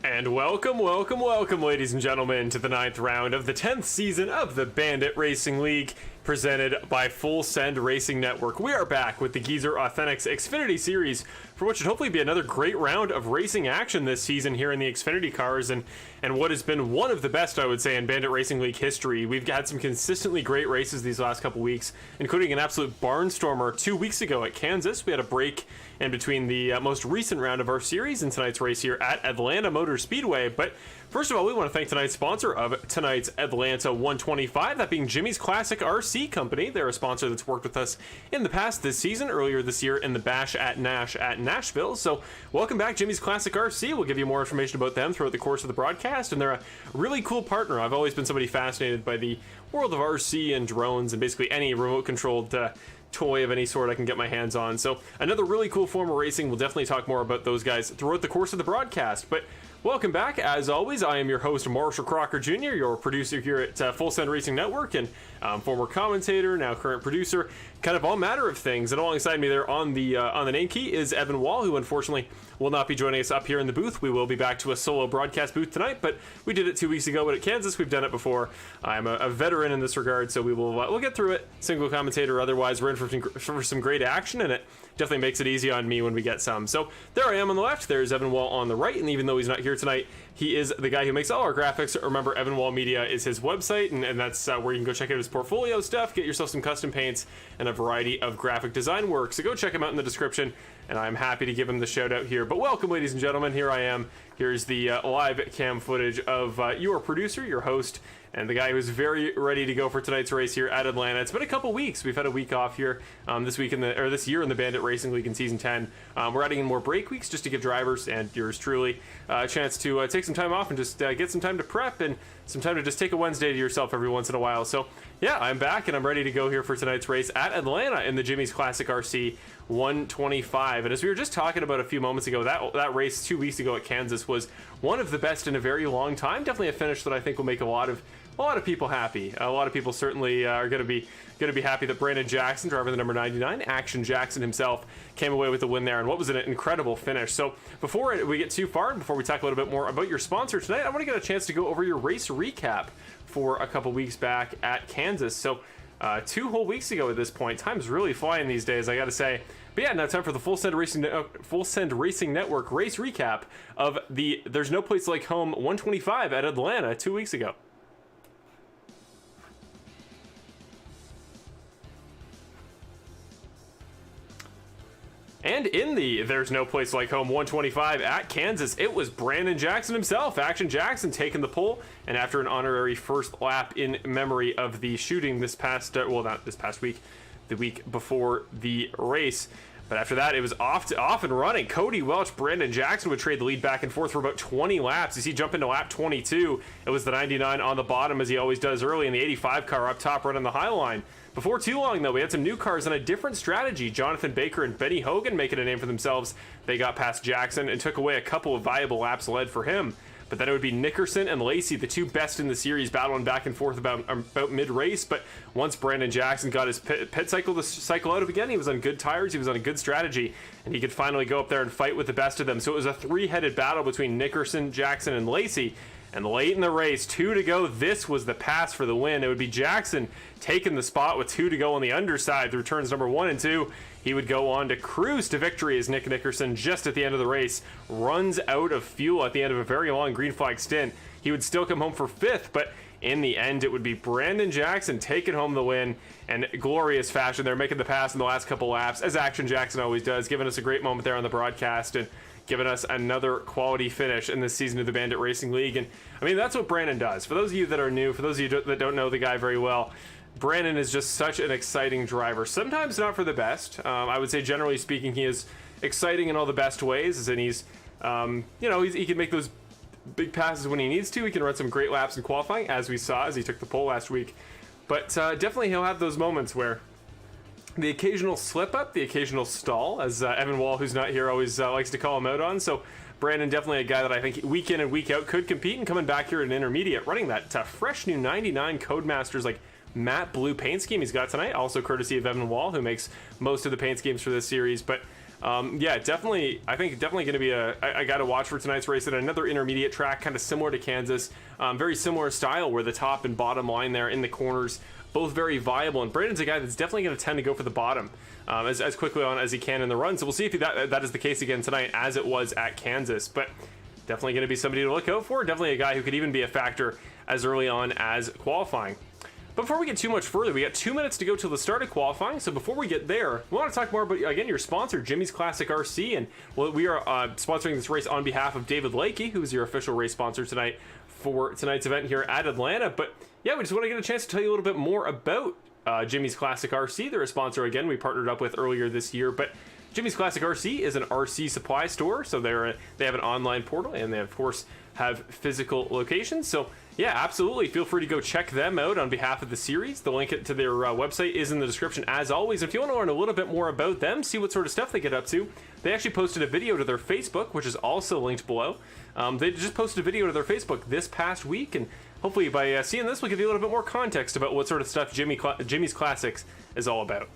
And welcome, ladies and gentlemen, to the 9th round of the 10th season of the Bandit Racing League, presented by Full Send Racing Network. We are back with the Geezer Authentics Xfinity Series, for which should hopefully be another great round of racing action this season here in the Xfinity cars, and what has been one of the best, I would say, in Bandit Racing League history. We've had some consistently great races these last couple weeks, including an absolute barnstormer 2 weeks ago at Kansas. We had a break in between the most recent round of our series and tonight's race here at Atlanta Motor Speedway. But first of all, we want to thank tonight's sponsor of tonight's Atlanta 125, that being Jimmy's Classic RC Company. They're a sponsor that's worked with us in the past this season, earlier this year in the Bash at Nash at Nashville. So welcome back, Jimmy's Classic RC. We'll give you more information about them throughout the course of the broadcast, and they're a really cool partner. I've always been somebody fascinated by the world of RC and drones and basically any remote controlled toy of any sort I can get my hands on. So another really cool form of racing. We'll definitely talk more about those guys throughout the course of the broadcast. But welcome back. As always, I am your host, Marshall Crocker Jr., your producer here at Full Send Racing Network, and former commentator, now current producer, kind of all matter of things. And alongside me there on the name key is Evan Wall, who unfortunately will not be joining us up here in the booth. We will be back to a solo broadcast booth tonight, but we did it 2 weeks ago at Kansas. We've done it before. I'm a veteran in this regard, so we'll get through it, single commentator or otherwise. We're in for some great action, and it definitely makes it easy on me when we get some. So there I am on the left, there's Evan Wall on the right, and even though he's not here tonight, he is the guy who makes all our graphics. Remember, Evan Wall Media is his website, and that's where you can go check out his portfolio stuff, get yourself some custom paints, and a variety of graphic design work. So go check him out in the description, and I'm happy to give him the shout out here. But welcome, ladies and gentlemen, here I am. Here's the live cam footage of your producer, your host, and the guy who's very ready to go for tonight's race here at Atlanta. It's been a couple weeks. We've had a week off here this year in the Bandit Racing League in Season 10. We're adding in more break weeks just to give drivers and yours truly a chance to take some time off and just get some time to prep and some time to just take a Wednesday to yourself every once in a while. So yeah, I'm back and I'm ready to go here for tonight's race at Atlanta in the Jimmy's Classic RC 125. And as we were just talking about a few moments ago, that race 2 weeks ago at Kansas was one of the best in a very long time. Definitely a finish that I think will make a lot of people happy. A lot of people certainly are going to be happy that Brandon Jackson, driver the number 99, Action Jackson himself, came away with the win there, and what was an incredible finish. So before we get too far, and before we talk a little bit more about your sponsor tonight, I want to get a chance to go over your race recap for a couple weeks back at Kansas. So 2 whole weeks ago at this point. Time's really flying these days, I gotta say. But yeah, now time for the Full Send Racing Network race recap of the There's No Place Like Home 125 at Atlanta 2 weeks ago. And in the There's No Place Like Home 125 at Kansas, it was Brandon Jackson himself, Action Jackson, taking the pole, and after an honorary first lap in memory of the shooting this past, not this past week, the week before the race. But after that, it was off and running. Cody Welch, Brandon Jackson would trade the lead back and forth for about 20 laps. You see, jump into lap 22. It was the 99 on the bottom, as he always does early, and the 85 car up top right on the high line. Before too long, though, we had some new cars on a different strategy. Jonathan Baker and Benny Hogan making a name for themselves. They got past Jackson and took away a couple of viable laps led for him. But then it would be Nickerson and Lacy, the two best in the series, battling back and forth about mid-race. But once Brandon Jackson got his pit cycle to cycle out of again, he was on good tires, he was on a good strategy, and he could finally go up there and fight with the best of them. So it was a three-headed battle between Nickerson, Jackson, and Lacy. And late in the race, 2 to go, this was the pass for the win. It would be Jackson taking the spot with 2 to go on the underside through turns number 1 and 2. He would go on to cruise to victory as Nick Nickerson, just at the end of the race, runs out of fuel at the end of a very long green flag stint. He would still come home for 5th, but in the end, it would be Brandon Jackson taking home the win, and glorious fashion. They're making the pass in the last couple laps, as Action Jackson always does, giving us a great moment there on the broadcast, and giving us another quality finish in this season of the Bandit Racing League. And I mean, that's what Brandon does. For those of you that are new, for those of you that don't know the guy very well, Brandon is just such an exciting driver. Sometimes not for the best. I would say, generally speaking, he is exciting in all the best ways, and he's, he can make those big passes when he needs to. He can run some great laps in qualifying, as we saw as he took the pole last week. But definitely he'll have those moments where the occasional slip up, the occasional stall, as Evan Wall, who's not here, always likes to call him out on. So Brandon, definitely a guy that I think week in and week out could compete, and coming back here at an intermediate, running that fresh new 99 Codemasters, like matte blue paint scheme he's got tonight, also courtesy of Evan Wall, who makes most of the paint schemes for this series. But Yeah, definitely. I think definitely going to be I got to watch for tonight's race at another intermediate track, kind of similar to Kansas. Very similar style where the top and bottom line there in the corners, both very viable. And Brandon's a guy that's definitely going to tend to go for the bottom as quickly on as he can in the run. So we'll see if that is the case again tonight, as it was at Kansas. But definitely going to be somebody to look out for. Definitely a guy who could even be a factor as early on as qualifying. But before we get too much further, we got 2 minutes to go till the start of qualifying. So before we get there, we want to talk more about, again, your sponsor, Jimmy's Classic RC. And we are sponsoring this race on behalf of David Lakey, who is your official race sponsor tonight for tonight's event here at Atlanta. But yeah, we just want to get a chance to tell you a little bit more about Jimmy's Classic RC. They're a sponsor, again, we partnered up with earlier this year. But Jimmy's Classic RC is an RC supply store. So they have an online portal, and they, of course, have physical locations. So yeah, absolutely. Feel free to go check them out on behalf of the series. The link to their website is in the description as always. If you want to learn a little bit more about them, see what sort of stuff they get up to, they actually posted a video to their Facebook, which is also linked below. They just posted a video to their Facebook this past week, and hopefully by seeing this, we'll give you a little bit more context about what sort of stuff Jimmy's Classics is all about.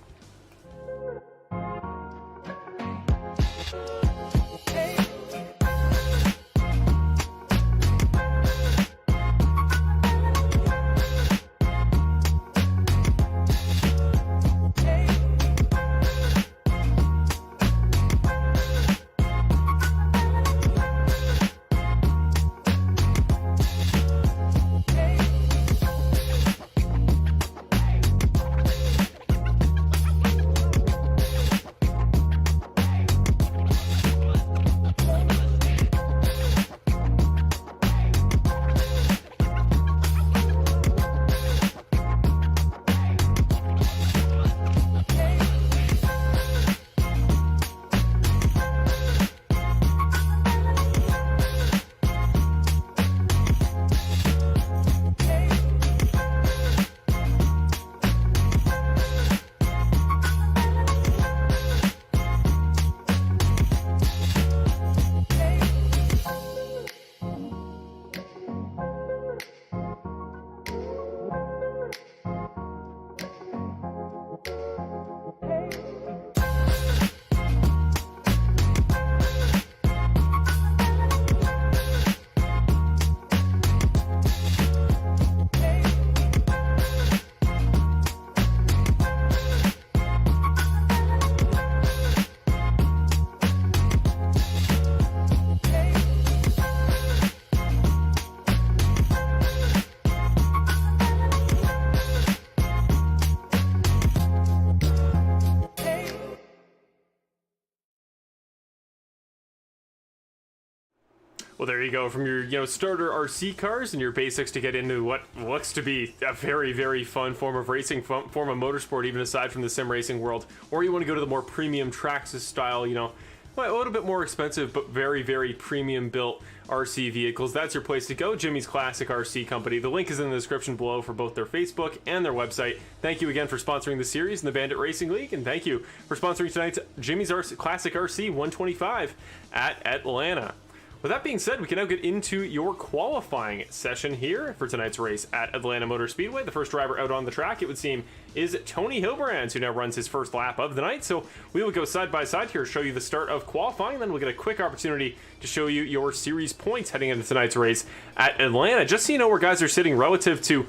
Well, there you go, from your starter RC cars and your basics to get into what looks to be a very, very fun form of racing, form of motorsport, even aside from the sim racing world. Or you want to go to the more premium Traxxas style, a little bit more expensive, but very, very premium built RC vehicles. That's your place to go, Jimmy's Classic RC Company. The link is in the description below for both their Facebook and their website. Thank you again for sponsoring the series in the Bandit Racing League, and thank you for sponsoring tonight's Jimmy's Classic RC 125 at Atlanta. With that being said, we can now get into your qualifying session here for tonight's race at Atlanta Motor Speedway. The first driver out on the track, it would seem, is Tony Hilbrands, who now runs his first lap of the night. So we will go side by side here, show you the start of qualifying, then we'll get a quick opportunity to show you your series points heading into tonight's race at Atlanta. Just so you know where guys are sitting relative to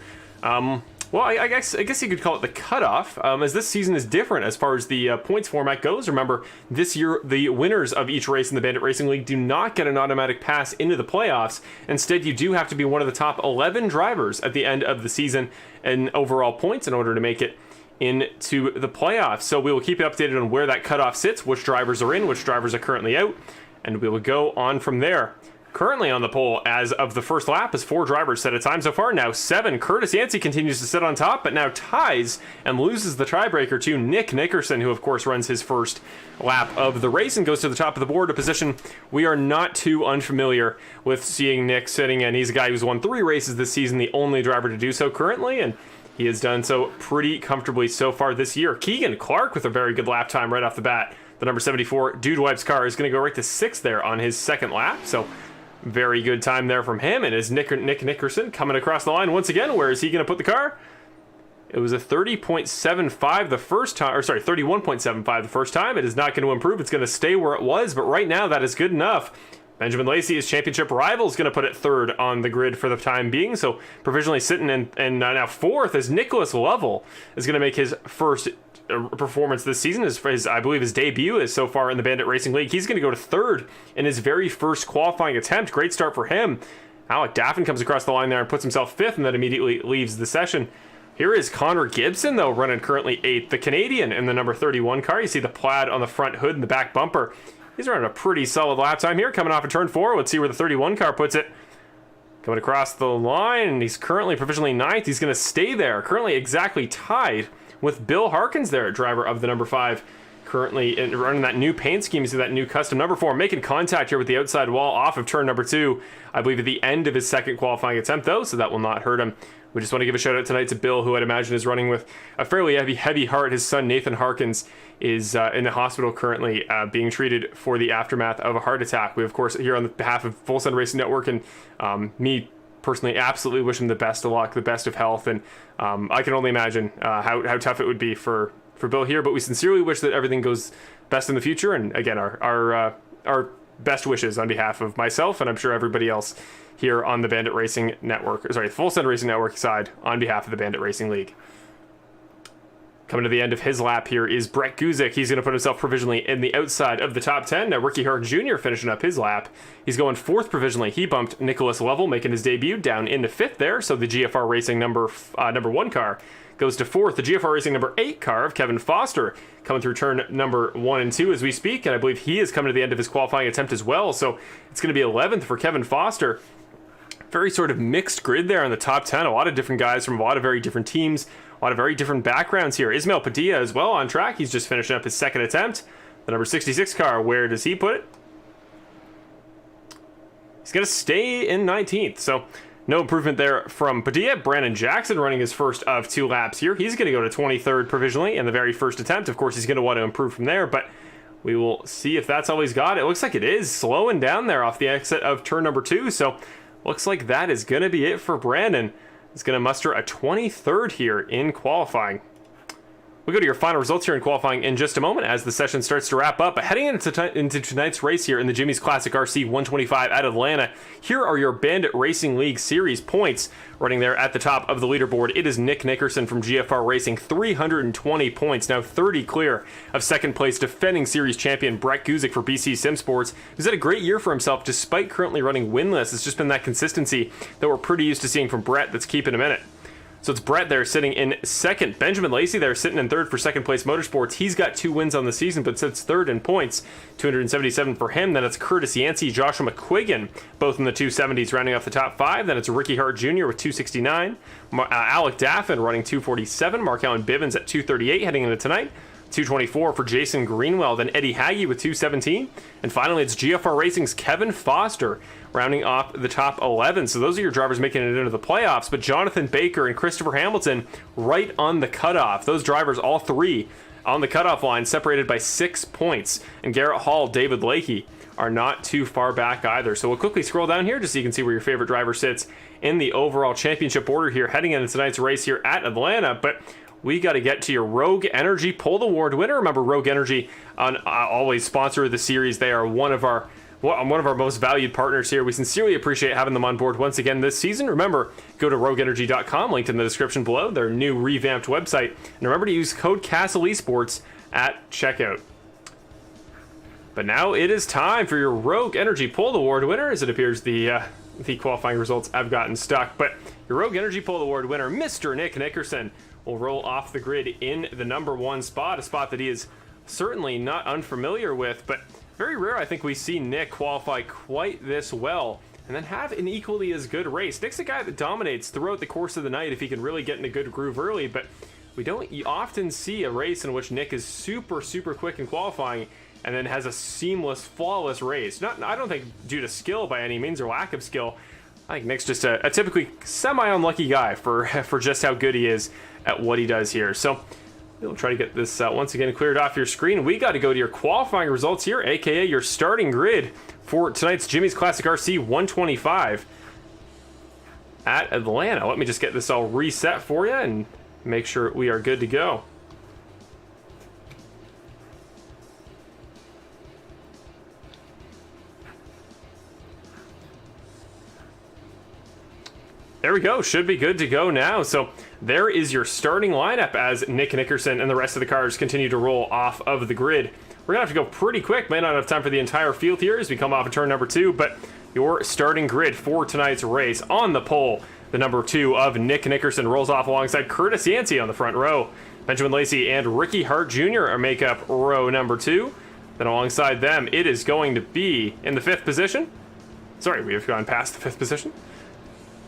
well, I guess you could call it the cutoff, as this season is different as far as the points format goes. Remember, this year, the winners of each race in the Bandit Racing League do not get an automatic pass into the playoffs. Instead, you do have to be one of the top 11 drivers at the end of the season in overall points in order to make it into the playoffs. So we will keep you updated on where that cutoff sits, which drivers are in, which drivers are currently out, and we will go on from there. Currently on the pole, as of the first lap, is 4 drivers set a time so far. Now 7. Curtis Yancey continues to sit on top, but now ties and loses the tiebreaker to Nick Nickerson, who of course runs his first lap of the race and goes to the top of the board, a position we are not too unfamiliar with seeing Nick sitting in. He's a guy who's won 3 races this season, the only driver to do so currently, and he has done so pretty comfortably so far this year. Keegan Clark with a very good lap time right off the bat. The number 74 Dude Wipes car is going to go right to 6th there on his second lap, so very good time there from him. And is Nick Nickerson coming across the line once again? Where is he going to put the car? It was a 30.75 the first time, or sorry, 31.75 the first time. It is not going to improve. It's going to stay where it was, but right now that is good enough. Benjamin Lacy, his championship rival, is going to put it third on the grid for the time being. So provisionally sitting in now fourth as Nicholas Lovell is going to make his first performance this season. I believe his debut is so far in the Bandit Racing League. He's going to go to third in his very first qualifying attempt. Great start for him. Alec Daffin comes across the line there and puts himself fifth and then immediately leaves the session. Here is Connor Gibson, though, running currently eighth. The Canadian in the number 31 car. You see the plaid on the front hood and the back bumper. He's running a pretty solid lap time here, coming off of turn 4. Let's see where the 31 car puts it. Coming across the line, and he's currently provisionally ninth. He's going to stay there, currently exactly tied with Bill Harkins there, driver of the number 5. Currently running that new paint scheme. You see that new custom number 4, making contact here with the outside wall off of turn number 2. I believe at the end of his second qualifying attempt, though, so that will not hurt him. We just want to give a shout out tonight to Bill, who I'd imagine is running with a fairly heavy heart. His son, Nathan Harkins, is in the hospital currently being treated for the aftermath of a heart attack. We, of course, here on the behalf of Full Send Racing Network and me personally absolutely wish him the best of luck, the best of health. And I can only imagine how tough it would be for Bill here. But we sincerely wish that everything goes best in the future. And again, our best wishes on behalf of myself and I'm sure everybody else here on the Bandit Racing Network, sorry, Full Send Racing Network side on behalf of the Bandit Racing League. Coming to the end of his lap here is Brett Guzik. He's going to put himself provisionally in the outside of the top 10. Now, Ricky Hart Jr. finishing up his lap. He's going fourth provisionally. He bumped Nicholas Lovell, making his debut down into fifth there. So the GFR Racing number 1 car goes to fourth. The GFR Racing number 8 car of Kevin Foster coming through turn number 1 and 2 as we speak. And I believe he is coming to the end of his qualifying attempt as well. So it's going to be 11th for Kevin Foster. Very sort of mixed grid there on the top 10. A lot of different guys from a lot of very different teams, a lot of very different backgrounds here. Ismail Padilla as well on track. He's just finishing up his second attempt. The number 66 car, where does he put it? He's going to stay in 19th. So no improvement there from Padilla. Brandon Jackson running his first of 2 laps here. He's going to go to 23rd provisionally in the very first attempt. Of course, he's going to want to improve from there, but we will see if that's all he's got. It looks like it is slowing down there off the exit of turn number 2. So looks like that is going to be it for Brandon. He's going to muster a 23rd here in qualifying. We'll go to your final results here in qualifying in just a moment as the session starts to wrap up. But heading into tonight's race here in the Jimmy's Classic RC 125 at Atlanta, here are your Bandit Racing League Series points. Running there at the top of the leaderboard, it is Nick Nickerson from GFR Racing, 320 points, now 30 clear of second place defending series champion Brett Guzik for BC Sim Sports, who's had a great year for himself despite currently running winless. It's just been that consistency that we're pretty used to seeing from Brett that's keeping him in it. So it's Brett there sitting in second. Benjamin Lacy there sitting in third for second place motorsports. He's got 2 wins on the season, but sits third in points, 277 for him. Then it's Curtis Yancey, Joshua McQuiggan, both in the 270s, rounding off the top 5. Then it's Ricky Hart Jr. with 269. Alec Daffin running 247. Mark Allen Bivens at 238 heading into tonight. 224 for Jason Greenwell, then Eddie Haggy with 217. And finally, it's GFR Racing's Kevin Foster rounding off the top 11. So those are your drivers making it into the playoffs, but Jonathan Baker and Christopher Hamilton right on the cutoff. Those drivers, all 3 on the cutoff line, separated by 6 points. And Garrett Hall, David Lakey are not too far back either. So we'll quickly scroll down here just so you can see where your favorite driver sits in the overall championship order here heading into tonight's race here at Atlanta. But we got to get to your Rogue Energy Poll Award winner. Remember, Rogue Energy, always sponsor of the series. They are one of our most valued partners here. We sincerely appreciate having them on board once again this season. Remember, go to rogueenergy.com, linked in the description below, their new revamped website. And remember to use code Castle Esports at checkout. But now it is time for your Rogue Energy Poll Award winner, as it appears the qualifying results have gotten stuck. But your Rogue Energy Poll Award winner, Mr. Nick Nickerson, will roll off the grid in the number 1 spot, a spot that he is certainly not unfamiliar with, but very rare I think we see Nick qualify quite this well and then have an equally as good race. Nick's a guy that dominates throughout the course of the night if he can really get in a good groove early, but we don't often see a race in which Nick is super quick in qualifying and then has a seamless, flawless race. I don't think due to skill by any means or lack of skill. I think Nick's just a typically semi-unlucky guy for just how good he is at what he does here. So we'll try to get this once again cleared off your screen. We got to go to your qualifying results here, aka your starting grid for tonight's Jimmy's Classic RC 125 at Atlanta. Let me just get this all reset for you, and make sure we are good to go. There we go, should be good to go now. So there is your starting lineup as Nick Nickerson and the rest of the cars continue to roll off of the grid. We're gonna have to go pretty quick, may not have time for the entire field here as we come off of turn number 2, but your starting grid for tonight's race. On the pole, the number 2 of Nick Nickerson rolls off alongside Curtis Yancey on the front row. Benjamin Lacy and Ricky Hart Jr. make up row number 2. Then alongside them, it is going to be in the 5th position. Sorry, we have gone past the 5th position.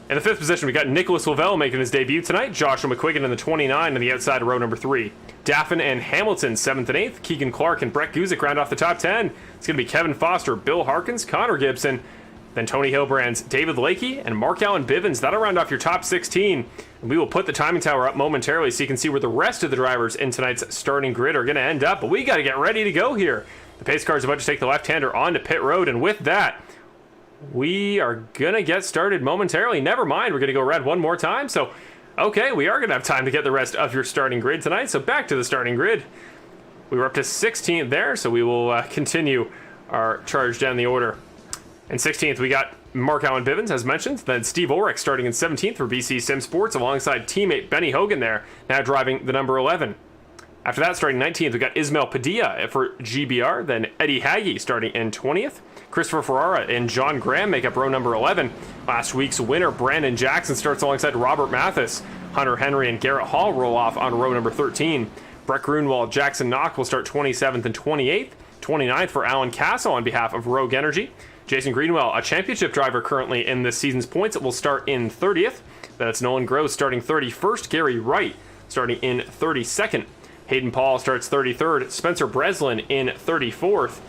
In the 5th position, we got Nicholas Lavelle making his debut tonight. Joshua McQuiggan in the 29 on the outside of row number 3. Daffin and Hamilton, 7th and 8th. Keegan Clark and Brett Guzik round off the top 10. It's going to be Kevin Foster, Bill Harkins, Connor Gibson, then Tony Hilbrand's David Lakey, and Mark Allen Bivens. That'll round off your top 16. And we will put the timing tower up momentarily so you can see where the rest of the drivers in tonight's starting grid are going to end up. But we got to get ready to go here. The pace car is about to take the left-hander onto pit road, and with that, we are going to get started momentarily. Never mind, we're going to go red one more time. So, okay, we are going to have time to get the rest of your starting grid tonight. So back to the starting grid. We were up to 16th there, so we will continue our charge down the order. In 16th, we got Mark Allen Bivens, as mentioned. Then Steve Ulrich starting in 17th for BC Sim Sports alongside teammate Benny Hogan there, now driving the number 11. After that, starting 19th, we got Ismail Padilla for GBR. Then Eddie Haggy starting in 20th. Christopher Ferrara and John Graham make up row number 11. Last week's winner, Brandon Jackson, starts alongside Robert Mathis. Hunter Henry and Garrett Hall roll off on row number 13. Brett Grunwald, Jackson Knock will start 27th and 28th. 29th for Alan Castle on behalf of Rogue Energy. Jason Greenwell, a championship driver currently in this season's points, will start in 30th. Then it's Nolan Gross starting 31st. Gary Wright starting in 32nd. Hayden Paul starts 33rd. Spencer Breslin in 34th.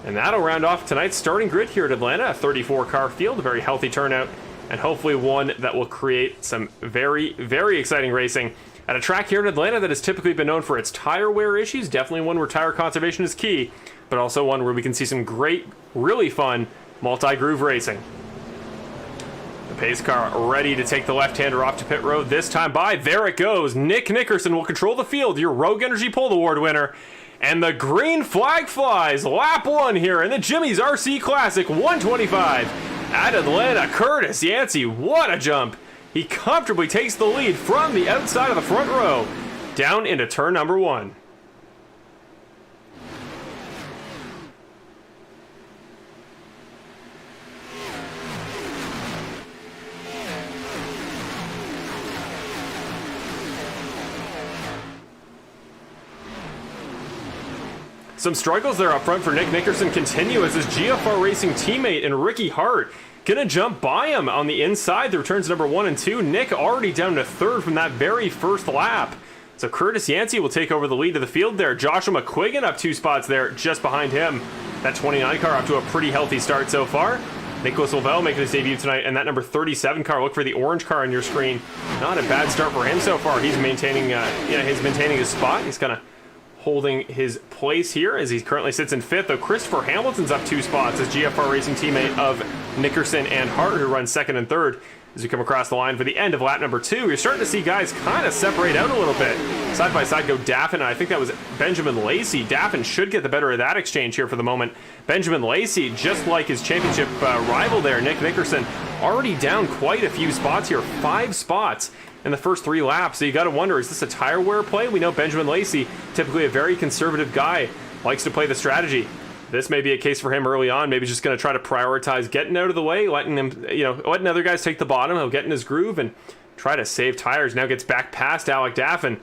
And that'll round off tonight's starting grid here at Atlanta. A 34-car field, a very healthy turnout, and hopefully one that will create some very, very exciting racing at a track here in Atlanta that has typically been known for its tire wear issues. Definitely one where tire conservation is key, but also one where we can see some great, really fun multi-groove racing. The pace car ready to take the left-hander off to pit road. This time by, there it goes. Nick Nickerson will control the field, your Rogue Energy Pole Award winner. And the green flag flies. Lap 1 here in the Jimmy's RC Classic 125 at Atlanta. Curtis Yancey, what a jump. He comfortably takes the lead from the outside of the front row down into turn number 1. Some struggles there up front for Nick Nickerson continue as his GFR Racing teammate and Ricky Hart gonna jump by him on the inside. The returns number 1 and 2. Nick already down to 3rd from that very first lap. So Curtis Yancey will take over the lead of the field there. Joshua McQuiggan up 2 spots there just behind him. That 29 car off to a pretty healthy start so far. Nicholas Lavelle making his debut tonight, and that number 37 car, look for the orange car on your screen. Not a bad start for him so far. He's maintaining he's maintaining his spot. He's kind of holding his place here as he currently sits in 5th, though Christopher Hamilton's up 2 spots as GFR Racing teammate of Nickerson and Hart, who runs 2nd and 3rd. As we come across the line for the end of lap number 2, you're starting to see guys kind of separate out a little bit. Side by side go Daffin, and I think that was Benjamin Lacy. Daffin should get the better of that exchange here for the moment. Benjamin Lacy, just like his championship rival there, Nick Nickerson, already down quite a few spots here, 5 spots in the first 3 laps. So you got to wonder, is this a tire wear play? We know Benjamin Lacy, typically a very conservative guy, likes to play the strategy. This may be a case for him early on. Maybe just going to try to prioritize getting out of the way, letting other guys take the bottom. He'll get in his groove and try to save tires. Now gets back past Alec Daffin,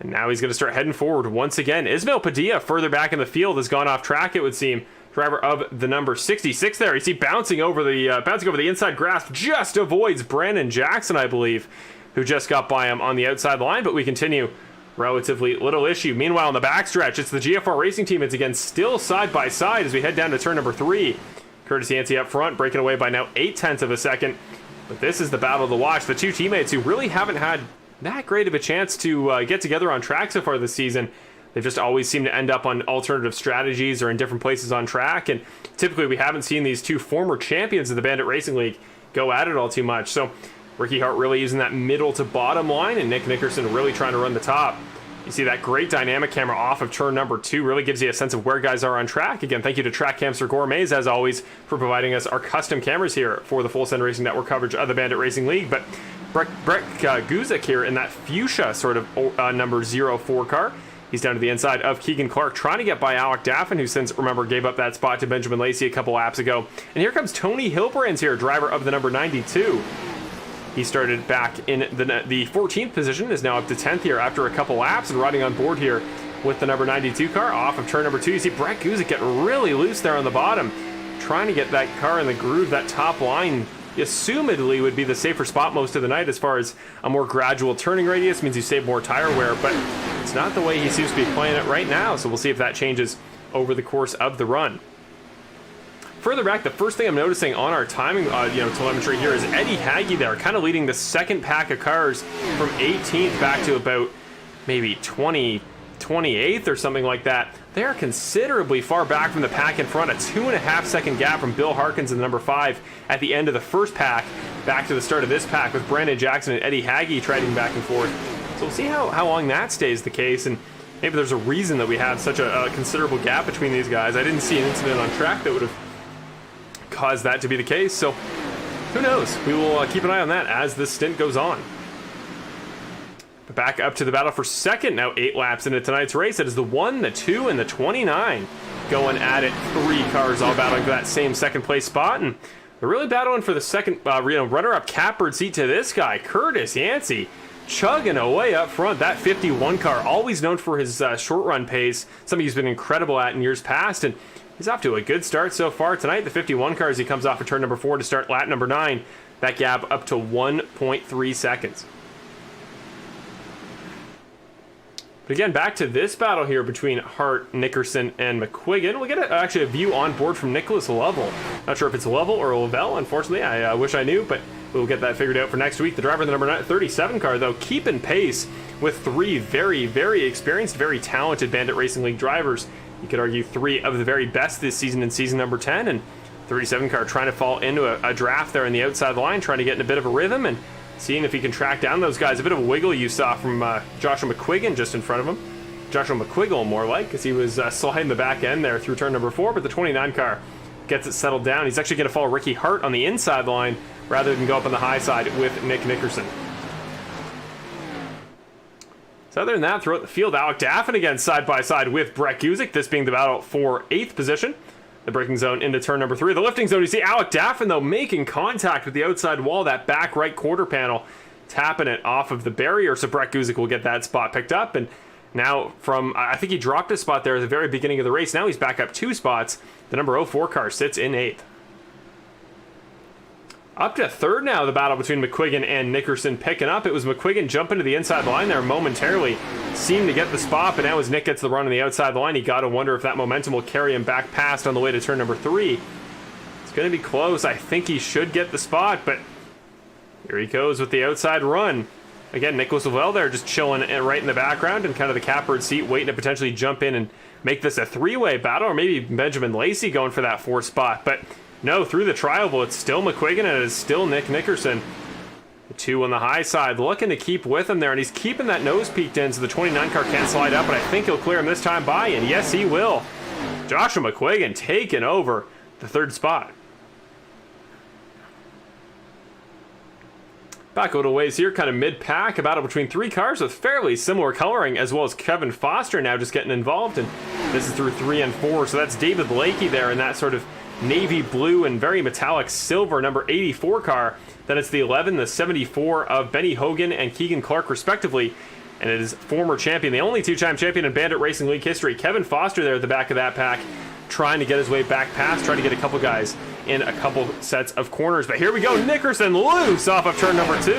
and now he's going to start heading forward once again. Ismail Padilla, further back in the field, has gone off track, it would seem. Driver of the number 66 there. You see bouncing over the inside grasp, just avoids Brandon Jackson, I believe, who just got by him on the outside line, but we continue. Relatively little issue. Meanwhile, in the backstretch, it's the GFR Racing team. It's again still side by side as we head down to turn number 3. Curtis Yancey up front, breaking away by now 0.8 of a second. But this is the battle to watch. The two teammates who really haven't had that great of a chance to get together on track so far this season. They've just always seemed to end up on alternative strategies or in different places on track. And typically we haven't seen these two former champions of the Bandit Racing League go at it all too much. So Ricky Hart really using that middle to bottom line, and Nick Nickerson really trying to run the top. You see that great dynamic camera off of turn number 2 really gives you a sense of where guys are on track. Again, thank you to Track Cams for Gourmets, as always, for providing us our custom cameras here for the Full Send Racing Network coverage of the Bandit Racing League. But Brett Guzik here in that fuchsia sort of number 04 car. He's down to the inside of Keegan Clark, trying to get by Alec Daffin, who since, remember, gave up that spot to Benjamin Lacy a couple laps ago. And here comes Tony Hilbrands here, driver of the number 92. He started back in the 14th position, is now up to 10th here after a couple laps and riding on board here with the number 92 car off of turn number 2. You see Brett Guzik get really loose there on the bottom, trying to get that car in the groove. That top line assumedly would be the safer spot most of the night as far as a more gradual turning radius means you save more tire wear, but it's not the way he seems to be playing it right now, so we'll see if that changes over the course of the run. Further back, the first thing I'm noticing on our timing telemetry here is Eddie Hagee there, kind of leading the second pack of cars from 18th back to about maybe 28th or something like that. They are considerably far back from the pack in front, a 2.5 second gap from Bill Harkins in the number 5 at the end of the first pack, back to the start of this pack with Brandon Jackson and Eddie Hagee trading back and forth. So we'll see how long that stays the case, and maybe there's a reason that we have such a considerable gap between these guys. I didn't see an incident on track that would have caused that to be the case, so who knows? We will keep an eye on that as this stint goes on. But back up to the battle for second now, 8 laps into tonight's race. It is the 1, the 2, and the 29 going at it. 3 cars all battling for that same second place spot, and they're really battling for the second runner-up catbird seat to this guy, Curtis Yancey, chugging away up front. That 51 car, always known for his short run pace, something he's been incredible at in years past, and he's off to a good start so far tonight. The 51 car as he comes off of turn number 4 to start lap number 9. That gap up to 1.3 seconds. But again, back to this battle here between Hart, Nickerson, and McQuiggan. We'll get actually a view on board from Nicholas Lovell. Not sure if it's Lovell or Lavelle, unfortunately. I wish I knew, but we'll get that figured out for next week. The driver of the number 37 car, though, keeping pace with 3 very, very experienced, very talented Bandit Racing League drivers. You could argue 3 of the very best this season in season number 10, and 37 car trying to fall into a draft there in the outside line, trying to get in a bit of a rhythm and seeing if he can track down those guys. A bit of a wiggle you saw from Joshua McQuiggan just in front of him. Joshua McQuiggle more like, because he was sliding the back end there through turn number 4, but the 29 car gets it settled down. He's actually going to follow Ricky Hart on the inside line rather than go up on the high side with Nick Nickerson. So other than that, throughout the field, Alec Daffin again side by side with Brett Guzik, this being the battle for 8th position. The braking zone into turn number 3. The lifting zone, you see Alec Daffin, though, making contact with the outside wall, that back right quarter panel, tapping it off of the barrier, so Brett Guzik will get that spot picked up. And now from, I think he dropped a spot there at the very beginning of the race. Now he's back up 2 spots. The number 04 car sits in 8th. Up to 3rd now, the battle between McQuiggan and Nickerson picking up. It was McQuiggan jumping to the inside line there momentarily, seemed to get the spot, but now as Nick gets the run on the outside line, you got to wonder if that momentum will carry him back past on the way to turn number 3. It's going to be close. I think he should get the spot, but here he goes with the outside run. Again, Nicholas Lavelle there just chilling right in the background and kind of the catbird seat, waiting to potentially jump in and make this a 3-way battle, or maybe Benjamin Lacy going for that 4th spot, but no, through the trioval, it's still McQuiggan and it is still Nick Nickerson. The 2 on the high side, looking to keep with him there, and he's keeping that nose peaked in so the 29 car can't slide up, but I think he'll clear him this time by, and yes, he will. Joshua McQuiggan taking over the 3rd spot. Back a little ways here, kind of mid-pack, a battle between 3 cars with fairly similar coloring, as well as Kevin Foster now just getting involved, and this is through 3 and 4, so that's David Lakey there in that sort of navy blue and very metallic silver number 84 car. Then it's the 11, the 74 of Benny Hogan and Keegan Clark respectively, and it is former champion, the only 2-time champion in Bandit Racing League history, Kevin Foster there at the back of that pack, trying to get his way back past, trying to get a couple guys in a couple sets of corners. But here we go, Nickerson loose off of turn number 2,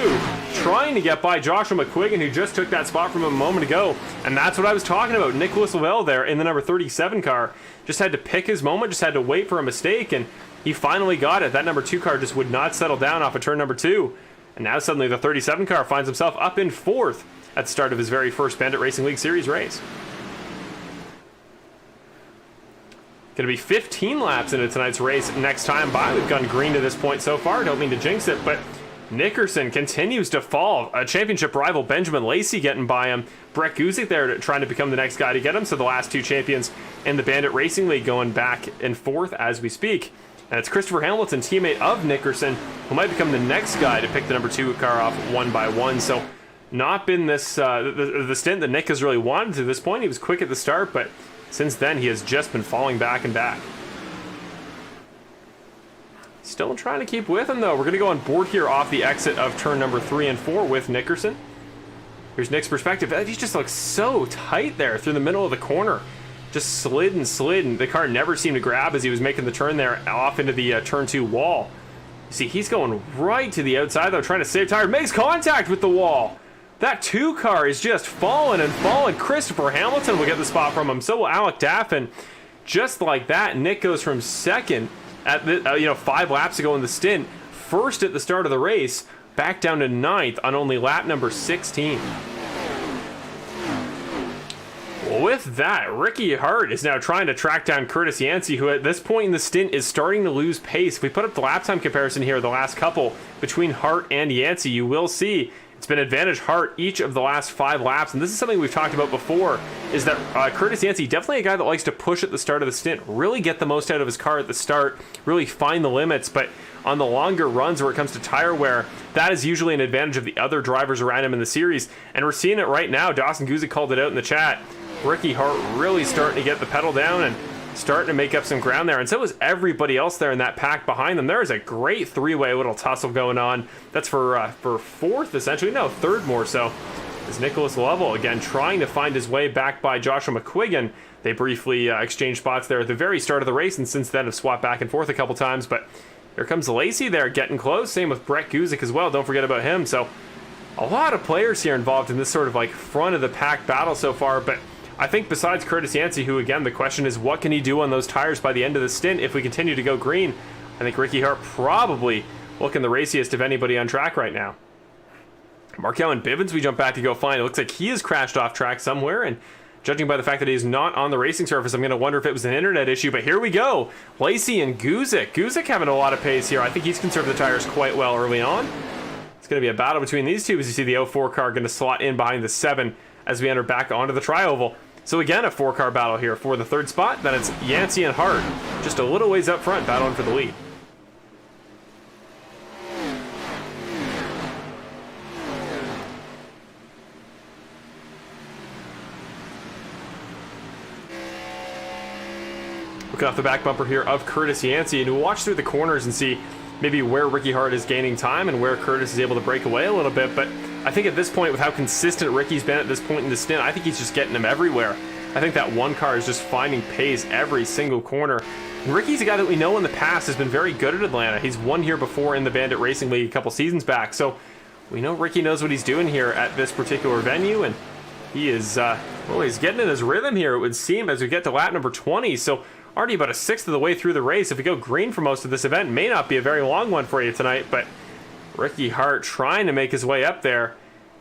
trying to get by Joshua McQuiggan, who just took that spot from him a moment ago. And that's what I was talking about. Nicholas Lavelle there in the number 37 car just had to pick his moment, just had to wait for a mistake, and he finally got it. That number 2 car just would not settle down off of turn number 2. And now suddenly the 37 car finds himself up in 4th at the start of his very first Bandit Racing League Series race. Going to be 15 laps into tonight's race next time by. We've gone green to this point so far. Don't mean to jinx it, but Nickerson continues to fall. A championship rival, Benjamin Lacy, getting by him. Brett Guzik there trying to become the next guy to get him. So the last two champions in the Bandit Racing League going back and forth as we speak. And it's Christopher Hamilton, teammate of Nickerson, who might become the next guy to pick the number 2 car off one by one. So not been this the stint that Nick has really wanted to this point. He was quick at the start, but since then he has just been falling back and back. Still trying to keep with him, though. We're going to go on board here off the exit of turn number 3 and 4 with Nickerson. Here's Nick's perspective. He just looks so tight there through the middle of the corner. Just slid and slid, and the car never seemed to grab as he was making the turn there off into the turn 2 wall. You see, he's going right to the outside, though, trying to save tire. Makes contact with the wall. That 2 car is just falling and falling. Christopher Hamilton will get the spot from him. So will Alec Daffin. Just like that, Nick goes from second at the, 5 laps ago in the stint, first at the start of the race, back down to 9th on only lap number 16. With that, Ricky Hart is now trying to track down Curtis Yancey, who at this point in the stint is starting to lose pace. If we put up the lap time comparison here, the last couple between Hart and Yancey, you will see it's been advantage Hart each of the last 5 laps, and this is something we've talked about before, is that Curtis Yancey, definitely a guy that likes to push at the start of the stint, really get the most out of his car at the start, really find the limits, but on the longer runs where it comes to tire wear, that is usually an advantage of the other drivers around him in the series, and we're seeing it right now. Dawson Guzik called it out in the chat. Ricky Hart really starting to get the pedal down and starting to make up some ground there, and so is everybody else there in that pack behind them. There is a great 3-way little tussle going on. That's for 4th, essentially. No, 3rd more so. Is Nicholas Lovell again trying to find his way back by Joshua McQuiggan. They briefly exchanged spots there at the very start of the race, and since then have swapped back and forth a couple times. But here comes Lacy there getting close. Same with Brett Guzik as well. Don't forget about him. So a lot of players here involved in this sort of like front of the pack battle so far, but I think besides Curtis Yancey, who again, the question is what can he do on those tires by the end of the stint if we continue to go green? I think Ricky Hart probably looking the raciest of anybody on track right now. Markel and Bivens we jump back to go find. It looks like he has crashed off track somewhere, and judging by the fact that he's not on the racing surface, I'm going to wonder if it was an internet issue, but here we go. Lacy and Guzik. Guzik having a lot of pace here. I think he's conserved the tires quite well early on. It's going to be a battle between these two as you see the 04 car going to slot in behind the 7 as we enter back onto the tri-oval. So again, a 4-car battle here for the 3rd spot. Then it's Yancey and Hart, just a little ways up front, battling for the lead. Looking off the back bumper here of Curtis Yancey, and we'll watch through the corners and see maybe where Ricky Hart is gaining time and where Curtis is able to break away a little bit. But I think at this point, with how consistent Ricky's been at this point in the stint, I think he's just getting them everywhere. I think that 1 car is just finding pace every single corner. And Ricky's a guy that we know in the past has been very good at Atlanta. He's won here before in the Bandit Racing League a couple seasons back. So we know Ricky knows what he's doing here at this particular venue, and he is, he's getting in his rhythm here, it would seem, as we get to lap number 20. So already about a 1/6 of the way through the race. If we go green for most of this event, may not be a very long one for you tonight, but Ricky Hart trying to make his way up there.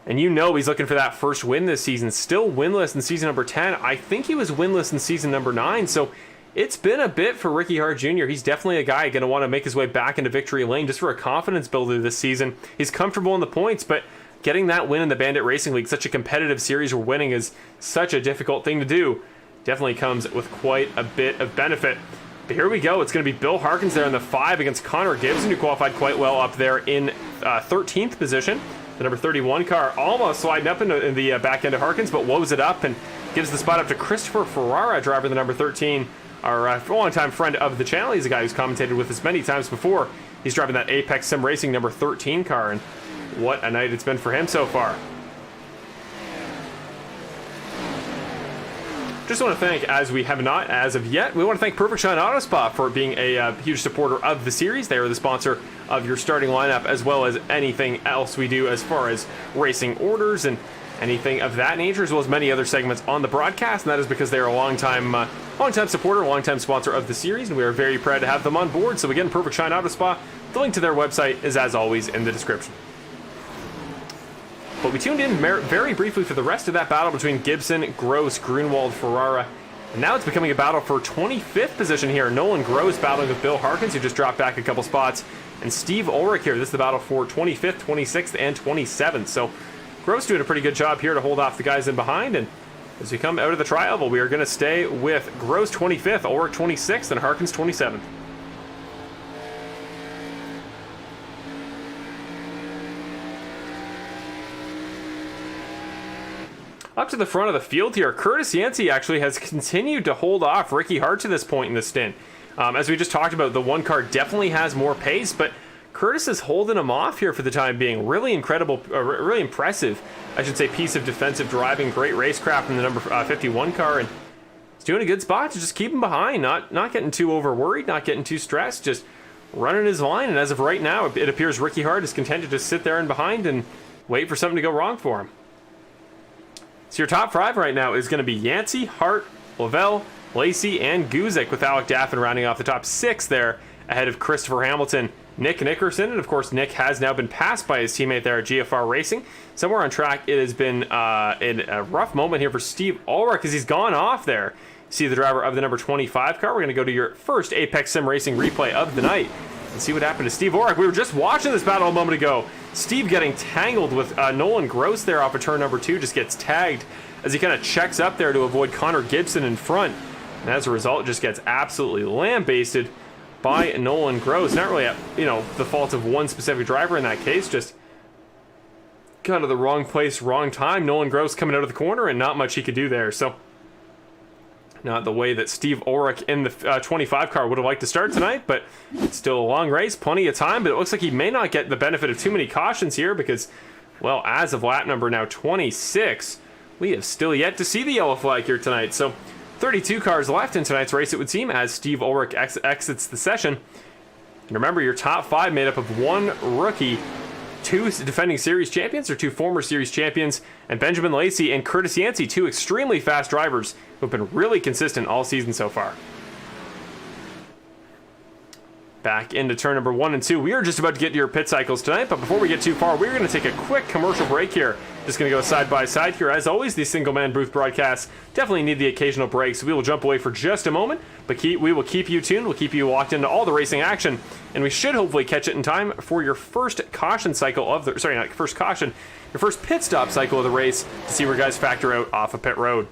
And you know he's looking for that first win this season. Still winless in season number 10. I think he was winless in season number 9. So it's been a bit for Ricky Hart Jr. He's definitely a guy going to want to make his way back into victory lane just for a confidence builder this season. He's comfortable in the points, but getting that win in the Bandit Racing League, such a competitive series where winning is such a difficult thing to do, definitely comes with quite a bit of benefit. But here we go. It's going to be Bill Harkins there in the 5 against Connor Gibson, who qualified quite well up there in 13th position. The number 31 car almost sliding up in the back end of Harkins, but woes it up and gives the spot up to Christopher Ferrara, driver the number 13, our longtime friend of the channel. He's a guy who's commentated with us many times before. He's driving that Apex Sim Racing number 13 car, and what a night it's been for him so far. Just want to thank, as we have not as of yet, we want to thank Perfect Shine Auto Spa for being a huge supporter of the series. They are the sponsor of your starting lineup, as well as anything else we do as far as racing orders and anything of that nature, as well as many other segments on the broadcast. And that is because they are a longtime supporter, longtime sponsor of the series, and we are very proud to have them on board. So again, Perfect Shine Auto Spa. The link to their website is, as always, in the description. But we tuned in very briefly for the rest of that battle between Gibson, Gross, Grunwald, Ferrara, And now it's becoming a battle for 25th position here. Nolan Gross battling with Bill Harkins, who just dropped back a couple spots. And Steve Ulrich here. This is the battle for 25th, 26th, and 27th. So Gross doing a pretty good job here to hold off the guys in behind. And as we come out of the tri-oval, we are going to stay with Gross 25th, Ulrich 26th, and Harkins 27th. Up to the front of the field here, Curtis Yancey actually has continued to hold off Ricky Hart to this point in the stint. As we just talked about, the one car definitely has more pace, but Curtis is holding him off here for the time being. Really incredible, really impressive, I should say, piece of defensive driving. Great racecraft in the number 51 car, and he's doing a good spot to just keep him behind, not getting too over worried, not getting too stressed, just running his line. And as of right now, it appears Ricky Hart is content to just sit there and behind and wait for something to go wrong for him. So your top 5 right now is going to be Yancey, Hart, Lavelle, Lacy, and Guzik, with Alec Daffin rounding off the top 6 there, ahead of Christopher Hamilton, Nick Nickerson, and of course Nick has now been passed by his teammate there at GFR Racing. Somewhere on track, it has been in a rough moment here for Steve Ulrich, because he's gone off there. See the driver of the number 25 car. We're going to go to your first Apex Sim Racing replay of the night and see what happened to Steve Ulrich. We were just watching this battle a moment ago. Steve getting tangled with Nolan Gross there off of turn number 2, just gets tagged as he kind of checks up there to avoid Connor Gibson in front. And as a result, just gets absolutely lambasted by Nolan Gross. Not really, the fault of one specific driver in that case, just kind of the wrong place, wrong time. Nolan Gross coming out of the corner and not much he could do there. So not the way that Steve Ulrich in the 25 car would have liked to start tonight, but it's still a long race, plenty of time. But it looks like he may not get the benefit of too many cautions here because, well, as of lap number now 26, we have still yet to see the yellow flag here tonight. So 32 cars left in tonight's race, it would seem, as Steve Ulrich exits the session. And remember, your top 5 made up of 1 rookie, 2 defending series champions, or 2 former series champions, and Benjamin Lacy and Curtis Yancey, 2 extremely fast drivers who have been really consistent all season so far. Back into turn number 1 and 2. We are just about to get to your pit cycles tonight, but before we get too far, we're going to take a quick commercial break here. Just going to go side by side here. As always, these single-man booth broadcasts definitely need the occasional break, so we will jump away for just a moment, but we will keep you tuned. We'll keep you locked into all the racing action, and we should hopefully catch it in time for your first caution cycle of the... Sorry, not first caution. Your first pit stop cycle of the race to see where guys factor out off of pit road.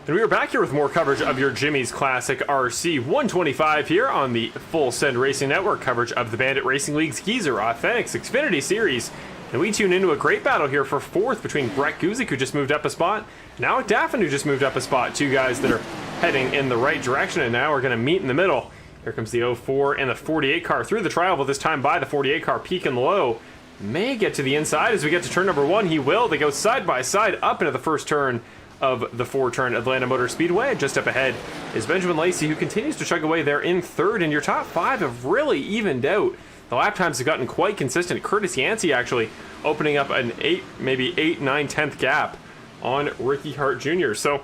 And we are back here with more coverage of your Jimmy's Classic RC 125 here on the Full Send Racing Network, coverage of the Bandit Racing League's Geezer Authentics Xfinity Series. And we tune into a great battle here for 4th between Brett Guzik, who just moved up a spot, and Alec Daffin, who just moved up a spot. 2 guys that are heading in the right direction, and now we're going to meet in the middle. Here comes the 04 and the 48 car through the trial, but this time by the 48 car, peak and low. May get to the inside as we get to turn number 1. He will. They go side by side up into the first turn of the 4-turn Atlanta Motor Speedway. Just up ahead is Benjamin Lacy, who continues to chug away there in third, and your top 5 have really evened out. The lap times have gotten quite consistent. Curtis Yancey actually opening up an 8, maybe 8, 9, 10th gap on Ricky Hart Jr. So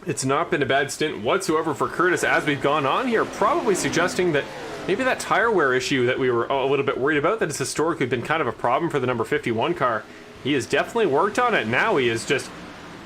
it's not been a bad stint whatsoever for Curtis as we've gone on here, probably suggesting that maybe that tire wear issue that we were a little bit worried about, that has historically been kind of a problem for the number 51 car, he has definitely worked on it. Now he's the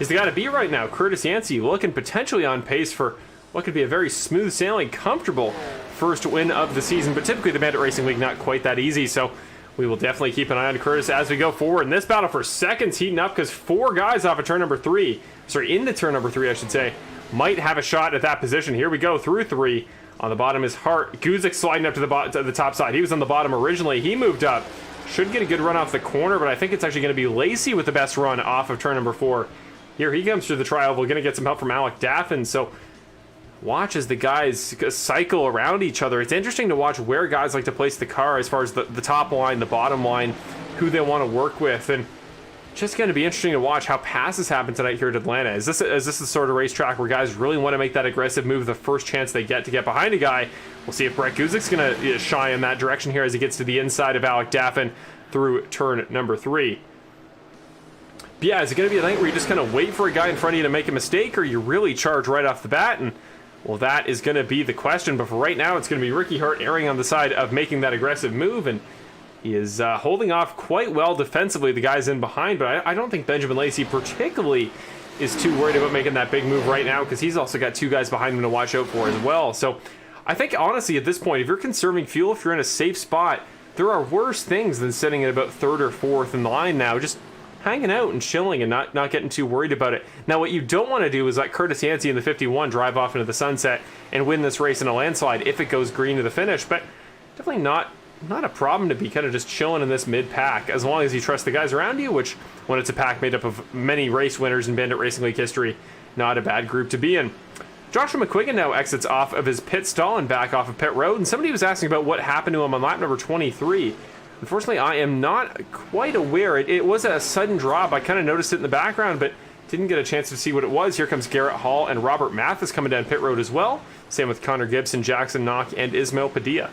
guy to beat right now. Curtis Yancey looking potentially on pace for what could be a very smooth sailing, comfortable first win of the season, but typically the Bandit Racing League not quite that easy, so we will definitely keep an eye on Curtis as we go forward. And this battle for seconds heating up because 4 guys off of turn number 3, into turn number 3 I should say, might have a shot at that position. Here we go through 3. On the bottom is Hart. Guzik sliding up to the top side. He was on the bottom originally. He moved up. Should get a good run off the corner, but I think it's actually going to be Lacy with the best run off of turn number 4. Here he comes through the trial. We're going to get some help from Alec Daffin. So watch as the guys cycle around each other. It's interesting to watch where guys like to place the car as far as the top line, the bottom line, who they want to work with. And just going to be interesting to watch how passes happen tonight here at Atlanta. Is this the sort of racetrack where guys really want to make that aggressive move the first chance they get to get behind a guy? We'll see if Brett Guzik's going to shy in that direction here as he gets to the inside of Alec Daffin through turn number 3. But yeah, is it going to be a night where you just kind of wait for a guy in front of you to make a mistake, or you really charge right off the bat? And well, that is going to be the question. But for right now, it's going to be Ricky Hart erring on the side of making that aggressive move, and he is holding off quite well defensively, the guys in behind, but I don't think Benjamin Lacy particularly is too worried about making that big move right now, because he's also got 2 guys behind him to watch out for as well. So I think, honestly, at this point, if you're conserving fuel, if you're in a safe spot, there are worse things than sitting at about 3rd or 4th in the line now, just hanging out and chilling and not getting too worried about it. Now, what you don't want to do is let Curtis Yancey in the 51 drive off into the sunset and win this race in a landslide if it goes green to the finish, but definitely not a problem to be kind of just chilling in this mid-pack, as long as you trust the guys around you, which, when it's a pack made up of many race winners in Bandit Racing League history, not a bad group to be in. Joshua McQuiggan now exits off of his pit stall and back off of pit road, and somebody was asking about what happened to him on lap number 23. Unfortunately, I am not quite aware. It was a sudden drop. I kind of noticed it in the background, but didn't get a chance to see what it was. Here comes Garrett Hall and Robert Mathis coming down pit road as well. Same with Connor Gibson, Jackson Knock, and Ismail Padilla.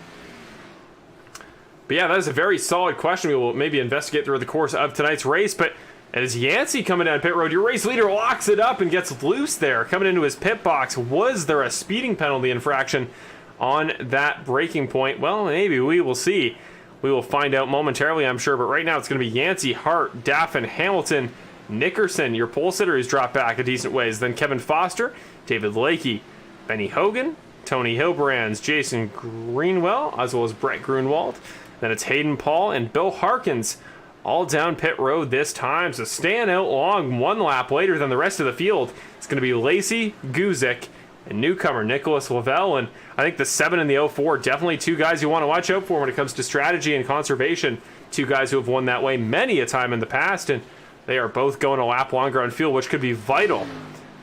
But yeah, that is a very solid question we will maybe investigate through the course of tonight's race. But as Yancey coming down pit road, your race leader locks it up and gets loose there. Coming into his pit box, was there a speeding penalty infraction on that braking point? Well, maybe. We will see. We will find out momentarily, I'm sure. But right now it's going to be Yancey, Hart, Daffin, Hamilton, Nickerson. Your pole sitter has dropped back a decent ways. Then Kevin Foster, David Lakey, Benny Hogan, Tony Hilbrands, Jason Greenwell, as well as Brett Grunwald. Then it's Hayden Paul and Bill Harkins all down pit road this time. So staying out long, 1 lap later than the rest of the field. It's going to be Lacy, Guzik, and newcomer Nicholas Lavelle. And I think the 7 and the 04, definitely 2 guys you want to watch out for when it comes to strategy and conservation. 2 guys who have won that way many a time in the past, and they are both going a lap longer on field, which could be vital.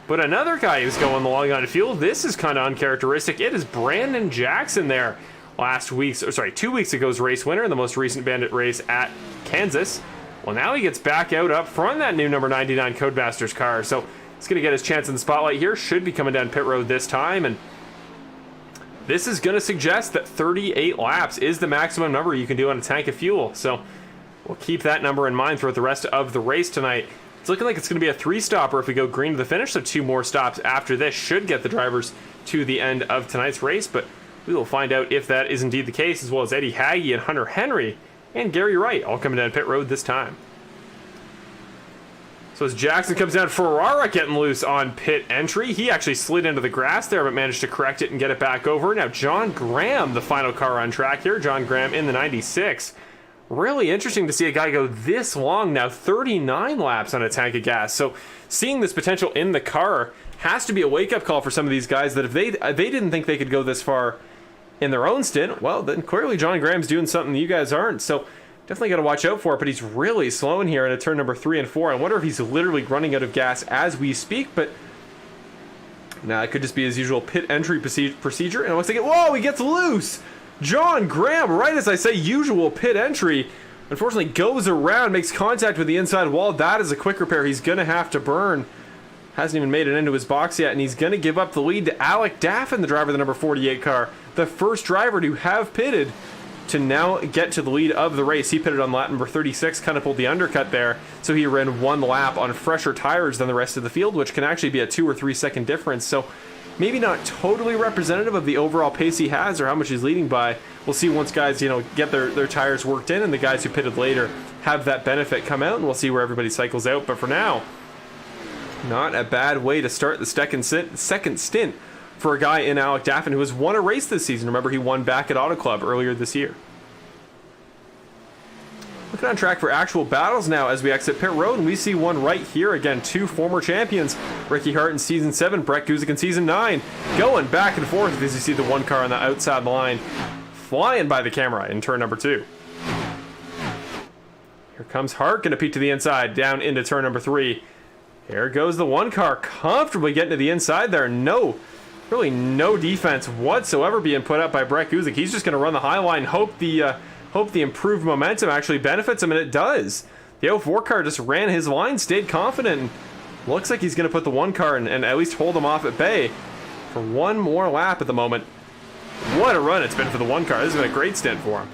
But another guy who's going long on field, this is kind of uncharacteristic. It is Brandon Jackson there. 2 weeks ago's race winner in the most recent Bandit race at Kansas. Well, now he gets back out up front that new number 99 Codemasters car. So he's going to get his chance in the spotlight here. Should be coming down pit road this time. And this is going to suggest that 38 laps is the maximum number you can do on a tank of fuel. So we'll keep that number in mind throughout the rest of the race tonight. It's looking like it's going to be a 3-stopper if we go green to the finish. So 2 more stops after this should get the drivers to the end of tonight's race. But we will find out if that is indeed the case, as well as Eddie Hagee and Hunter Henry and Gary Wright all coming down pit road this time. So as Jackson comes down, Ferrara getting loose on pit entry. He actually slid into the grass there, but managed to correct it and get it back over. Now John Graham, the final car on track here. John Graham in the 96. Really interesting to see a guy go this long now, 39 laps on a tank of gas. So seeing this potential in the car has to be a wake-up call for some of these guys, that if they didn't think they could go this far in their own stint, well, then clearly John Graham's doing something that you guys aren't. So definitely got to watch out for it, but he's really slowing here into turn number 3 and 4. I wonder if he's literally running out of gas as we speak, but Now, it could just be his usual pit entry procedure. And it looks like whoa, he gets loose! John Graham, right as I say usual pit entry, unfortunately goes around, makes contact with the inside wall. That is a quick repair he's going to have to burn. Hasn't even made it into his box yet, and he's going to give up the lead to Alec Daffin, the driver of the number 48 car. The first driver to have pitted to now get to the lead of the race. He pitted on lap number 36, kind of pulled the undercut there, so he ran one lap on fresher tires than the rest of the field, which can actually be a 2 or 3 second difference. So maybe not totally representative of the overall pace he has or how much he's leading by. We'll see once guys, get their tires worked in and the guys who pitted later have that benefit come out, and we'll see where everybody cycles out. But for now, not a bad way to start the second stint for a guy in Alec Daffin who has won a race this season. Remember, he won back at Auto Club earlier this year. Looking on track for actual battles now as we exit pit road, and we see one right here. Again, two former champions, Ricky Hart in Season 7, Brett Guzik in Season 9, going back and forth as you see the one car on the outside line flying by the camera in turn number 2. Here comes Hart, going to peek to the inside, down into turn number 3. Here goes the one car, comfortably getting to the inside there. Really no defense whatsoever being put up by Brett Guzik. He's just going to run the high line, hope the improved momentum actually benefits him, and it does. The 04 car just ran his line, stayed confident, and looks like he's going to put the one car and at least hold him off at bay for one more lap at the moment. What a run it's been for the one car. This has been a great stint for him.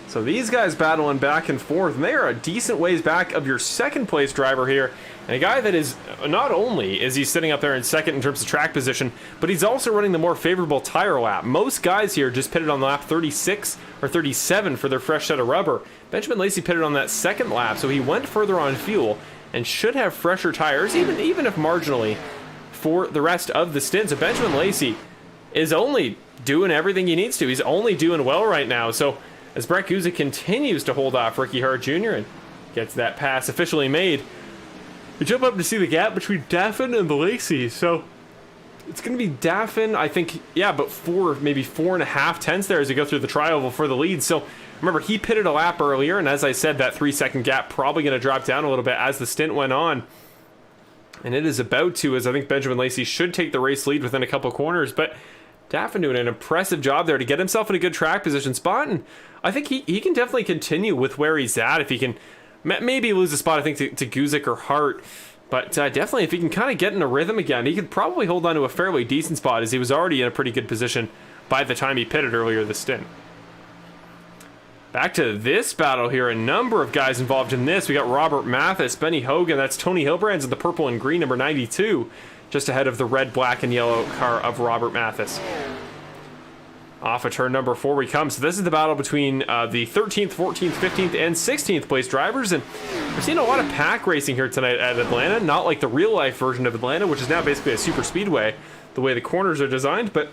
So these guys battling back and forth, and they are a decent ways back of your second place driver here. And a guy that is, not only is he sitting up there in second in terms of track position, but he's also running the more favorable tire lap. Most guys here just pitted on lap 36 or 37 for their fresh set of rubber. Benjamin Lacy pitted on that second lap, so he went further on fuel and should have fresher tires, even if marginally, for the rest of the stint. So Benjamin Lacy is only doing everything he needs to. He's only doing well right now. So as Brett Guzik continues to hold off Ricky Hart Jr. and gets that pass officially made, we jump up to see the gap between Daffin and the Lacy. So it's going to be Daffin, I think, but maybe 4.5 tenths there as we go through the tri-oval for the lead. So remember, he pitted a lap earlier, and as I said, that 3-second gap probably going to drop down a little bit as the stint went on. And it is about to, as I think Benjamin Lacy should take the race lead within a couple corners. But Daffin doing an impressive job there to get himself in a good track position spot, and I think he can definitely continue with where he's at. If he can maybe lose a spot, I think, to Guzik or Hart, but definitely if he can kind of get in a rhythm again, he could probably hold on to a fairly decent spot, as he was already in a pretty good position by the time he pitted earlier this stint. Back to this battle here, a number of guys involved in this. We got Robert Mathis, Benny Hogan, that's Tony Hilbrands in the purple and green, number 92, just ahead of the red, black, and yellow car of Robert Mathis. Off of turn number 4 we come. So this is the battle between the 13th, 14th, 15th, and 16th place drivers. And we're seeing a lot of pack racing here tonight at Atlanta. Not like the real-life version of Atlanta, which is now basically a super speedway, the way the corners are designed. But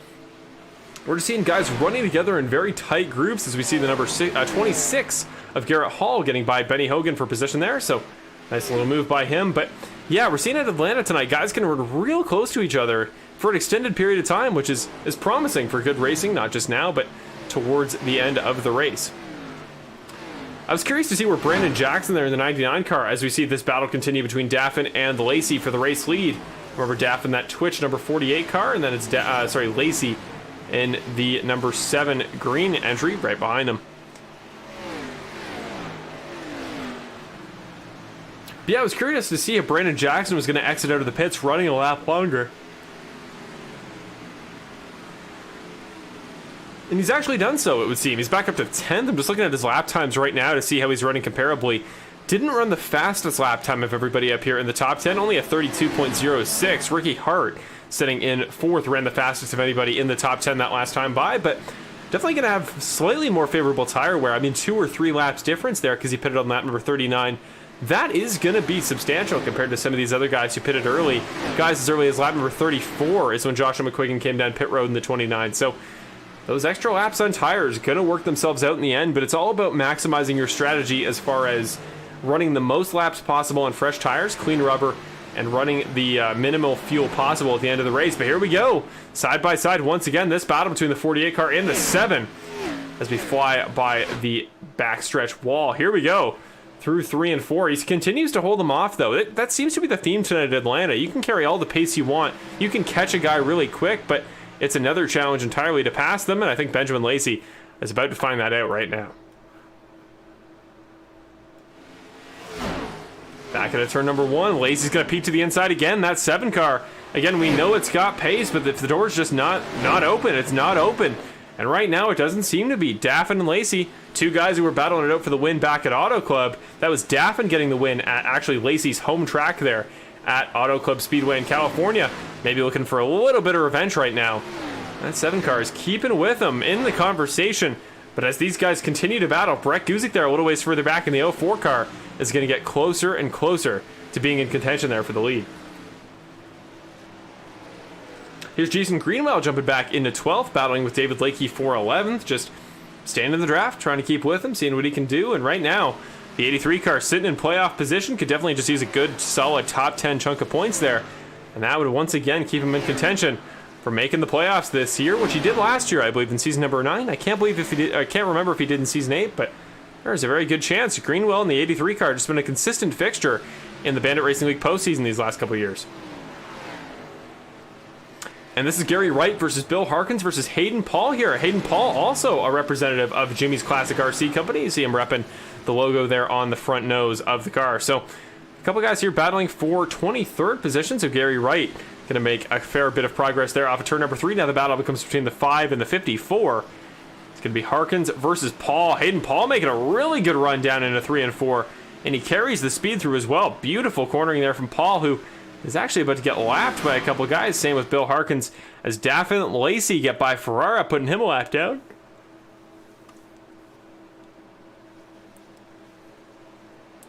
we're just seeing guys running together in very tight groups as we see the number 26 of Garrett Hall getting by Benny Hogan for position there. So nice little move by him. But yeah, we're seeing at Atlanta tonight, guys can run real close to each other for an extended period of time, which is promising for good racing, not just now, but towards the end of the race. I was curious to see where Brandon Jackson there in the 99 car as we see this battle continue between Daffin and Lacy for the race lead. Remember Daffin, that Twitch number 48 car, and then it's Lacy in the number 7 green entry right behind him. But yeah, I was curious to see if Brandon Jackson was going to exit out of the pits running a lap longer. And he's actually done so, it would seem. He's back up to 10th. I'm just looking at his lap times right now to see how he's running comparably. Didn't run the fastest lap time of everybody up here in the top 10, only a 32.06. Ricky Hart, sitting in 4th, ran the fastest of anybody in the top 10 that last time by, but definitely going to have slightly more favorable tire wear. I mean, 2 or 3 laps difference there because he pitted on lap number 39. That is going to be substantial compared to some of these other guys who pitted early. Guys as early as lap number 34 is when Joshua McQuiggan came down pit road in the 29. So those extra laps on tires going to work themselves out in the end, but it's all about maximizing your strategy as far as running the most laps possible on fresh tires, clean rubber, and running the minimal fuel possible at the end of the race. But here we go, side by side once again, this battle between the 48 car and the 7 as we fly by the backstretch wall. Here we go. through 3 and 4. He continues to hold them off, though. That seems to be the theme tonight at Atlanta. You can carry all the pace you want. You can catch a guy really quick, but it's another challenge entirely to pass them, and I think Benjamin Lacy is about to find that out right now. Back into turn number 1. Lacy's going to peek to the inside again. That 7 car. Again, we know it's got pace, but if the door's just not open, it's not open. And right now, it doesn't seem to be. Daffin and Lacy, two guys who were battling it out for the win back at Auto Club. That was Daffin getting the win at actually Lacy's home track there at Auto Club Speedway in California. Maybe looking for a little bit of revenge right now. That 7 car is keeping with them in the conversation. But as these guys continue to battle, Brett Guzik there a little ways further back in the 04 car is going to get closer and closer to being in contention there for the lead. Here's Jason Greenwell jumping back into 12th, battling with David Lakey for 11th. Just staying in the draft, trying to keep with him, seeing what he can do. And right now, the 83 car sitting in playoff position, could definitely just use a good, solid top 10 chunk of points there. And that would once again keep him in contention for making the playoffs this year, which he did last year, I believe, in season number 9. I can't remember if he did in season 8, but there's a very good chance. Greenwell in the 83 car just been a consistent fixture in the Bandit Racing League postseason these last couple of years. And this is Gary Wright versus Bill Harkins versus Hayden Paul here. Hayden Paul, also a representative of Jimmy's Classic RC Company. You see him repping the logo there on the front nose of the car. So a couple guys here battling for 23rd position. So Gary Wright going to make a fair bit of progress there off of turn number 3. Now the battle becomes between the 5 and the 54. It's going to be Harkins versus Paul. Hayden Paul making a really good run down into 3 and 4. And he carries the speed through as well. Beautiful cornering there from Paul, who is actually about to get lapped by a couple of guys. Same with Bill Harkins as Daffin and Lacy get by Ferrara, putting him a lap down.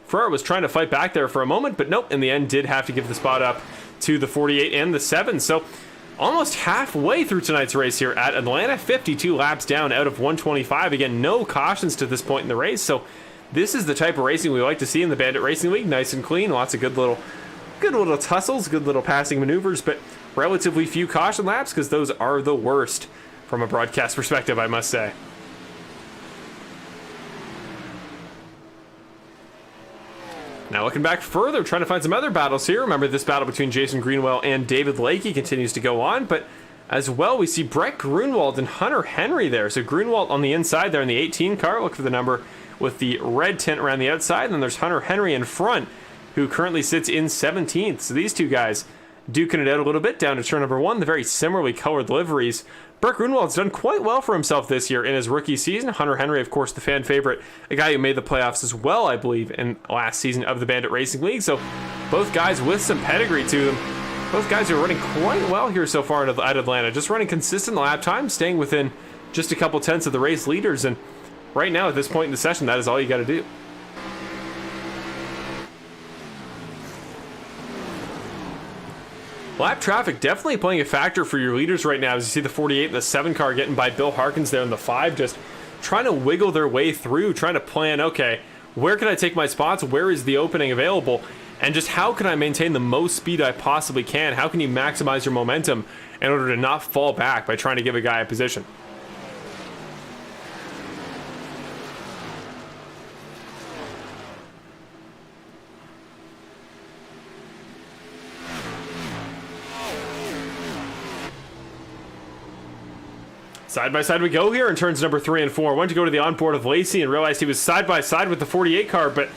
Ferrara was trying to fight back there for a moment, but nope, in the end did have to give the spot up to the 48 and the 7. So almost halfway through tonight's race here at Atlanta, 52 laps down out of 125. Again, no cautions to this point in the race. So this is the type of racing we like to see in the Bandit Racing League. Nice and clean, lots of good little tussles, good little passing maneuvers, but relatively few caution laps, because those are the worst from a broadcast perspective, I must say. Now looking back further, trying to find some other battles here. Remember, this battle between Jason Greenwell and David Lakey continues to go on, but as well we see Brett Grunwald and Hunter Henry there. So Grunwald on the inside there in the 18 car, look for the number with the red tint around the outside, and then there's Hunter Henry in front, who currently sits in 17th. So these two guys duking it out a little bit down to turn number 1, the very similarly colored liveries. Brett Grunwald's done quite well for himself this year in his rookie season. Hunter Henry, of course, the fan favorite, a guy who made the playoffs as well, I believe, in last season of the Bandit Racing League. So both guys with some pedigree to them. Both guys are running quite well here so far at Atlanta, just running consistent lap time, staying within just a couple tenths of the race leaders. And right now, at this point in the session, that is all you got to do. Lap traffic definitely playing a factor for your leaders right now, as you see the 48 and the 7 car getting by Bill Harkins there in the 5, just trying to wiggle their way through, trying to plan, okay, where can I take my spots? Where is the opening available? And just how can I maintain the most speed I possibly can? How can you maximize your momentum in order to not fall back by trying to give a guy a position? Side by side we go here in turns number 3 and 4. Went to go to the onboard of Lacy and realized he was side by side with the 48 car, but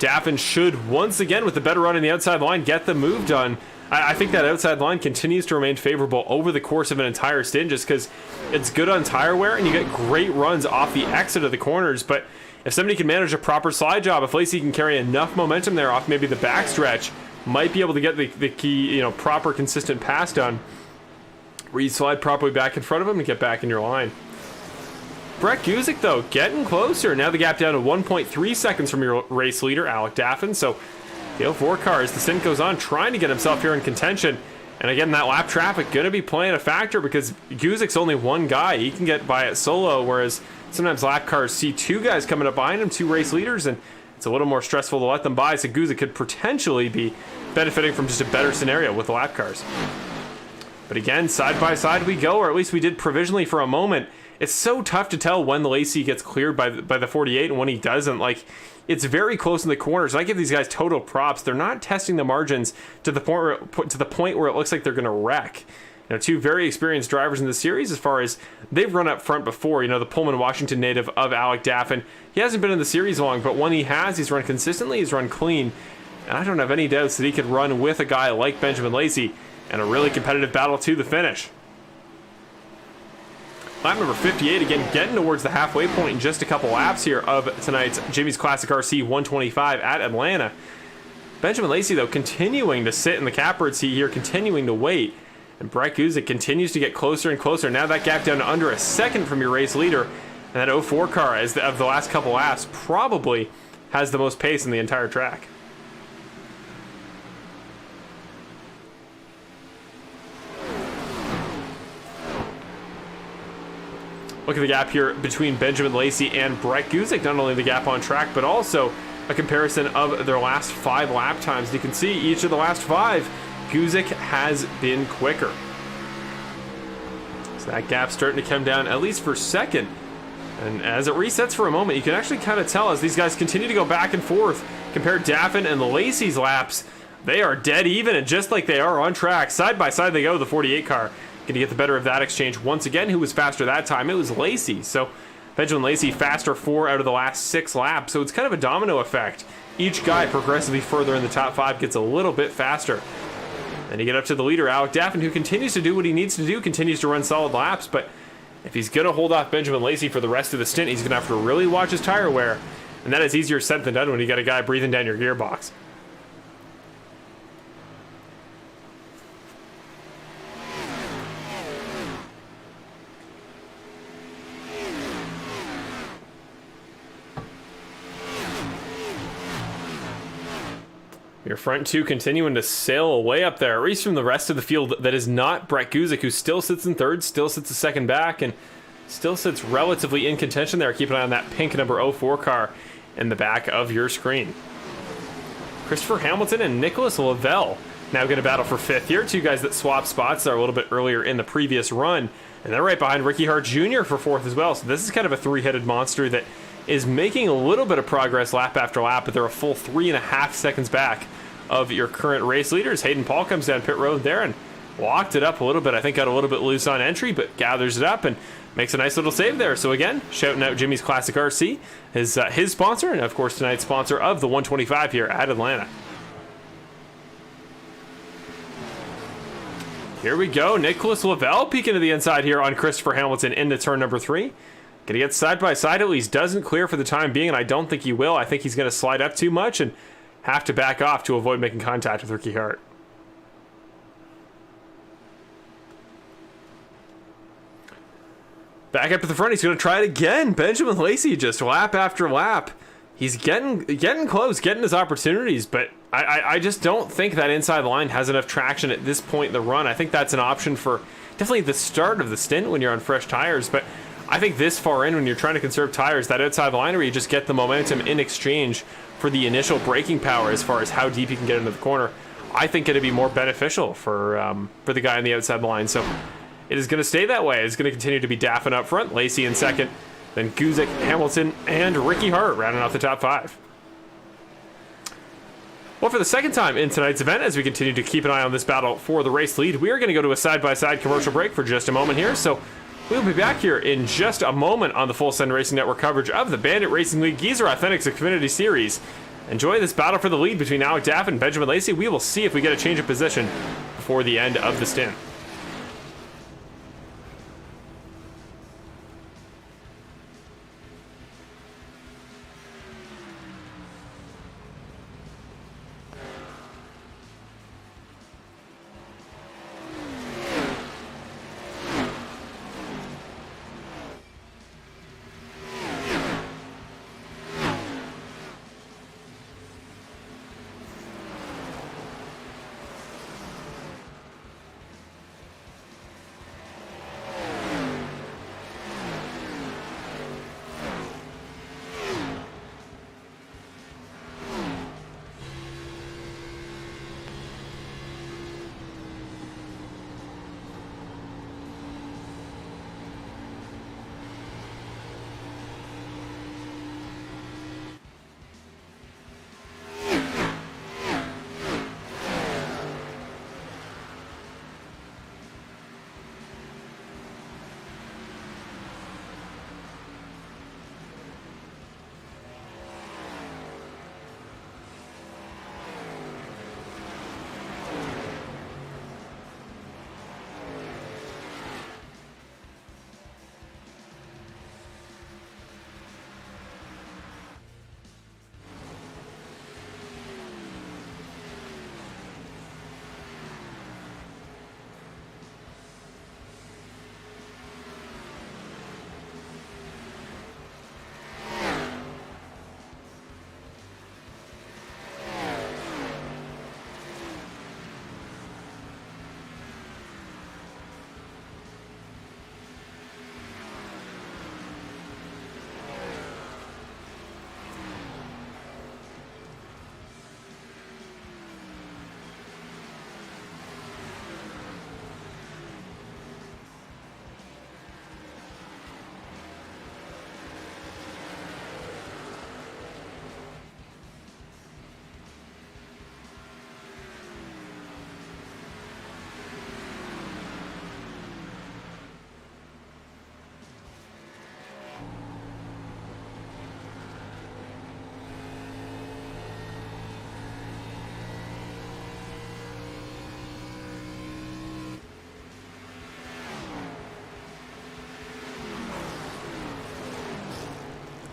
Daffin should once again, with the better run in the outside line, get the move done. I think that outside line continues to remain favorable over the course of an entire stint, just because it's good on tire wear and you get great runs off the exit of the corners. But if somebody can manage a proper slide job, if Lacy can carry enough momentum there off maybe the backstretch, might be able to get the key, proper consistent pass done, where you slide properly back in front of him and get back in your line. Brett Guzik, though, getting closer. Now the gap down to 1.3 seconds from your race leader, Alec Daffin. So the 04 car, as the stint goes on, trying to get himself here in contention. And again, that lap traffic going to be playing a factor, because Guzik's only one guy. He can get by it solo, whereas sometimes lap cars see two guys coming up behind him, two race leaders, and it's a little more stressful to let them by. So Guzik could potentially be benefiting from just a better scenario with the lap cars. But again, side by side we go, or at least we did provisionally for a moment, it's so tough to tell when the Lacy gets cleared by the 48 and when he doesn't. Like, it's very close in the corners. I give these guys total props. They're not testing the margins to the point where it looks like they're going to wreck. Two very experienced drivers in the series as far as they've run up front before. The Pullman, Washington native of Alec Daffin. He hasn't been in the series long, but when he has, he's run consistently, he's run clean. And I don't have any doubts that he could run with a guy like Benjamin Lacy in a really competitive battle to the finish. Lap number 58, again, getting towards the halfway point in just a couple laps here of tonight's Jimmy's Classic RC 125 at Atlanta. Benjamin Lacy, though, continuing to sit in the catbird seat here, continuing to wait. And Brett Guzik continues to get closer and closer. Now that gap down to under a second from your race leader. And that 04 car, of the last couple laps, probably has the most pace in the entire track. Look at the gap here between Benjamin Lacy and Brett Guzik. Not only the gap on track, but also a comparison of their last 5 lap times. You can see each of the last 5, Guzik has been quicker. So that gap's starting to come down, at least for second. And as it resets for a moment, you can actually kind of tell as these guys continue to go back and forth. Compare Daffin and the Lacy's laps, they are dead even, and just like they are on track, side by side they go, the 48 car. Going to get the better of that exchange once again. Who was faster that time? It was Lacy. So Benjamin Lacy faster 4 out of the last 6 laps. So it's kind of a domino effect. Each guy progressively further in the top 5 gets a little bit faster. And you get up to the leader, Alec Daffin, who continues to do what he needs to do, continues to run solid laps. But if he's going to hold off Benjamin Lacy for the rest of the stint, he's going to have to really watch his tire wear. And that is easier said than done when you got a guy breathing down your gearbox. Your front 2 continuing to sail away up there, at least from the rest of the field that is not Brett Guzik, who still sits in third, still sits a second back, and still sits relatively in contention there. Keep an eye on that pink number 04 car in the back of your screen. Christopher Hamilton and Nicholas Lavelle now going to battle for 5th here. 2 guys that swap spots there a little bit earlier in the previous run. And they're right behind Ricky Hart Jr. for 4th as well. So this is kind of a 3-headed monster that is making a little bit of progress lap after lap, but they're a full 3.5 seconds back of your current race leaders. Hayden Paul comes down pit road there and walked it up a little bit. I think got a little bit loose on entry, but gathers it up and makes a nice little save there. So again, shouting out Jimmy's Classic RC, his sponsor, and of course tonight's sponsor of the 125 here at Atlanta. Here we go, Nicholas Lavelle peeking to the inside here on Christopher Hamilton into turn number 3. Gonna get side by side, at least doesn't clear for the time being, and I don't think he will. I think he's gonna slide up too much and have to back off to avoid making contact with Ricky Hart. Back up to the front, he's going to try it again. Benjamin Lacy just lap after lap. He's getting close, getting his opportunities, but I just don't think that inside line has enough traction at this point in the run. I think that's an option for definitely the start of the stint when you're on fresh tires, but I think this far in when you're trying to conserve tires, that outside line where you just get the momentum in exchange for the initial braking power as far as how deep you can get into the corner, I think it'd be more beneficial for the guy on the outside line. So it is going to stay that way. It's going to continue to be Daffin up front, Lacy in second, then Guzik, Hamilton, and Ricky Hart rounding off the top 5. Well, for the second time in tonight's event, as we continue to keep an eye on this battle for the race lead, we are going to go to a side-by-side commercial break for just a moment here. So we'll be back here in just a moment on the Full Send Racing Network coverage of the Bandit Racing League Geezer Authentics Xfinity Series. Enjoy this battle for the lead between Alec Daffin and Benjamin Lacy. We will see if we get a change of position before the end of the stint.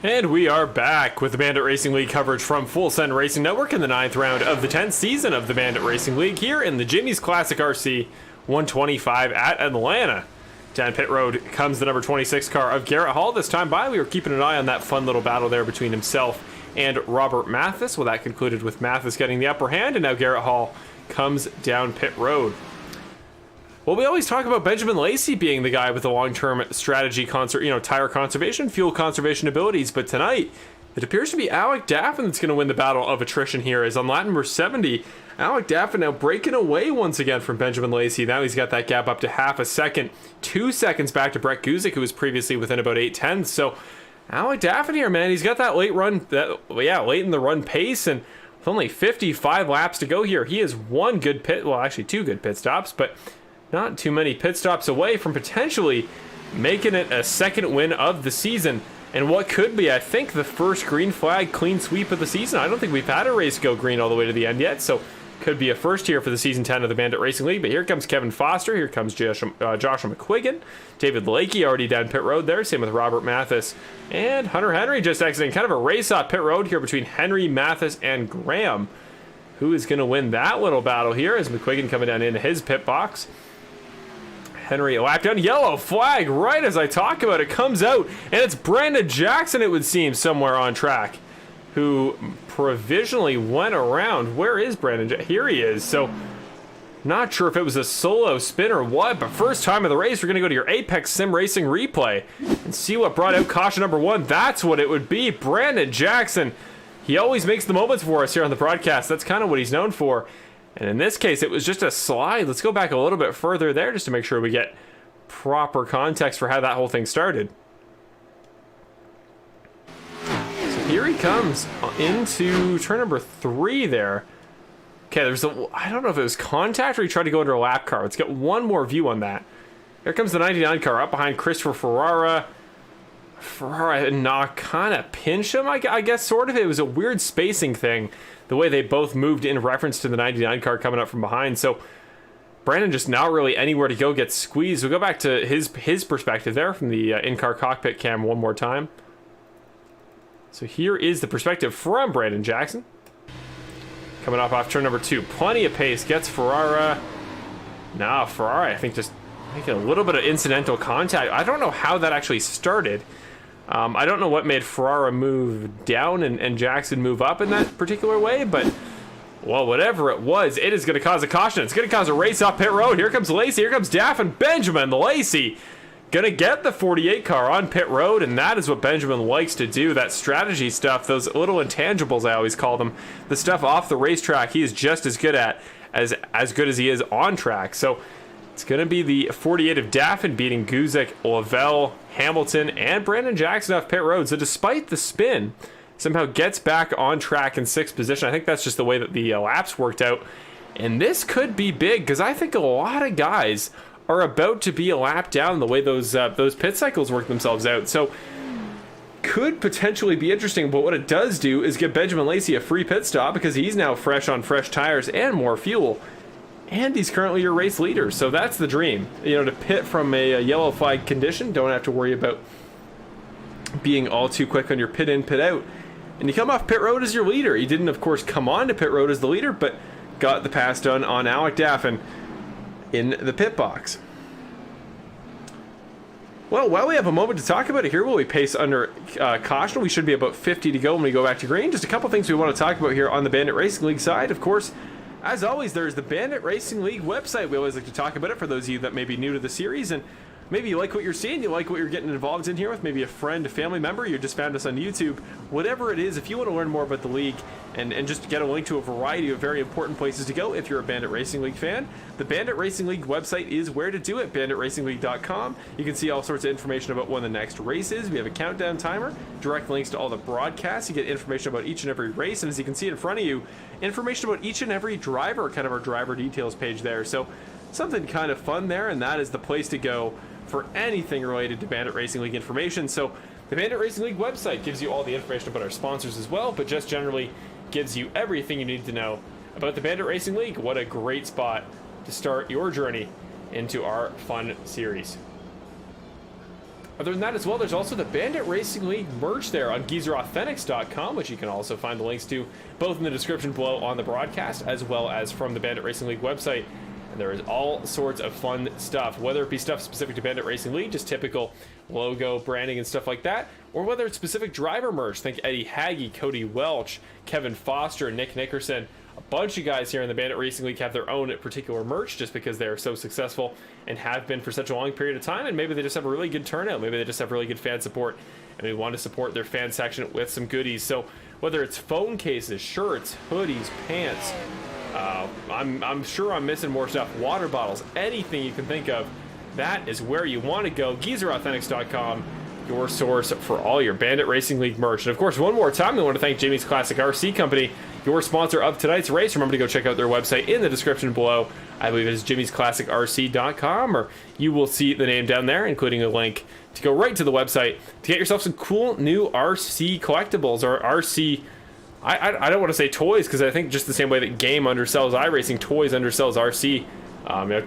And we are back with the Bandit Racing League coverage from Full Send Racing Network in the 9th round of the 10th season of the Bandit Racing League here in the Jimmy's Classic RC 125 at Atlanta. Down pit road comes the number 26 car of Garrett Hall. This time by, we were keeping an eye on that fun little battle there between himself and Robert Mathis. Well, that concluded with Mathis getting the upper hand, and now Garrett Hall comes down pit road. Well, we always talk about Benjamin Lacy being the guy with the long-term strategy, tire conservation, fuel conservation abilities, but tonight it appears to be Alec Daffin that's going to win the battle of attrition here. As on lap number 70, Alec Daffin now breaking away once again from Benjamin Lacy. Now he's got that gap up to half a second, 2 seconds back to Brett Guzik, who was previously within about 8/10. So Alec Daffin here, man, he's got that late in the run pace, and with only 55 laps to go here, he has two good pit stops, but not too many pit stops away from potentially making it a second win of the season. And what could be, I think, the first green flag clean sweep of the season. I don't think we've had a race go green all the way to the end yet, so could be a first here for the season 10 of the Bandit Racing League. But here comes Kevin Foster, here comes Joshua McQuiggan, David Lakey already down pit road there, same with Robert Mathis, and Hunter Henry just exiting. Kind of a race off pit road here between Henry, Mathis, and Graham. Who is going to win that little battle here as McQuiggan coming down into his pit box. Henry a lap down, yellow flag right as I talk about it comes out, and it's Brandon Jackson, it would seem, somewhere on track, who provisionally went around. Where is Brandon? Here he is. So not sure if it was a solo spin or what, but first time of the race, we're going to go to your Apex Sim Racing replay and see what brought out caution number 1. That's what it would be. Brandon Jackson. He always makes the moments for us here on the broadcast. That's kind of what he's known for. And in this case, it was just a slide. Let's go back a little bit further there just to make sure we get proper context for how that whole thing started. So here he comes into turn number 3 there. Okay, I don't know if it was contact or he tried to go under a lap car. Let's get one more view on that. Here comes the 99 car up behind Christopher Ferrara. Ferrara kind of pinch him, I guess, sort of. It was a weird spacing thing, the way they both moved in reference to the 99 car coming up from behind. So Brandon just not really anywhere to go, gets squeezed. We'll go back to his perspective there from the in-car cockpit cam one more time. So here is the perspective from Brandon Jackson. Coming off turn number 2. Plenty of pace, gets Ferrara. Nah, Ferrara, I think, just making a little bit of incidental contact. I don't know how that actually started. I don't know what made Ferrara move down and Jackson move up in that particular way, but, well, whatever it was, it is going to cause a caution. It's going to cause a race off pit road. Here comes Lacy. Here comes Daffin. Benjamin Lacy going to get the 48 car on pit road, and that is what Benjamin likes to do, that strategy stuff, those little intangibles, I always call them, the stuff off the racetrack he is just as good at as good as he is on track. So it's going to be the 48 of Daffin beating Guzik, Lavelle, Hamilton, and Brandon Jackson off pit road. So despite the spin, somehow gets back on track in 6th position. I think that's just the way that the laps worked out. And this could be big because I think a lot of guys are about to be a lap down the way those pit cycles work themselves out. So could potentially be interesting, but what it does do is give Benjamin Lacy a free pit stop because he's now fresh on fresh tires and more fuel. And he's currently your race leader, so that's the dream. To pit from a yellow flag condition, don't have to worry about being all too quick on your pit in, pit out. And you come off pit road as your leader. He didn't, of course, come on to pit road as the leader, but got the pass done on Alec Daffin in the pit box. Well, while we have a moment to talk about it here, while we pace under caution, we should be about 50 to go when we go back to green. Just a couple things we want to talk about here on the Bandit Racing League side. Of course, as always, there's the Bandit Racing League website. We always like to talk about it for those of you that may be new to the series, and maybe you like what you're seeing, you like what you're getting involved in here with, maybe a friend, a family member, you just found us on YouTube. Whatever it is, if you want to learn more about the league and just get a link to a variety of very important places to go if you're a Bandit Racing League fan, the Bandit Racing League website is where to do it, banditracingleague.com. You can see all sorts of information about when the next race is. We have a countdown timer, direct links to all the broadcasts. You get information about each and every race, and as you can see in front of you, information about each and every driver, kind of our driver details page there. So something kind of fun there, and that is the place to go for anything related to Bandit Racing League information. So the Bandit Racing League website gives you all the information about our sponsors as well, but just generally gives you everything you need to know about the Bandit Racing League. What a great spot to start your journey into our fun series. Other than that as well, there's also the Bandit Racing League merch there on geezerauthentics.com, which you can also find the links to both in the description below on the broadcast as well as from the Bandit Racing League website. And there is all sorts of fun stuff, whether it be stuff specific to Bandit Racing League, just typical logo, branding, and stuff like that, or whether it's specific driver merch. Think Eddie Haggy, Cody Welch, Kevin Foster, Nick Nickerson. A bunch of guys here in the Bandit Racing League have their own particular merch just because they are so successful and have been for such a long period of time, and maybe they just have a really good turnout, maybe they just have really good fan support, and we want to support their fan section with some goodies. So whether it's phone cases, shirts, hoodies, pants, I'm sure I'm missing more stuff, water bottles, anything you can think of, that is where you want to go. geezerauthentics.com, your source for all your Bandit Racing League merch. And of course, one more time, we want to thank Jamie's Classic RC Company, your sponsor of tonight's race. Remember to go check out their website in the description below. I believe it is jimmysclassicrc.com, or you will see the name down there, including a link to go right to the website to get yourself some cool new RC collectibles, or RC, I don't want to say toys, because I think just the same way that game undersells iRacing, toys undersells RC,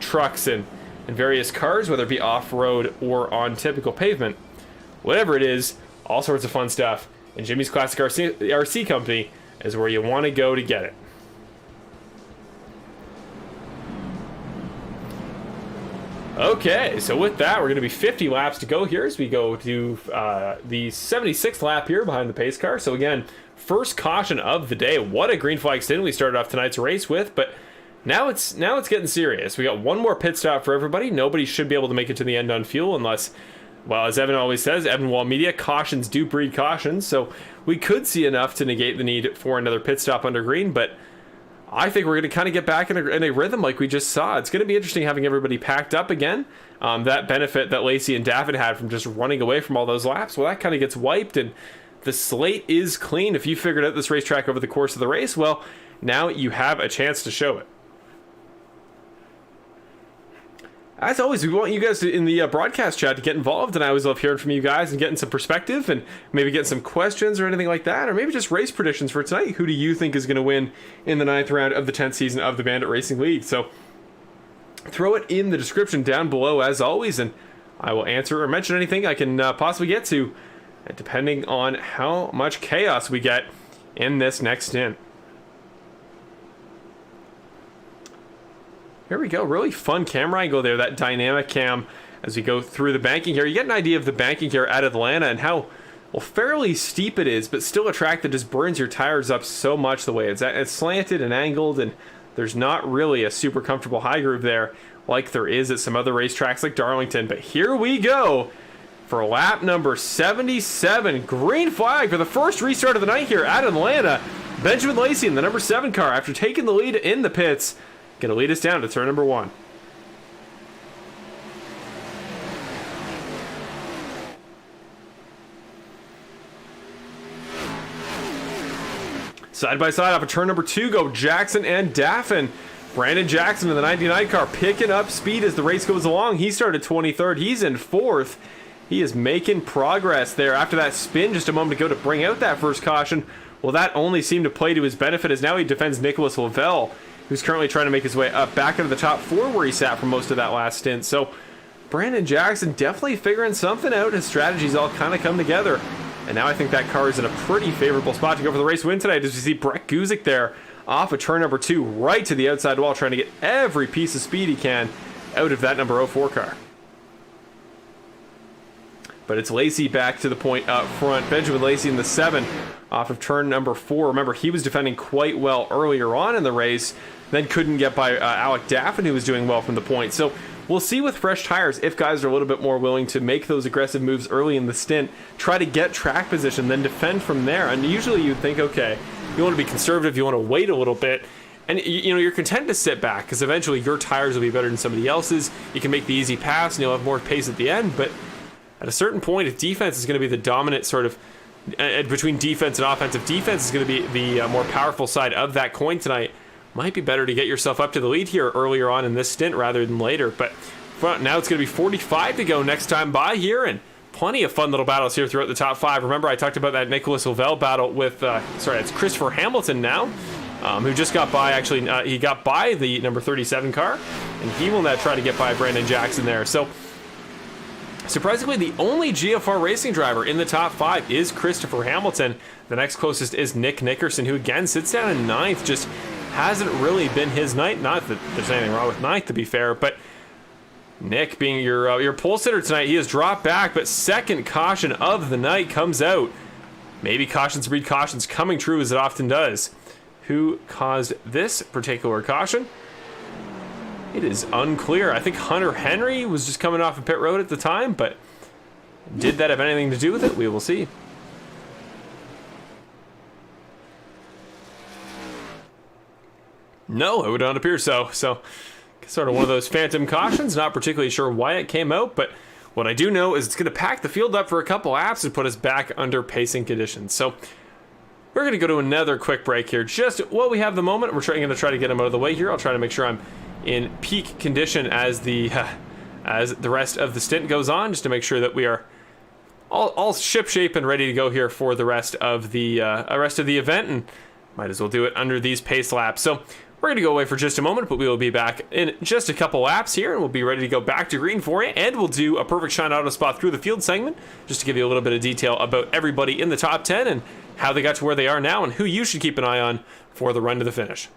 trucks and various cars, whether it be off-road or on typical pavement. Whatever it is, all sorts of fun stuff. And Jimmy's Classic RC Company is where you want to go to get it. Okay, so with that, we're going to be 50 laps to go here as we go to the 76th lap here behind the pace car. So again, first caution of the day. What a green flag stint we started off tonight's race with, but now it's getting serious. We got one more pit stop for everybody. Nobody should be able to make it to the end on fuel unless, well, as Evan always says, Evan Wall Media, cautions do breed cautions. So we could see enough to negate the need for another pit stop under green, but I think we're going to kind of get back in a rhythm like we just saw. It's going to be interesting having everybody packed up again. That benefit that Lacy and David had from just running away from all those laps, well, that kind of gets wiped, and the slate is clean. If you figured out this racetrack over the course of the race, well, now you have a chance to show it. As always, we want you guys in the broadcast chat to get involved, and I always love hearing from you guys and getting some perspective and maybe getting some questions or anything like that, or maybe just race predictions for tonight. Who do you think is going to win in the 9th round of the 10th season of the Bandit Racing League? So throw it in the description down below as always, and I will answer or mention anything I can possibly get to, depending on how much chaos we get in this next stint. Here we go, really fun camera angle there, that dynamic cam as we go through the banking here. You get an idea of the banking here at Atlanta and how, well, fairly steep it is, but still a track that just burns your tires up so much the way it's slanted and angled, and there's not really a super comfortable high groove there like there is at some other racetracks like Darlington. But here we go for lap number 77. Green flag for the first restart of the night here at Atlanta. Benjamin Lacy in the number 7 car, after taking the lead in the pits, going to lead us down to turn number 1. Side by side off of turn number 2 go Jackson and Daffin. Brandon Jackson in the 99 car picking up speed as the race goes along. He started 23rd. He's in 4th. He is making progress there after that spin just a moment ago to bring out that first caution. Well, that only seemed to play to his benefit as now he defends Nicholas Lavelle, who's currently trying to make his way up back into the top 4 where he sat for most of that last stint. So Brandon Jackson definitely figuring something out. His strategies all kind of come together. And now I think that car is in a pretty favorable spot to go for the race win tonight, as we see Brett Guzik there off of turn number 2 right to the outside wall, trying to get every piece of speed he can out of that number 04 car. But it's Lacy back to the point up front. Benjamin Lacy in the 7 off of turn number 4. Remember, he was defending quite well earlier on in the race, then couldn't get by Alec Daffin, who was doing well from the point. So we'll see with fresh tires if guys are a little bit more willing to make those aggressive moves early in the stint, try to get track position, then defend from there. And usually you'd think, okay, you want to be conservative, you want to wait a little bit, and you're content to sit back because eventually your tires will be better than somebody else's. You can make the easy pass and you'll have more pace at the end. But at a certain point, if defense is going to be the dominant sort of between defense and offensive, defense is going to be the more powerful side of that coin tonight. Might be better to get yourself up to the lead here earlier on in this stint rather than later. But now it's going to be 45 to go next time by here, and plenty of fun little battles here throughout the top 5. Remember, I talked about that Nicholas Lavelle battle with, it's Christopher Hamilton now, who just got by, actually, he got by the number 37 car, and he will now try to get by Brandon Jackson there. So Surprisingly, the only GFR racing driver in the top 5 is Christopher Hamilton. The next closest is Nick Nickerson, who again sits down in 9th. Just hasn't really been his night. Not that there's anything wrong with 9th, to be fair, but Nick, being your pole sitter tonight, he has dropped back, but second caution of the night comes out. Maybe cautions breed cautions, coming true as it often does. Who caused this particular caution? It is unclear. I think Hunter Henry was just coming off of pit road at the time, but did that have anything to do with it? We will see. No, it would not appear so. So, sort of one of those phantom cautions. Not particularly sure why it came out, but what I do know is it's going to pack the field up for a couple laps and put us back under pacing conditions. So, we're going to go to another quick break here. Just while we have the moment, we're going to try to get him out of the way here. I'll try to make sure I'm in peak condition as the rest of the stint goes on, just to make sure that we are all ship shape and ready to go here for the rest of the event, and might as well do it under these pace laps. So we're going to go away for just a moment, but we will be back in just a couple laps here, and we'll be ready to go back to green for you, and we'll do a perfect shine auto spot through the field segment, just to give you a little bit of detail about everybody in the top 10 and how they got to where they are now and who you should keep an eye on for the run to the finish.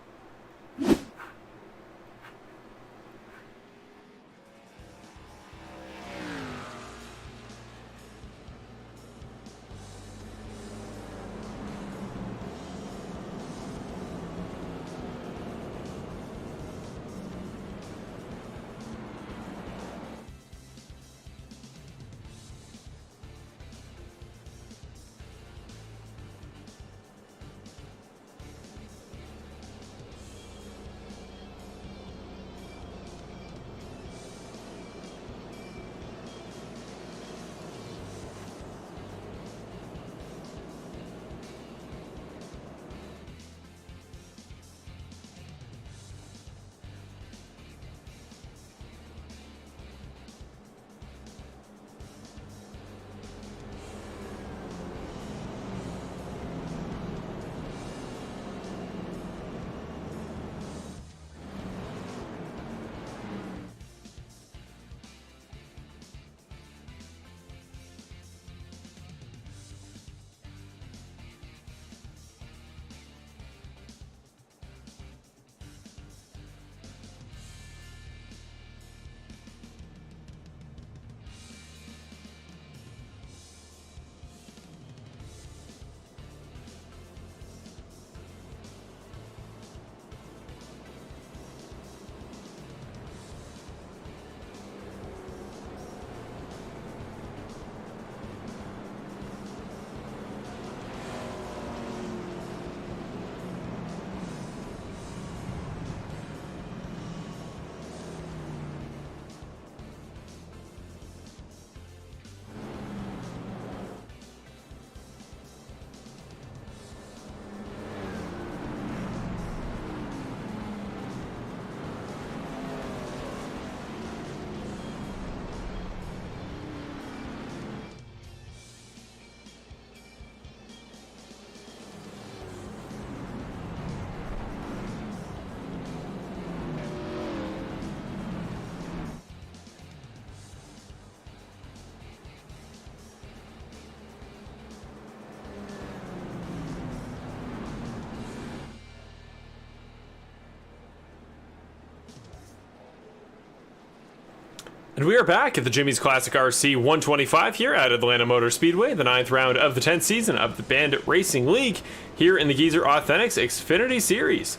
And we are back at the Jimmy's Classic RC 125 here at Atlanta Motor Speedway, the 9th round of the 10th season of the Bandit Racing League here in the Geezer Authentics Xfinity Series.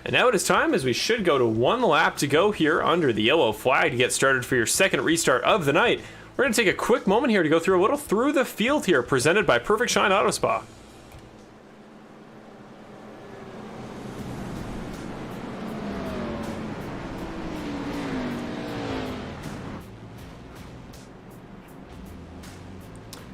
And now it is time, as we should go to one lap to go here under the yellow flag to get started for your second restart of the night. We're going to take a quick moment here to go through a little through the field here, presented by Perfect Shine Auto Spa.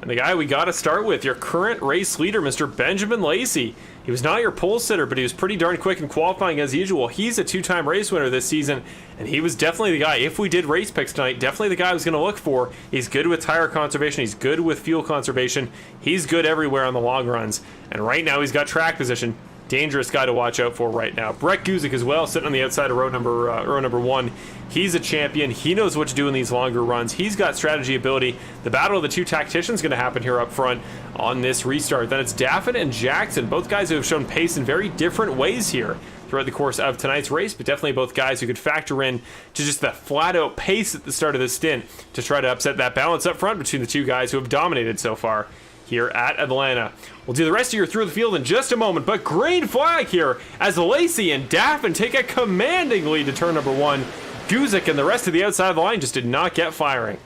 And the guy we got to start with, your current race leader, Mr. Benjamin Lacy. He was not your pole sitter, but he was pretty darn quick in qualifying as usual. He's a two-time race winner this season, and he was definitely the guy. If we did race picks tonight, definitely the guy I was going to look for. He's good with tire conservation. He's good with fuel conservation. He's good everywhere on the long runs. And right now he's got track position. dangerous guy to watch out for right now. Brett Guzik as well, sitting on the outside of row number 1. He's a champion. He knows what to do in these longer runs. He's got strategy ability. The battle of the two tacticians going to happen here up front on this restart. Then it's Daffin and Jackson, both guys who have shown pace in very different ways here throughout the course of tonight's race, but definitely both guys who could factor in to just that flat-out pace at the start of this stint to try to upset that balance up front between the two guys who have dominated so far here at Atlanta. We'll do the rest of your through the field in just a moment, but green flag here as Lacy and Daffin take a commanding lead to turn number 1. Guzik and the rest of the outside of the line just did not get firing.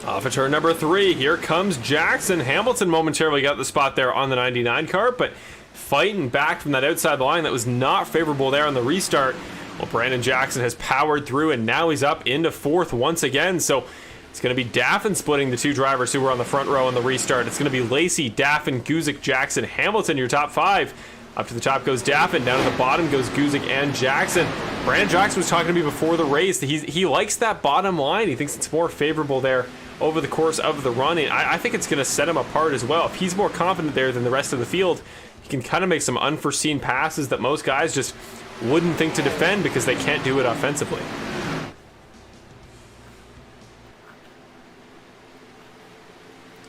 Off of turn number 3, here comes Jackson. Hamilton momentarily got the spot there on the 99 car, but fighting back from that outside line that was not favorable there on the restart. Well, Brandon Jackson has powered through, and now he's up into 4th once again. So it's going to be Daffin splitting the two drivers who were on the front row on the restart. It's going to be Lacy, Daffin, Guzik, Jackson, Hamilton, your top 5. Up to the top goes Daffin, down to the bottom goes Guzik and Jackson. Brandon Jackson was talking to me before the race. He likes that bottom line. He thinks it's more favorable there over the course of the run. And I think it's going to set him apart as well. If he's more confident there than the rest of the field, he can kind of make some unforeseen passes that most guys just wouldn't think to defend because they can't do it offensively.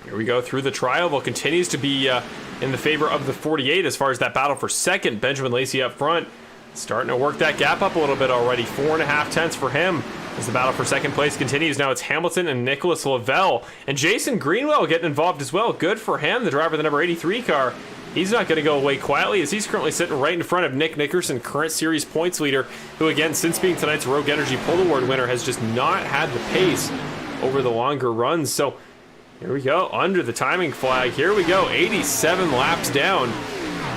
Here we go through the trial. Well, continues to be in the favor of the 48 as far as that battle for second. Benjamin Lacy up front, starting to work that gap up a little bit already. 4.5 tenths for him as the battle for second place continues. Now it's Hamilton and Nicholas Lavelle. And Jason Greenwell getting involved as well. Good for him, the driver of the number 83 car. He's not going to go away quietly as he's currently sitting right in front of Nick Nickerson, current series points leader, who again, since being tonight's Rogue Energy Pole Award winner, has just not had the pace over the longer runs. So here we go, under the timing flag. Here we go, 87 laps down.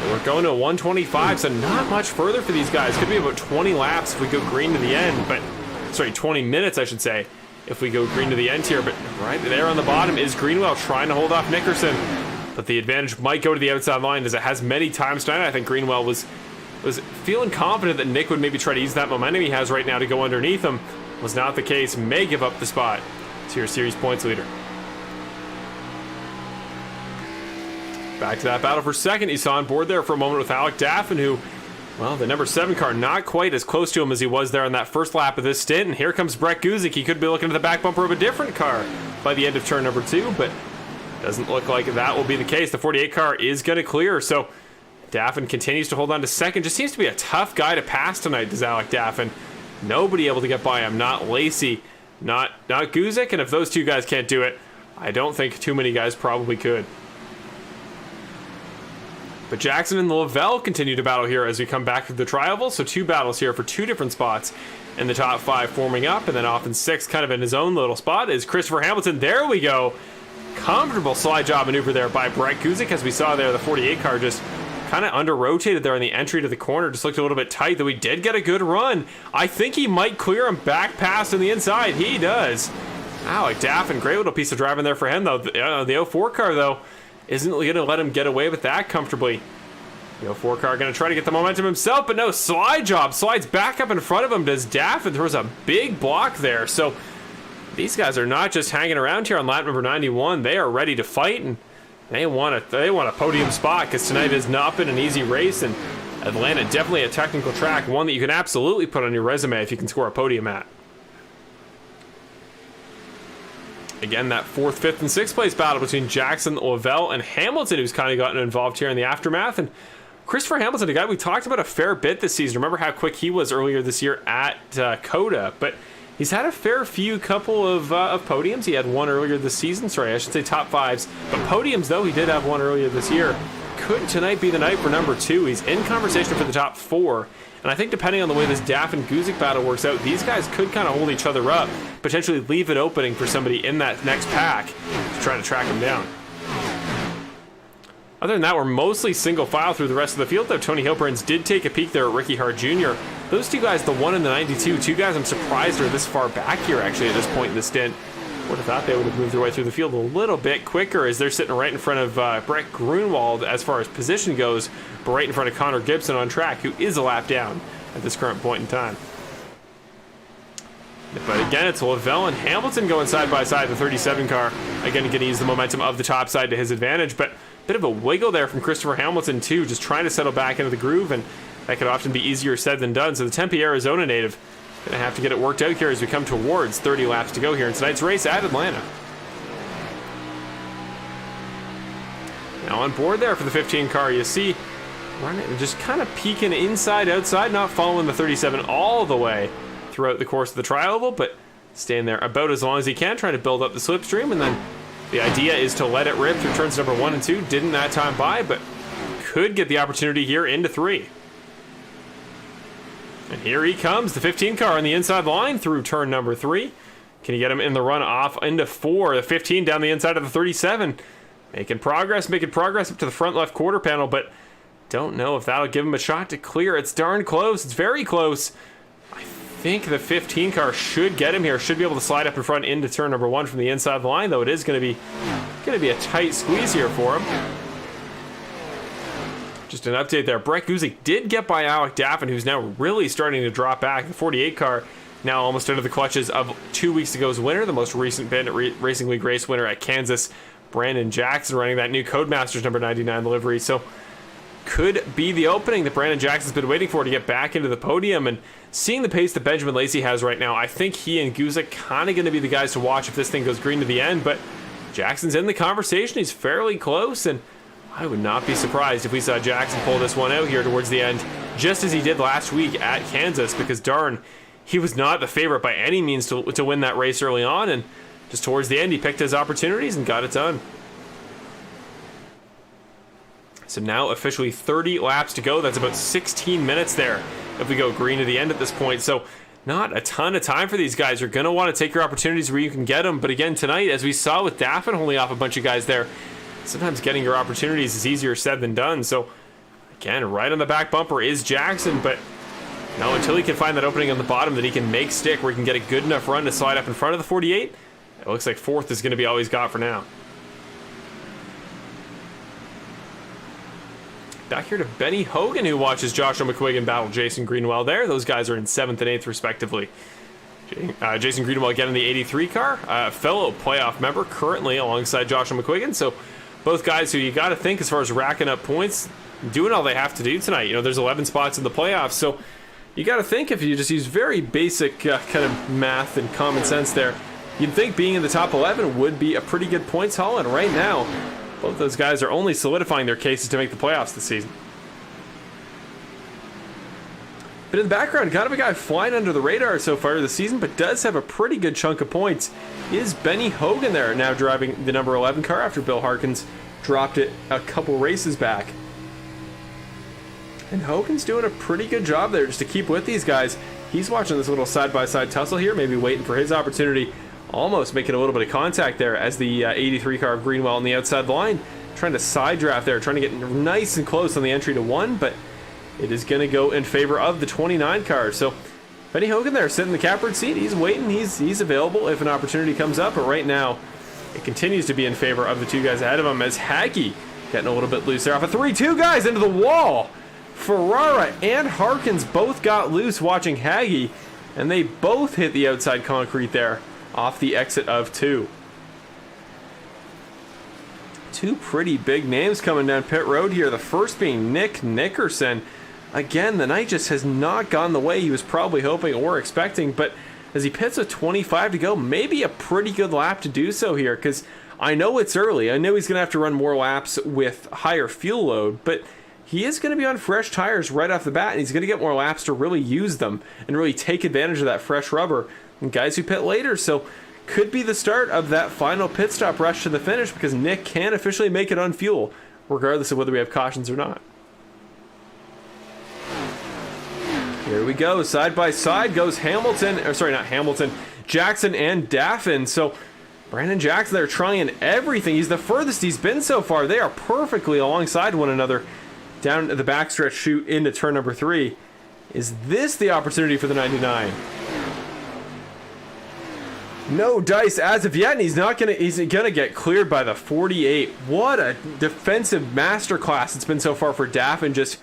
We're going to 125, so not much further for these guys. Could be about 20 laps if we go green to the end, but, sorry, 20 minutes, I should say, if we go green to the end here. But right there on the bottom is Greenwell trying to hold off Nickerson. But the advantage might go to the outside line, as it has many times tonight. I think Greenwell was feeling confident that Nick would maybe try to use that momentum he has right now to go underneath him. Was not the case. May give up the spot to your series points leader. Back to that battle for second. You saw on board there for a moment with Alec Daffin, who, well, the number 7 car not quite as close to him as he was there on that first lap of this stint. And here comes Brett Guzik. He could be looking at the back bumper of a different car by the end of turn number 2, but doesn't look like that will be the case. The 48 car is going to clear, so Daffin continues to hold on to second. Just seems to be a tough guy to pass tonight, does Alec Daffin. Nobody able to get by him. Not Lacy, not Guzik, and if those two guys can't do it, I don't think too many guys probably could. But Jackson and Lavelle continue to battle here as we come back to the tri-oval. So 2 battles here for 2 different spots in the top 5 forming up. And then off in 6th, kind of in his own little spot, is Christopher Hamilton. There we go. Comfortable slide job maneuver there by Brett Guzik. As we saw there, the 48 car just kind of under-rotated there on the entry to the corner. Just looked a little bit tight, though he did get a good run. I think he might clear him back past on the inside. He does. Alec Daffin, great little piece of driving there for him, though. The 04 car, though, isn't going to let him get away with that comfortably. The 04 car going to try to get the momentum himself, but no, slide job. Slides back up in front of him, does Daffin. Throws a big block there. So these guys are not just hanging around here on lap number 91. They are ready to fight, and they want a podium spot, because tonight has not been an easy race, and Atlanta definitely a technical track, one that you can absolutely put on your resume if you can score a podium at. Again, that 4th, 5th, and 6th place battle between Jackson, Lavelle, and Hamilton, who's kind of gotten involved here in the aftermath. And Christopher Hamilton, a guy we talked about a fair bit this season. Remember how quick he was earlier this year at COTA, but he's had a fair few couple of podiums. He had one earlier this season. Sorry, I should say top 5s. But podiums, though, he did have one earlier this year. Could tonight be the night for number 2? He's in conversation for the top 4. And I think depending on the way this Daffin-Guzik battle works out, these guys could kind of hold each other up, potentially leave an opening for somebody in that next pack to try to track him down. Other than that, we're mostly single file through the rest of the field, though Tony Hilperns did take a peek there at Ricky Hart Jr. Those 2 guys, the 1 and the 92, 2 guys I'm surprised are this far back here, actually, at this point in the stint. Would have thought they would have moved their way through the field a little bit quicker, as they're sitting right in front of Brett Grunwald as far as position goes, but right in front of Connor Gibson on track, who is a lap down at this current point in time. But again, it's Lavelle and Hamilton going side by side. The 37 car, again, can use the momentum of the top side to his advantage. But a bit of a wiggle there from Christopher Hamilton, too, just trying to settle back into the groove. And that could often be easier said than done. So the Tempe, Arizona native going to have to get it worked out here as we come towards 30 laps to go here in tonight's race at Atlanta. Now on board there for the 15 car, you see running, just kind of peeking inside, outside, not following the 37 all the way throughout the course of the tri-oval, but staying there about as long as he can, trying to build up the slipstream, and then the idea is to let it rip through turns number 1 and 2. Didn't that time by, but could get the opportunity here into 3. And here he comes, the 15 car on the inside line through turn number 3. Can he get him in the run off into 4? The 15 down the inside of the 37. Making progress up to the front left quarter panel, but don't know if that'll give him a shot to clear. It's darn close. It's very close. I think the 15 car should get him here. Should be able to slide up in front into turn number 1 from the inside the line, though it is going to be a tight squeeze here for him. Just an update there. Brett Guzik did get by Alec Daffin, who's now really starting to drop back. The 48 car now almost under the clutches of 2 weeks ago's winner, the most recent Bandit Racing League race winner at Kansas, Brandon Jackson, running that new Codemasters number 99 livery. So could be the opening that Brandon Jackson's been waiting for to get back into the podium. And seeing the pace that Benjamin Lacy has right now, I think he and Guzik kind of going to be the guys to watch if this thing goes green to the end. But Jackson's in the conversation. He's fairly close, and I would not be surprised if we saw Jackson pull this one out here towards the end, just as he did last week at Kansas, because darn, he was not the favorite by any means to win that race early on, and just towards the end he picked his opportunities and got it done. So now officially 30 laps to go. That's about 16 minutes there if we go green to the end at this point. So not a ton of time for these guys. You're going to want to take your opportunities where you can get them. But again, tonight, as we saw with Daffin holding off a bunch of guys there, sometimes getting your opportunities is easier said than done. So again, right on the back bumper is Jackson, but now until he can find that opening on the bottom that he can make stick, where he can get a good enough run to slide up in front of the 48, it looks like 4th is going to be all he's got for now. Back here to Benny Hogan, who watches Joshua McQuiggan battle Jason Greenwell there. Those guys are in 7th and 8th respectively. Jason Greenwell again in the 83 car, fellow playoff member currently alongside Joshua McQuiggan. So both guys who you got to think, as far as racking up points, doing all they have to do tonight. You know, there's 11 spots in the playoffs, so you got to think, if you just use very basic kind of math and common sense there, you'd think being in the top 11 would be a pretty good points haul. And right now, both those guys are only solidifying their cases to make the playoffs this season. But in the background, kind of a guy flying under the radar so far this season, but does have a pretty good chunk of points, is Benny Hogan there, now driving the number 11 car after Bill Harkins dropped it a couple races back. And Hogan's doing a pretty good job there just to keep with these guys. He's watching this little side-by-side tussle here, maybe waiting for his opportunity, almost making a little bit of contact there as the 83 car of Greenwell on the outside line, trying to side draft there, trying to get nice and close on the entry to 1, but it is going to go in favor of the 29 car. So Benny Hogan there sitting in the catbird seat. He's waiting. He's available if an opportunity comes up. But right now, it continues to be in favor of the 2 guys ahead of him, as Haggy getting a little bit loose there off of 3-2 guys into the wall. Ferrara and Harkins both got loose watching Haggy, and they both hit the outside concrete there off the exit of 2. 2 pretty big names coming down pit road here. The first being Nick Nickerson. Again, the night just has not gone the way he was probably hoping or expecting, but as he pits with 25 to go, maybe a pretty good lap to do so here, because I know it's early. I know he's going to have to run more laps with higher fuel load, but he is going to be on fresh tires right off the bat, and he's going to get more laps to really use them and really take advantage of that fresh rubber and guys who pit later. So could be the start of that final pit stop rush to the finish, because Nick can officially make it on fuel, regardless of whether we have cautions or not. Here we go, side by side goes Hamilton, or sorry, not Hamilton, Jackson and Daffin. So Brandon Jackson, they're trying everything. He's the furthest he's been so far. They are perfectly alongside one another down the backstretch chute into turn number 3. Is this the opportunity for the 99? No dice as of yet, and he's gonna get cleared by the 48. What a defensive masterclass it's been so far for Daffin. Just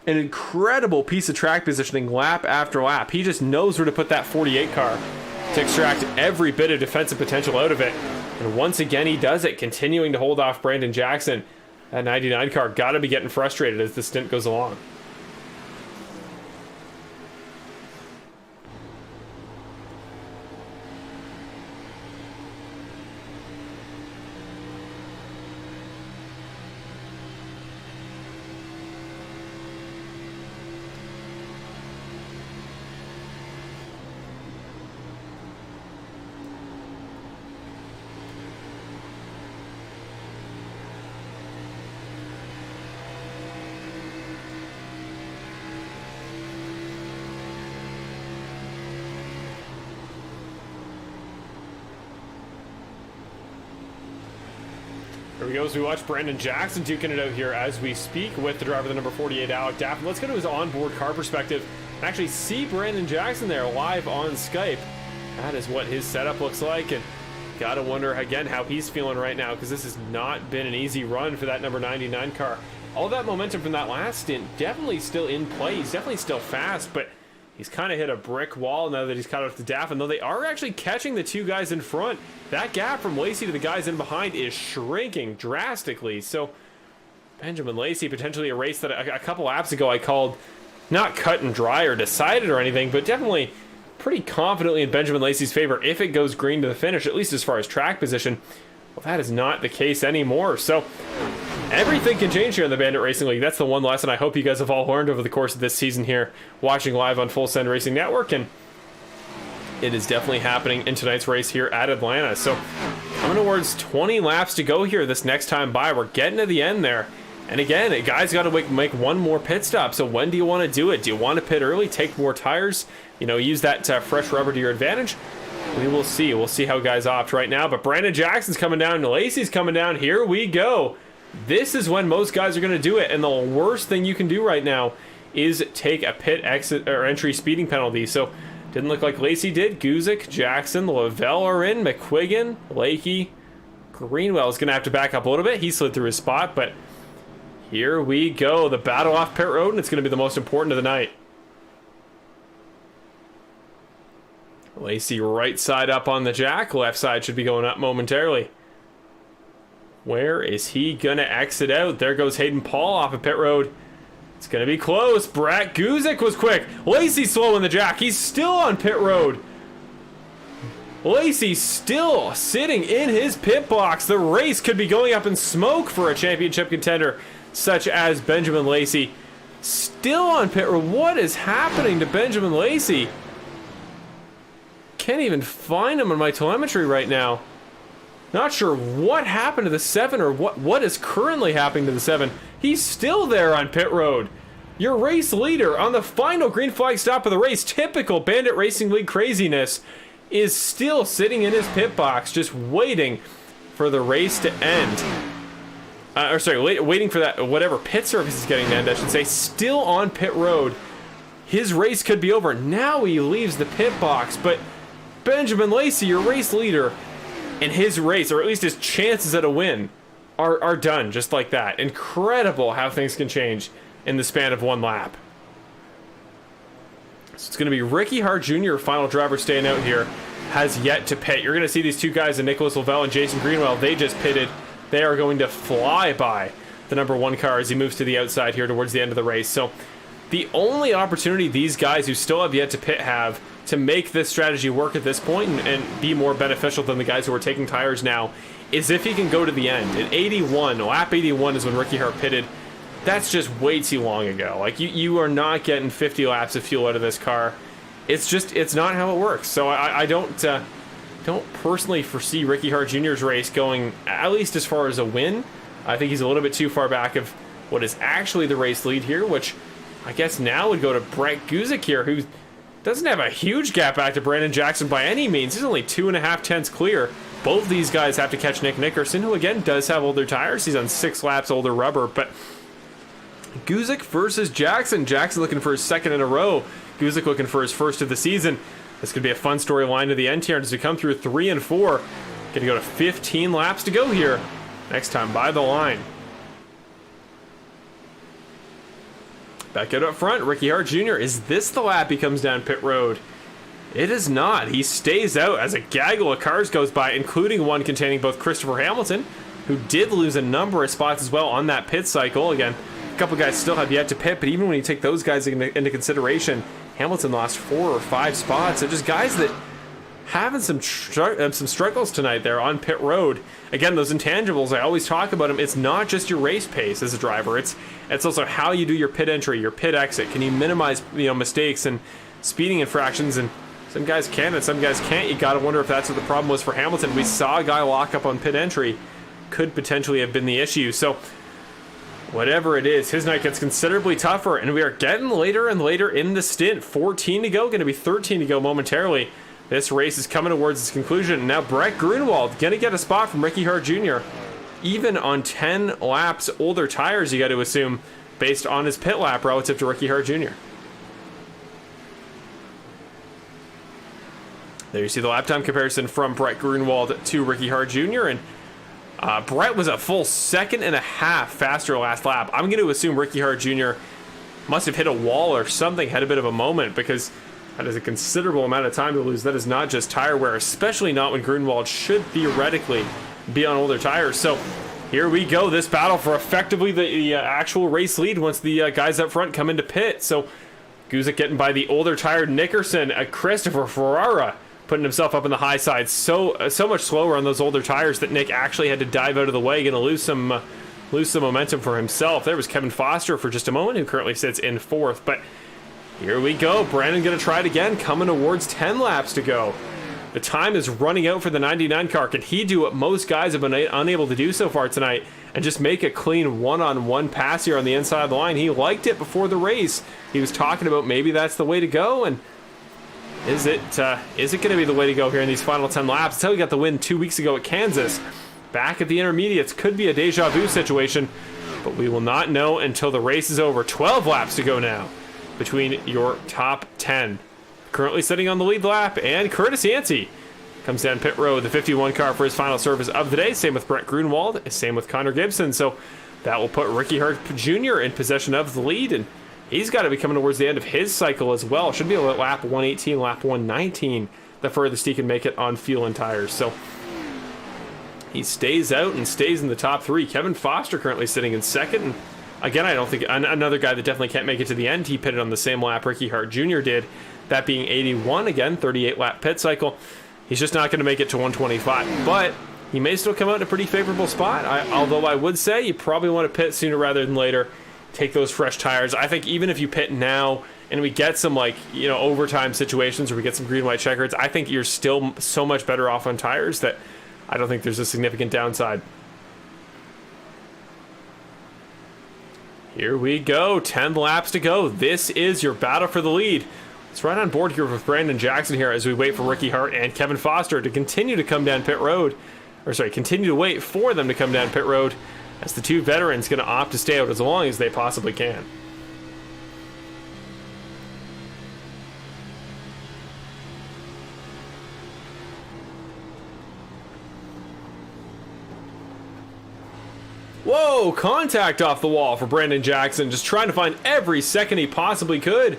an incredible piece of track positioning lap after lap. He just knows where to put that 48 car to extract every bit of defensive potential out of it. And once again, he does it, continuing to hold off Brandon Jackson. That 99 car got to be getting frustrated as the stint goes along. Here we go as we watch Brandon Jackson duking it out here as we speak with the driver, the number 48, Alec Daffin. Let's go to his onboard car perspective and actually see Brandon Jackson there live on Skype. That is what his setup looks like, and gotta wonder again how he's feeling right now, because this has not been an easy run for that number 99 car. All that momentum from that last stint definitely still in play. He's definitely still fast, but he's kind of hit a brick wall now that he's caught up to Daffin, though they are actually catching the two guys in front. That gap from Lacy to the guys in behind is shrinking drastically. So Benjamin Lacy, potentially a race that a couple laps ago I called not cut and dry or decided or anything, but definitely pretty confidently in Benjamin Lacy's favor if it goes green to the finish, at least as far as track position. Well, that is not the case anymore. So everything can change here in the Bandit Racing League. That's the one lesson I hope you guys have all learned over the course of this season here, watching live on Full Send Racing Network, and it is definitely happening in tonight's race here at Atlanta. So coming towards 20 laps to go here this next time by. We're getting to the end there. And again, a guy's got to make one more pit stop. So when do you want to do it? Do you want to pit early, take more tires, use that fresh rubber to your advantage? We will see. We'll see how guys opt right now. But Brandon Jackson's coming down, Lacy's coming down. Here we go. This is when most guys are going to do it, and the worst thing you can do right now is take a pit exit or entry speeding penalty. So didn't look like Lacy did. Guzik, Jackson, Lavelle are in. McQuiggan, Lakey, Greenwell is going to have to back up a little bit. He slid through his spot, but here we go. The battle off pit road, and it's going to be the most important of the night. Lacy right side up on the jack. Left side should be going up momentarily. Where is he going to exit out? There goes Hayden Paul off of pit road. It's going to be close. Brett Guzik was quick. Lacy slow in the jack. He's still on pit road. Lacy still sitting in his pit box. The race could be going up in smoke for a championship contender such as Benjamin Lacy. Still on pit road. What is happening to Benjamin Lacy? Can't even find him in my telemetry right now. Not sure what happened to the 7 or what is currently happening to the 7. He's still there on pit road. Your race leader on the final green flag stop of the race, typical Bandit Racing League craziness, is still sitting in his pit box just waiting for the race to end. Waiting for that, whatever pit service is getting to end, I should say. Still on pit road. His race could be over. Now he leaves the pit box, but Benjamin Lacy, your race leader, and his race, or at least his chances at a win, are done just like that. Incredible how things can change in the span of one lap. So it's going to be Ricky Hart Jr., final driver staying out here, has yet to pit. You're going to see these two guys, Nicholas Lavelle and Jason Greenwell, they just pitted. They are going to fly by the number 1 car as he moves to the outside here towards the end of the race. So the only opportunity these guys who still have yet to pit have to make this strategy work at this point and be more beneficial than the guys who are taking tires now is if he can go to the end. At 81, lap 81 is when Ricky Hart pitted. That's just way too long ago. Like, you are not getting 50 laps of fuel out of this car. It's not how it works. So I don't personally foresee Ricky Hart Jr.'s race going at least as far as a win. I think he's a little bit too far back of what is actually the race lead here, which I guess now would go to Brett Guzik here, who doesn't have a huge gap back to Brandon Jackson by any means. He's only 2.5 tenths clear. Both these guys have to catch Nick Nickerson, who again does have older tires. He's on 6 laps older rubber, but Guzik versus Jackson. Jackson looking for his 2nd in a row. Guzik looking for his 1st of the season. This could be a fun storyline to the end here as we come through 3 and 4. Gonna go to 15 laps to go here. Next time by the line. Back out up front, Ricky Hart Jr. Is this the lap he comes down pit road? It is not. He stays out as a gaggle of cars goes by, including one containing both Christopher Hamilton, who did lose a number of spots as well on that pit cycle. Again, a couple guys still have yet to pit, but even when you take those guys into consideration, Hamilton lost 4 or 5 spots. So just guys that having some struggles tonight there on pit road. Again, those intangibles, I always talk about them. It's not just your race pace as a driver. It's also how you do your pit entry, your pit exit. Can you minimize mistakes and speeding infractions? And some guys can and some guys can't. You got to wonder if that's what the problem was for Hamilton. We saw a guy lock up on pit entry. Could potentially have been the issue. So whatever it is, his night gets considerably tougher, and we are getting later and later in the stint. 14 to go, going to be 13 to go momentarily. This race is coming towards its conclusion. Now Brett Grunewald going to get a spot from Ricky Hart Jr. Even on 10 laps older tires, you got to assume, based on his pit lap relative to Ricky Hart Jr. There you see the lap time comparison from Brett Grunewald to Ricky Hart Jr. And Brett was a full 1.5 seconds faster last lap. I'm going to assume Ricky Hart Jr. must have hit a wall or something, had a bit of a moment, because that is a considerable amount of time to lose. That is not just tire wear, especially not when Grunewald should theoretically be on older tires. So here we go, this battle for effectively the actual race lead once the guys up front come into pit. So Guzik getting by the older tired Nickerson, Christopher Ferrara putting himself up in the high side, so much slower on those older tires that Nick actually had to dive out of the way, going to lose some momentum for himself. There was Kevin Foster for just a moment, who currently sits in 4th. But here we go, Brandon going to try it again, coming towards 10 laps to go. The time is running out for the 99 car. Can he do what most guys have been unable to do so far tonight and just make a clean one-on-one pass here on the inside of the line? He liked it before the race. He was talking about maybe that's the way to go, and is it going to be the way to go here in these final 10 laps? Until he got the win 2 weeks ago at Kansas. Back at the intermediates, could be a deja vu situation, but we will not know until the race is over. 12 laps to go now between your top 10. Currently sitting on the lead lap, and Curtis Yancey comes down pit road, the 51 car for his final service of the day. Same with Brett Grunewald, same with Connor Gibson. So that will put Ricky Hart Jr. in possession of the lead, and he's got to be coming towards the end of his cycle as well. Should be a lap 118, lap 119, the furthest he can make it on fuel and tires. So he stays out and stays in the top 3. Kevin Foster currently sitting in 2nd. And again, I don't think another guy that definitely can't make it to the end. He pitted on the same lap Ricky Hart Jr. did, that being 81 again, 38 lap pit cycle. He's just not going to make it to 125, but he may still come out in a pretty favorable spot. Although I would say you probably want to pit sooner rather than later. Take those fresh tires. I think even if you pit now and we get some overtime situations or we get some green white checkers, I think you're still so much better off on tires that I don't think there's a significant downside. Here we go, 10 laps to go. This is your battle for the lead. Let's ride on board here with Brandon Jackson here as we wait for Ricky Hart and Kevin Foster to continue to come down pit road. Continue to wait for them to come down pit road, as the two veterans going to opt to stay out as long as they possibly can. Whoa, contact off the wall for Brandon Jackson, just trying to find every second he possibly could.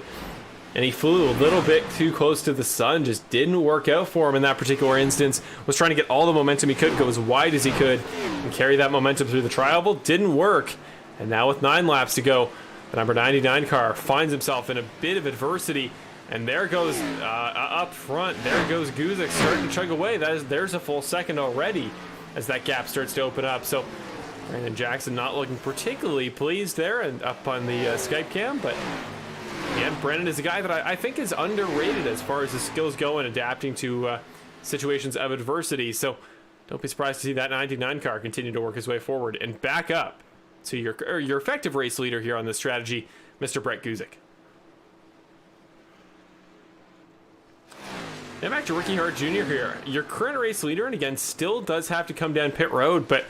And he flew a little bit too close to the sun, just didn't work out for him in that particular instance. Was trying to get all the momentum he could, go as wide as he could, and carry that momentum through the tri-oval. Didn't work. And now with 9 laps to go, the number 99 car finds himself in a bit of adversity. And there goes, up front, there goes Guzik starting to chug away. There's a full second already as that gap starts to open up. So Brandon Jackson not looking particularly pleased there and up on the Skype cam, but and Brandon is a guy that I think is underrated as far as his skills go in adapting to situations of adversity. So don't be surprised to see that 99 car continue to work his way forward and back up to your effective race leader here on this strategy, Mr. Brett Guzik. Now back to Ricky Hart Jr. here. Your current race leader, and again, still does have to come down pit road, but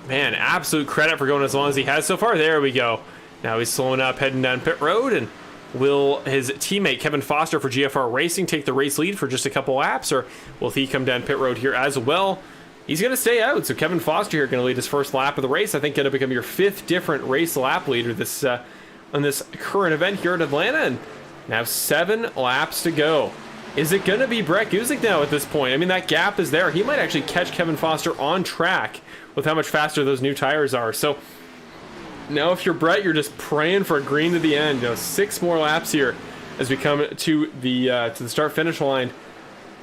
man, absolute credit for going as long as he has so far. There we go. Now he's slowing up, heading down pit road, and will his teammate Kevin Foster for GFR Racing take the race lead for just a couple laps, or will he come down pit road here as well? He's going to stay out, so Kevin Foster here going to lead his first lap of the race. I think going to become your 5th different race lap leader this on this current event here in Atlanta, and now 7 laps to go. Is it going to be Brett Guzik now at this point? I mean, that gap is there. He might actually catch Kevin Foster on track with how much faster those new tires are. So now if you're Brett, you're just praying for a green to the end. 6 more laps here as we come to the start-finish line.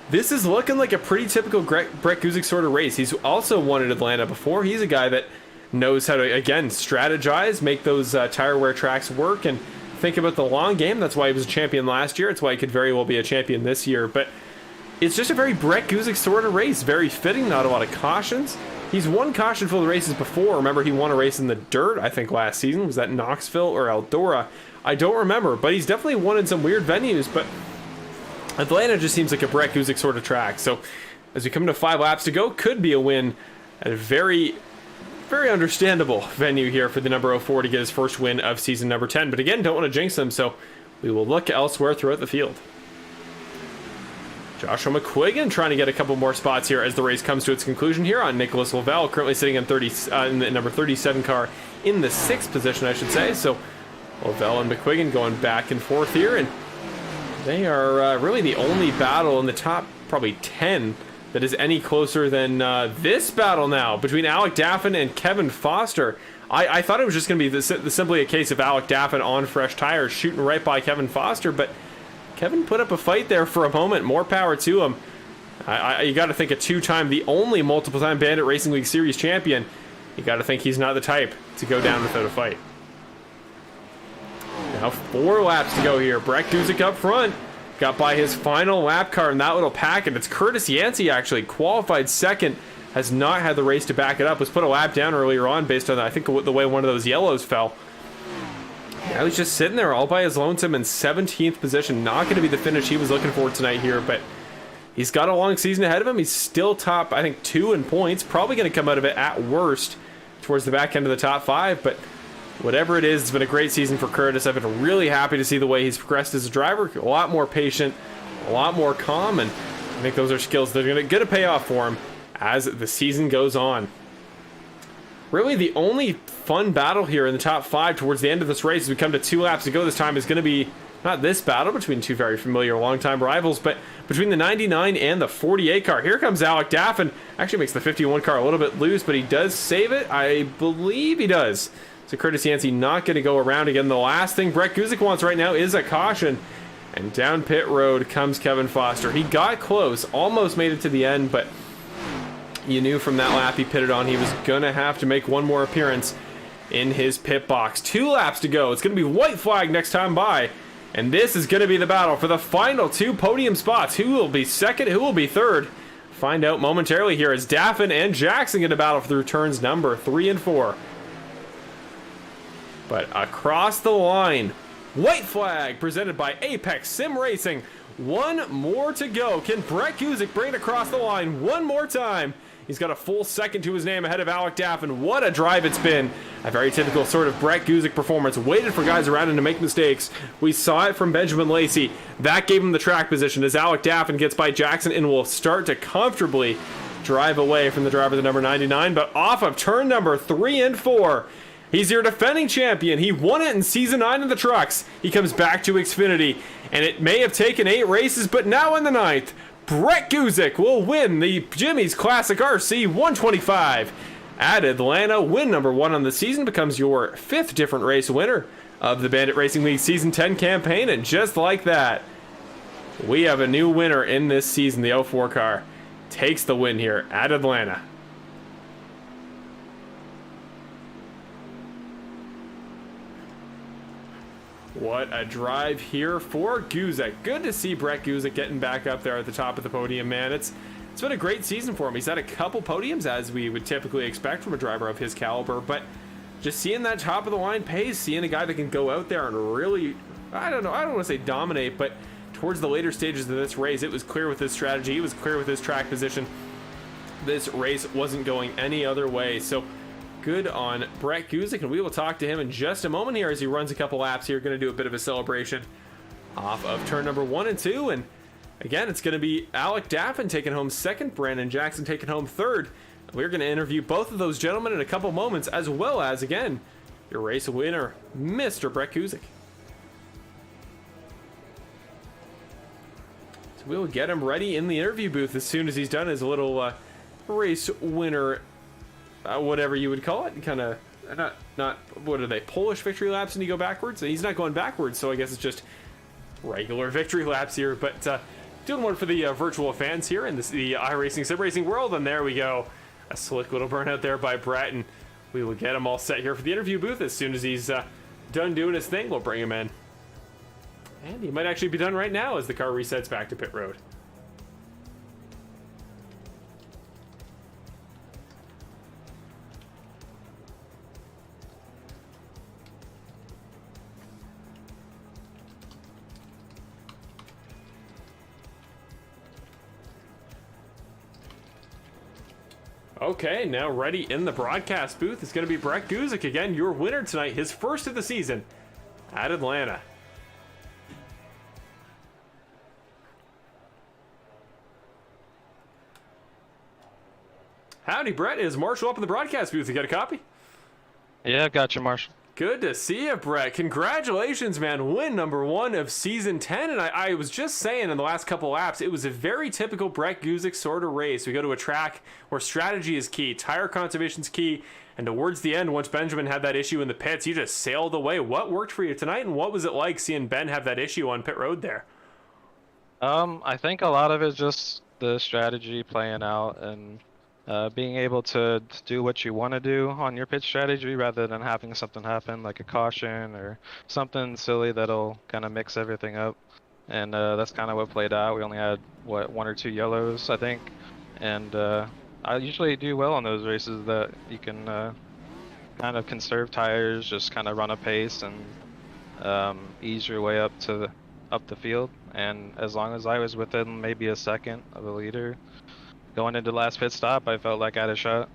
This is looking like a pretty typical Brett Guzik sort of race. He's also won at Atlanta before. He's a guy that knows how to, again, strategize, make those tire wear tracks work, and think about the long game. That's why he was a champion last year. It's why he could very well be a champion this year. But it's just a very Brett Guzik sort of race. Very fitting, not a lot of cautions. He's won caution-filled races before. Remember, he won a race in the dirt, I think, last season. Was that Knoxville or Eldora? I don't remember, but he's definitely won in some weird venues. But Atlanta just seems like a Brett Guzik sort of track. So as we come to 5 laps to go, could be a win at a very, very understandable venue here for the number 04 to get his first win of season number 10. But again, don't want to jinx him, so we will look elsewhere throughout the field. Joshua McQuiggan trying to get a couple more spots here as the race comes to its conclusion here on Nicholas Lavelle, currently sitting in the number 37 car in the 6th position, I should say. So Lavelle and McQuiggan going back and forth here, and they are really the only battle in the top probably 10 that is any closer than this battle now between Alec Daffin and Kevin Foster. I thought it was just going to be simply a case of Alec Daffin on fresh tires shooting right by Kevin Foster, but Kevin put up a fight there for a moment. More power to him. You got to think the only multiple-time Bandit Racing League Series champion, you got to think he's not the type to go down without a fight. Now 4 laps to go here. Brett Guzik up front. Got by his final lap car in that little packet. It's Curtis Yancey, actually, qualified second. Has not had the race to back it up. Was put a lap down earlier on based on, I think, the way one of those yellows fell. Now he's just sitting there all by his lonesome in 17th position. Not going to be the finish he was looking for tonight here, but he's got a long season ahead of him. He's still top, I think, 2 in points. Probably going to come out of it at worst towards the back end of the top 5, but whatever it is, it's been a great season for Curtis. I've been really happy to see the way he's progressed as a driver. A lot more patient, a lot more calm, and I think those are skills that are going to pay off for him as the season goes on. Really, the only fun battle here in the top 5 towards the end of this race as we come to 2 laps to go this time is going to be not this battle between 2 very familiar longtime rivals, but between the 99 and the 48 car. Here comes Alec Daffin. Actually makes the 51 car a little bit loose, but he does save it. I believe he does. So Curtis Yancey not going to go around again. The last thing Brett Guzik wants right now is a caution. And down pit road comes Kevin Foster. He got close, almost made it to the end, but you knew from that lap he pitted on he was going to have to make one more appearance in his pit box. 2 laps to go. It's going to be white flag next time by. And this is going to be the battle for the final 2 podium spots. Who will be second? Who will be third? Find out momentarily here as Daffin and Jackson get a battle through turns number 3 and 4. But across the line, white flag presented by Apex Sim Racing. 1 more to go. Can Brett Guzik bring it across the line one more time? He's got a full second to his name ahead of Alec Daffin. What a drive it's been. A very typical sort of Brett Guzik performance. Waited for guys around him to make mistakes. We saw it from Benjamin Lacy. That gave him the track position as Alec Daffin gets by Jackson and will start to comfortably drive away from the driver, the number 99. But off of turn number 3 and 4, he's your defending champion. He won it in Season 9 of the Trucks. He comes back to Xfinity, and it may have taken 8 races, but now in the 9th, Brett Guzik will win the Jimmy's Classic RC 125. At Atlanta, win number 1 on the season, becomes your 5th different race winner of the Bandit Racing League Season 10 campaign, and just like that, we have a new winner in this season. The 04 car takes the win here at Atlanta. What a drive here for Guzik. Good to see Brett Guzik getting back up there at the top of the podium, man. It's been a great season for him. He's had a couple podiums, as we would typically expect from a driver of his caliber, but just seeing that top of the line pace, seeing a guy that can go out there and really, I don't want to say dominate, but towards the later stages of this race, it was clear with his strategy, it was clear with his track position, this race wasn't going any other way. So good on Brett Guzik, and we will talk to him in just a moment here as he runs a couple laps here. Going to do a bit of a celebration off of turn number 1 and 2, and again, it's going to be Alec Daffin taking home 2nd, Brandon Jackson taking home 3rd. We're going to interview both of those gentlemen in a couple moments, as well as, again, your race winner, Mr. Brett Guzik. So we'll get him ready in the interview booth as soon as he's done his little race winner, whatever you would call it. Kind of, not, what are they, Polish victory laps and you go backwards? He's not going backwards, so I guess it's just regular victory laps here. But doing one for the virtual fans here in the iRacing sim racing world. And there we go. A slick little burnout there by Brett, and we will get him all set here for the interview booth as soon as he's done doing his thing. We'll bring him in, and he might actually be done right now as the car resets back to pit road. Okay, now ready in the broadcast booth is going to be Brett Guzik again, your winner tonight, his first of the season at Atlanta. Howdy, Brett. Is Marshall up in the broadcast booth? You got a copy? Yeah, I've got you, Marshall. Good to see you, Brett. Congratulations, man. Win number 1 of season 10. And I was just saying in the last couple laps, it was a very typical Brett Guzik sort of race. We go to a track where strategy is key, tire conservation is key, and towards the end, once Benjamin had that issue in the pits, you just sailed away. What worked for you tonight, and what was it like seeing Ben have that issue on pit road there? I think a lot of it is just the strategy playing out and being able to do what you want to do on your pit strategy rather than having something happen like a caution or something silly that'll kind of mix everything up. And that's kind of what played out. We only had, what, 1 or 2 yellows, I think. And I usually do well on those races that you can kind of conserve tires, just kind of run a pace and ease your way up the field. And as long as I was within maybe a second of the leader, going into the last pit stop, I felt like I had a shot.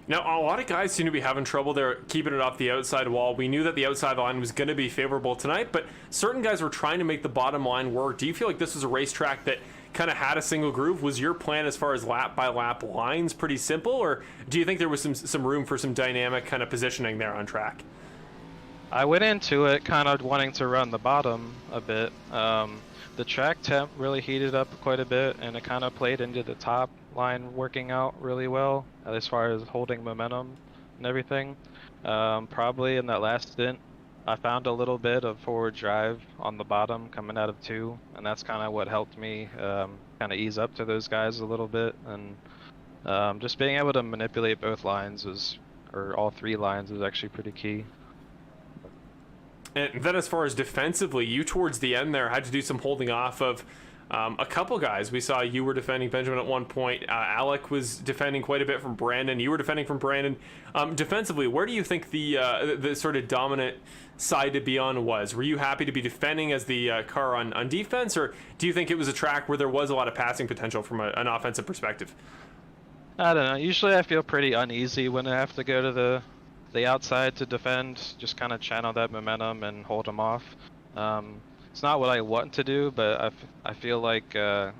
Now, a lot of guys seem to be having trouble there keeping it off the outside wall. We knew that the outside line was going to be favorable tonight, but certain guys were trying to make the bottom line work. Do you feel like this was a racetrack that kind of had a single groove? Was your plan as far as lap by lap lines pretty simple, or do you think there was some room for some dynamic kind of positioning there on track? I went into it kind of wanting to run the bottom a bit. The track temp really heated up quite a bit, and it kind of played into the top line working out really well as far as holding momentum and everything. Probably in that last stint, I found a little bit of forward drive on the bottom coming out of 2, and that's kind of what helped me kind of ease up to those guys a little bit. And just being able to manipulate both lines or all 3 lines was actually pretty key. And then as far as defensively, you towards the end there had to do some holding off of a couple guys. We saw you were defending Benjamin at one point. Alec was defending quite a bit from Brandon. You were defending from Brandon. Defensively, where do you think the sort of dominant side to be on was? Were you happy to be defending as the car on defense, or do you think it was a track where there was a lot of passing potential from an offensive perspective? I don't know. Usually I feel pretty uneasy when I have to go to the outside to defend, just kind of channel that momentum and hold them off. It's not what I want to do, but I feel like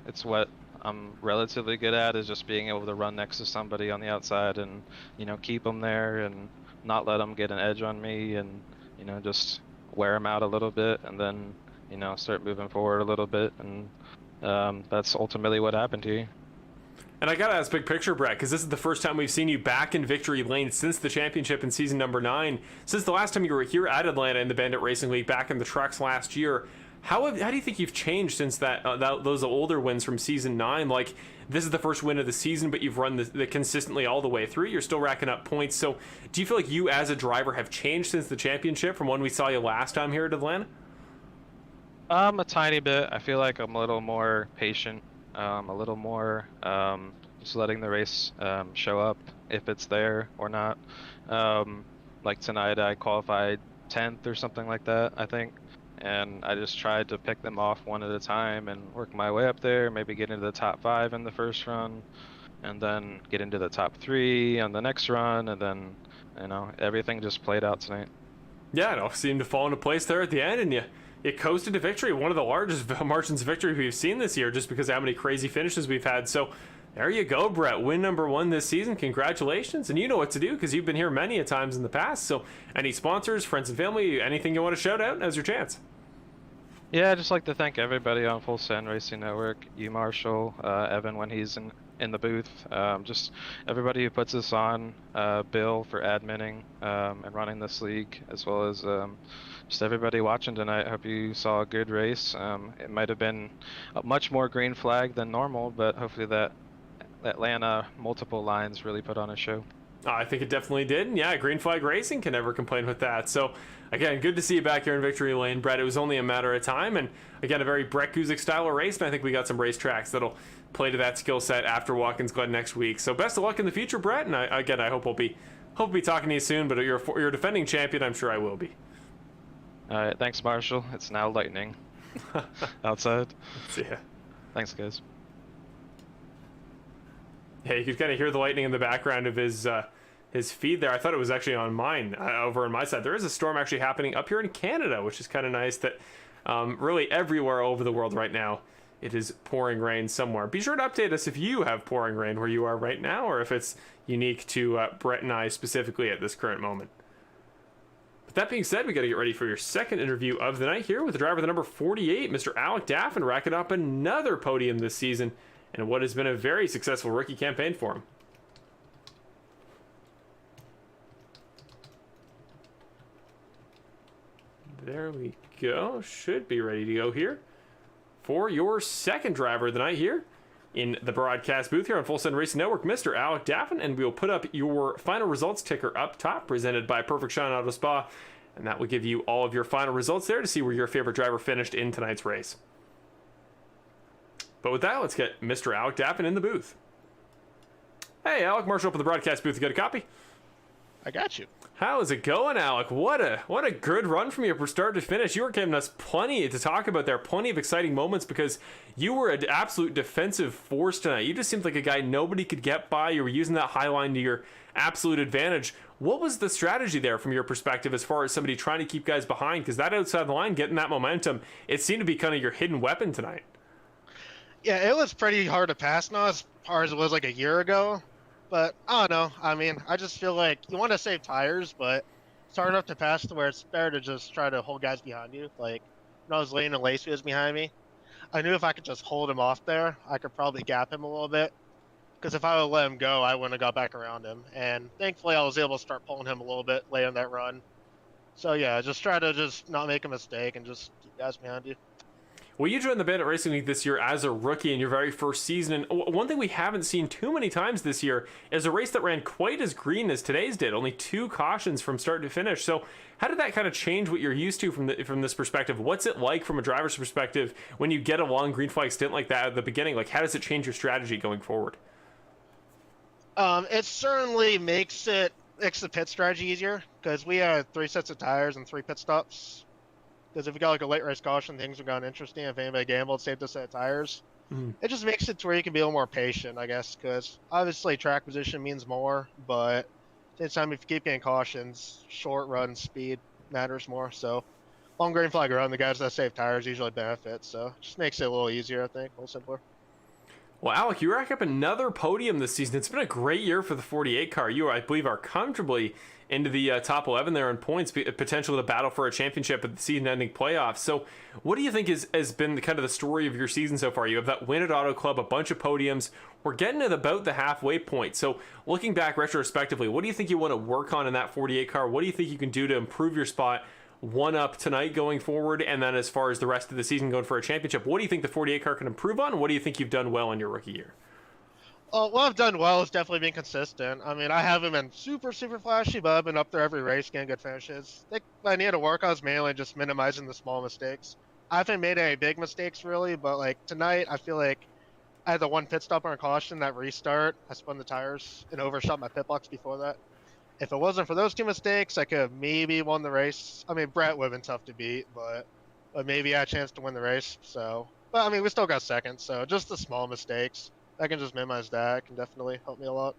it's what I'm relatively good at, is just being able to run next to somebody on the outside and, keep them there and not let them get an edge on me, and, just wear them out a little bit and then, start moving forward a little bit. And that's ultimately what happened to you. And I gotta ask big picture, Brett, because this is the first time we've seen you back in victory lane since the championship in season number 9. Since the last time you were here at Atlanta in the Bandit Racing League back in the trucks last year, how do you think you've changed since those older wins from season 9? Like, this is the first win of the season, but you've run the consistently all the way through. You're still racking up points. So do you feel like you as a driver have changed since the championship from when we saw you last time here at Atlanta? A tiny bit. I feel like I'm a little more patient, a little more just letting the race show up if it's there or not. Like tonight I qualified 10th or something like that, I think. And I just tried to pick them off one at a time and work my way up there, maybe get into the top 5 in the first run, and then get into the top 3 on the next run, and then, everything just played out tonight. Yeah, it all seemed to fall into place there at the end, and you coasted to victory, one of the largest margins of victory we've seen this year, just because of how many crazy finishes we've had. So there you go, Brett. Win number 1 this season. Congratulations. And you know what to do because you've been here many a times in the past. So any sponsors, friends and family, anything you want to shout out, now's your chance. Yeah, I'd just like to thank everybody on Full Send Racing Network, you, Marshall, Evan when he's in the booth, just everybody who puts this on, Bill for adminning and running this league, as well as just everybody watching tonight. Hope you saw a good race. It might have been a much more green flag than normal, but hopefully that Atlanta multiple lines really put on a show. I think it definitely did. And yeah, Green Flag Racing can never complain with that. So, again, good to see you back here in Victory Lane, Brett. It was only a matter of time. And, again, a very Brett Guzik style of race. And I think we got some racetracks that'll play to that skill set after Watkins Glen next week. So, best of luck in the future, Brett. And, I hope we'll be talking to you soon. But you're a defending champion. I'm sure I will be. All right, thanks, Marshall. It's now lightning outside. See ya. Thanks, guys. Yeah, you could kind of hear the lightning in the background of his feed there. I thought it was actually on mine, over on my side. There is a storm actually happening up here in Canada, which is kind of nice that really everywhere over the world right now it is pouring rain somewhere. Be sure to update us if you have pouring rain where you are right now, or if it's unique to Brett and I specifically at this current moment. But that being said, we got to get ready for your second interview of the night here with the driver, the number 48, Mr. Alec Daffin, racking up another podium this season and what has been a very successful rookie campaign for him. There we go. Should be ready to go here for your second driver of the night here in the broadcast booth here on Full Send Racing Network, Mr. Alec Daffin, and we'll put up your final results ticker up top, presented by Perfect Shine Auto Spa, and that will give you all of your final results there to see where your favorite driver finished in tonight's race. But with that, let's get Mr. Alec Daffin in the booth. Hey, Alec, Marshall up in the broadcast booth. You got a copy? I got you. How is it going, Alec? What a good run from you from start to finish. You were giving us plenty to talk about there, plenty of exciting moments because you were an absolute defensive force tonight. You just seemed like a guy nobody could get by. You were using that high line to your absolute advantage. What was the strategy there from your perspective as far as somebody trying to keep guys behind? Because that outside the line, getting that momentum, it seemed to be kind of your hidden weapon tonight. Yeah, it was pretty hard to pass now as far as it was like a year ago. But I don't know. I mean, I just feel like you want to save tires, but it's hard enough to pass to where it's better to just try to hold guys behind you. Like when I was laying and Lacy was behind me, I knew if I could just hold him off there, I could probably gap him a little bit. Because if I would let him go, I wouldn't have got back around him. And thankfully, I was able to start pulling him a little bit late on that run. So yeah, just try to just not make a mistake and just keep guys behind you. Well, you joined the Bandit Racing League this year as a rookie in your very first season, and one thing we haven't seen too many times this year is a race that ran quite as green as today's did, only 2 cautions from start to finish. So how did that kind of change what you're used to from this perspective? What's it like from a driver's perspective when you get a long green flag stint like that at the beginning? Like, how does it change your strategy going forward? It certainly makes the pit strategy easier, because we had 3 sets of tires and 3 pit stops. Because if we got like a late race caution, things have gotten interesting. If anybody gambled, saved a set of tires. It just makes it to where you can be a little more patient, I guess, because obviously track position means more, but at the same time, if you keep getting cautions, short run speed matters more. So long green flag run, the guys that save tires usually benefit. So it just makes it a little easier, I think, a little simpler. Well, Alec, you rack up another podium this season. It's been a great year for the 48 car. You, I believe, are comfortably into the top 11 there in points, potentially the battle for a championship at the season-ending playoffs. So what do you think has been kind of the story of your season so far? You have that win at Auto Club, a bunch of podiums. We're getting at about the halfway point. So looking back retrospectively, what do you think you want to work on in that 48 car? What do you think you can do to improve your spot one up tonight going forward? And then as far as the rest of the season going for a championship, what do you think the 48 car can improve on? What do you think you've done well in your rookie year? What I've done well is definitely being consistent. I mean, I haven't been super flashy, but I've been up there every race, getting good finishes. I think what I need to work on is mainly just minimizing the small mistakes. I haven't made any big mistakes really, but like tonight, I feel like I had the 1 pit stop on a caution, that restart. I spun the tires and overshot my pit box before that. If it wasn't for those 2 mistakes, I could have maybe won the race. I mean, Brett would have been tough to beat, but maybe I had a chance to win the race. So, but I mean, we still got second, so just the small mistakes. I can just minimize that. Can definitely help me a lot.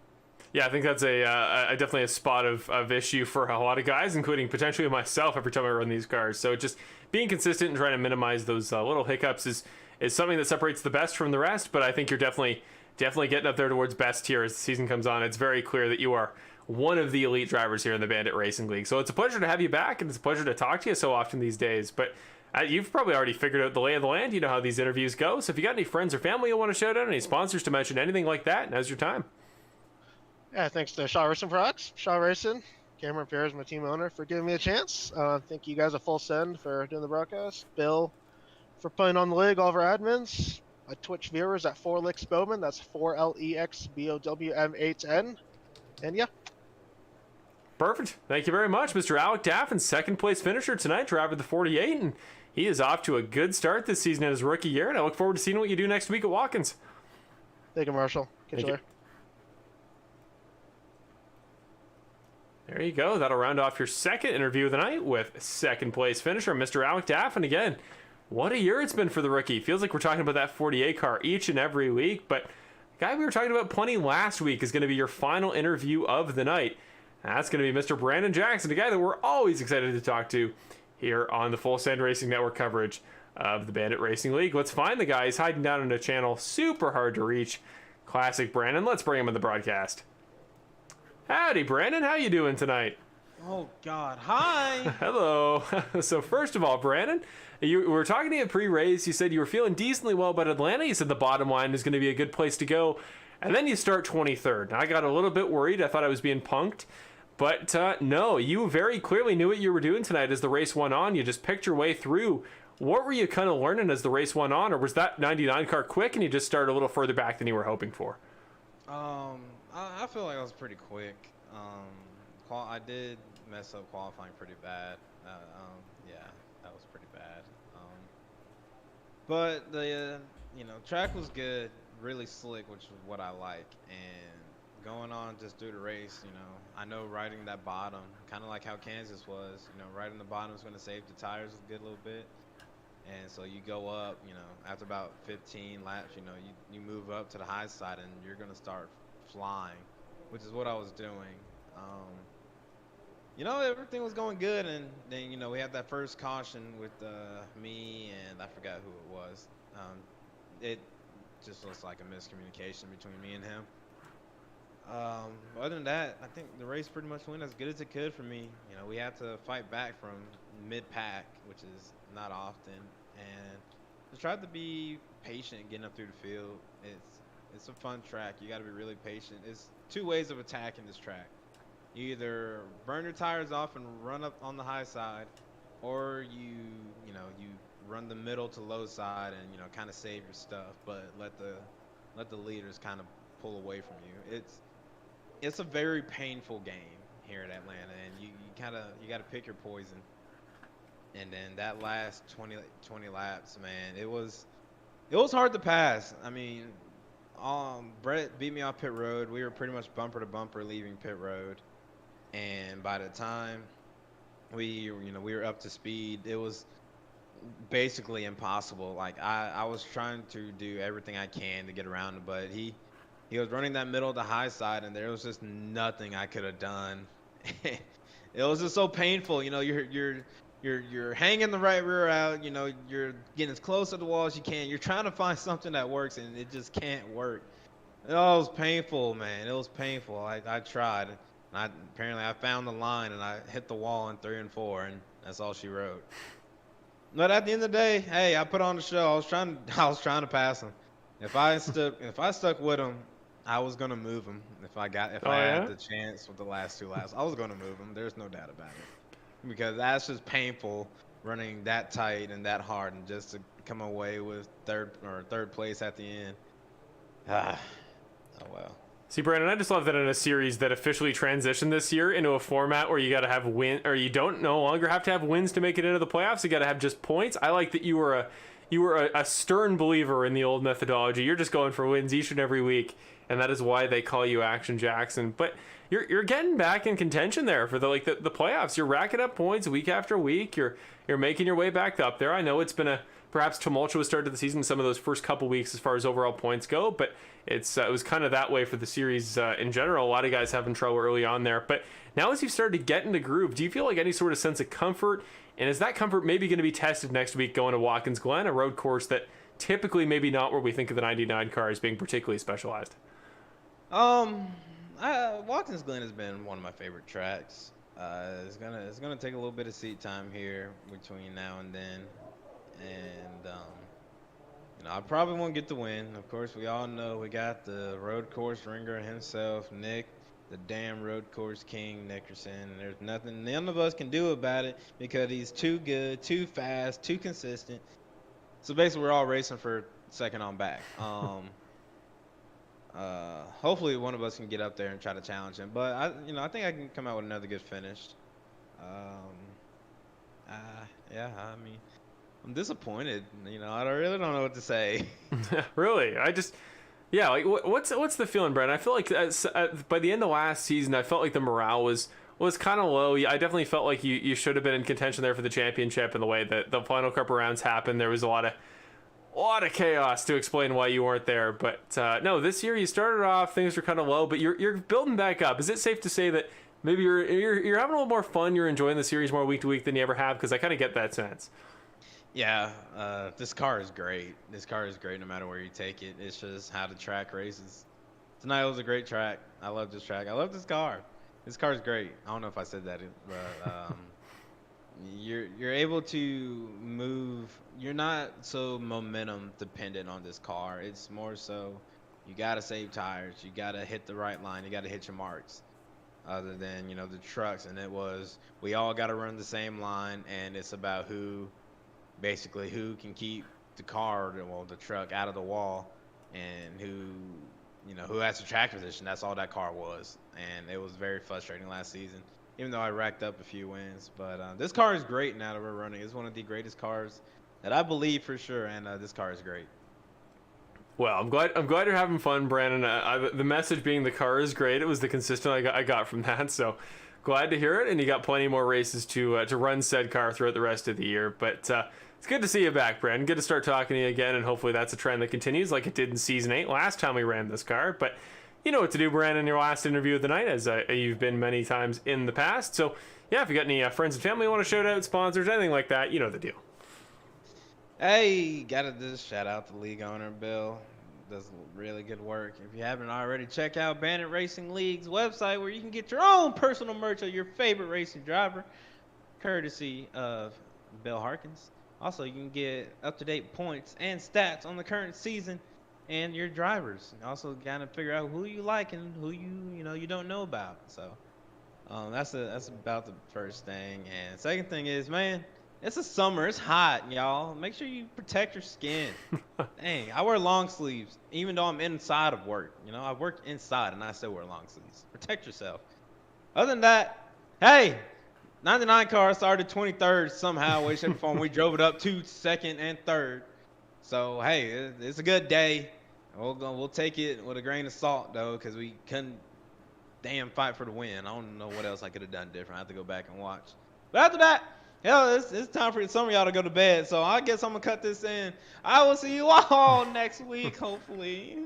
Yeah, I think that's definitely a spot of issue for a lot of guys, including potentially myself every time I run these cars. So just being consistent and trying to minimize those little hiccups is something that separates the best from the rest. But I think you're definitely getting up there towards best here as the season comes on. It's very clear that you are one of the elite drivers here in the Bandit Racing League. So it's a pleasure to have you back, and it's a pleasure to talk to you so often these days. But You've probably already figured out the lay of the land. You know how these interviews go. So if you got any friends or family you want to shout out, any sponsors to mention, anything like that, now's your time. Yeah, thanks to Shaw Racing Products, Shaw Racing, Cameron Pierre is my team owner, for giving me a chance. Thank you guys at Full Send for doing the broadcast. Bill for putting on the league, all of our admins. My Twitch viewers at 4Lex Bowman, that's 4LEXBOWM8N. And yeah. Perfect. Thank you very much, Mr. Alec Daffin, second place finisher tonight, driver of the 48, and he is off to a good start this season in his rookie year, and I look forward to seeing what you do next week at Watkins. Thank you, Marshall. Catch you later. There you go. That'll round off your second interview of the night with second place finisher, Mr. Alec Daffin. Again, what a year it's been for the rookie. Feels like we're talking about that 48 car each and every week, but the guy we were talking about plenty last week is going to be your final interview of the night. That's going to be Mr. Brandon Jackson, a guy that we're always excited to talk to here on the Full Send Racing Network coverage of the Bandit Racing League. Let's find the guy. He's hiding down in a channel, super hard to reach. Classic Brandon. Let's bring him in the broadcast. Howdy, Brandon. How you doing tonight? Oh, God. Hi. Hello. So first of all, Brandon, you were talking to you pre-race. You said you were feeling decently well about Atlanta. You said the bottom line is going to be a good place to go. And then you start 23rd. Now, I got a little bit worried. I thought I was being punked. But no, you very clearly knew what you were doing tonight as the race went on. You just picked your way through. What were you kind of learning as the race went on? Or was that 99 car quick and you just started a little further back than you were hoping for? I feel like I was pretty quick. I did mess up qualifying pretty bad. Yeah, that was pretty bad. But the track was good, really slick, which is what I like. And going on just through the race, I know riding that bottom, kind of like how Kansas was, riding the bottom is going to save the tires a good little bit. And so you go up, after about 15 laps, you move up to the high side and you're going to start flying, which is what I was doing. Everything was going good, and then, we had that first caution with me and I forgot who it was. It just looks like a miscommunication between me and him. Other than that, I think the race pretty much went as good as it could for me. We had to fight back from mid-pack, which is not often, and just tried to be patient getting up through the field. It's a fun track. You got to be really patient. It's two ways of attacking this track. You either burn your tires off and run up on the high side, or you run the middle to low side and kind of save your stuff, but let the leaders kind of pull away from you. It's a very painful game here at Atlanta, and you got to pick your poison. And then that last 20 laps, man, it was hard to pass. I mean, Brett beat me off pit road. We were pretty much bumper to bumper leaving pit road, and by the time we were up to speed, it was basically impossible. Like I was trying to do everything I can to get around him, but he was running that middle to high side, and there was just nothing I could have done. It was just so painful. You're hanging the right rear out. You're getting as close to the wall as you can. You're trying to find something that works, and it just can't work. It was painful, man. It was painful. I tried. And apparently I found the line, and I hit the wall in 3 and 4, and that's all she wrote. But at the end of the day, hey, I put on the show. I was trying to pass him. If I stuck with him, I was gonna move him. If I had the chance with the last 2 laps, I was gonna move him. There's no doubt about it. Because that's just painful, running that tight and that hard, and just to come away with third place at the end. Oh well. See, Brandon, I just love that in a series that officially transitioned this year into a format where you got to have you don't no longer have to have wins to make it into the playoffs. You got to have just points. I like that you were a stern believer in the old methodology. You're just going for wins each and every week, and that is why they call you Action Jackson. But you're getting back in contention there for the playoffs. You're racking up points week after week. You're making your way back up there. I know it's been a perhaps tumultuous start to the season, some of those first couple weeks as far as overall points go, but it was kind of that way for the series in general. A lot of guys having trouble early on there, but now as you've started to get into groove, do you feel like any sort of sense of comfort? And is that comfort maybe going to be tested next week going to Watkins Glen, a road course that typically maybe not where we think of the 99 car as being particularly specialized? Watkins Glen has been one of my favorite tracks. It's gonna take a little bit of seat time here between now and then. and I probably won't get the win. Of course, we all know we got the road course ringer himself, Nick, the damn road course king, Nickerson. There's nothing none of us can do about it because he's too good, too fast, too consistent. So basically, we're all racing for second on back. Hopefully, one of us can get up there and try to challenge him. But I think I can come out with another good finish. Yeah, I mean, I'm disappointed. I really don't know what to say. Really, yeah, like what's the feeling, Brent? I feel like by the end of last season, I felt like the morale was kind of low. I definitely felt like you should have been in contention there for the championship, and the way that the final couple rounds happened, there was a lot of chaos to explain why you weren't there. But no, this year you started off, things were kind of low, but you're building back up. Is it safe to say that maybe you're having a little more fun, you're enjoying the series more week to week than you ever have? Because I kind of get that sense. Yeah, this car is great. This car is great no matter where you take it. It's just how the track races. Tonight was a great track. I love this track. I love this car. This car is great. I don't know if I said that, but you're able to move. You're not so momentum dependent on this car. It's more so you got to save tires. You got to hit the right line. You got to hit your marks. Other than, the trucks. And we all got to run the same line, and it's about who can keep the truck out of the wall, and who has the track position. That's all that car was, and it was very frustrating last season, even though I racked up a few wins. But this car is great now that we're running. It's one of the greatest cars that I believe for sure, and this car is great. Well, I'm glad you're having fun, Brandon. The message being the car is great. It was the consistent I got from that, so glad to hear it. And you got plenty more races to run said car throughout the rest of the year. But it's good to see you back, Brandon. Good to start talking to you again, and hopefully that's a trend that continues like it did in Season 8 last time we ran this car. But you know what to do, Brandon, your last interview of the night, as you've been many times in the past. So, yeah, if you got any friends and family you want to shout out, sponsors, anything like that, you know the deal. Hey, gotta just shout out the league owner, Bill. Does really good work. If you haven't already, check out Bandit Racing League's website where you can get your own personal merch of your favorite racing driver, courtesy of Bill Harkins. Also, you can get up-to-date points and stats on the current season and your drivers. Also, gotta figure out who you like and who you don't know about. So, that's about the first thing. And second thing is, man, it's the summer. It's hot, y'all. Make sure you protect your skin. Dang, I wear long sleeves, even though I'm inside of work. I work inside, and I still wear long sleeves. Protect yourself. Other than that, hey, 99 car started 23rd somehow, way, shape, or form. We drove it up to second and third. So, hey, it's a good day. We'll take it with a grain of salt, though, because we couldn't fight for the win. I don't know what else I could have done different. I have to go back and watch. But after that, hell, it's time for some of y'all to go to bed, so I guess I'm going to cut this in. I will see you all next week, hopefully.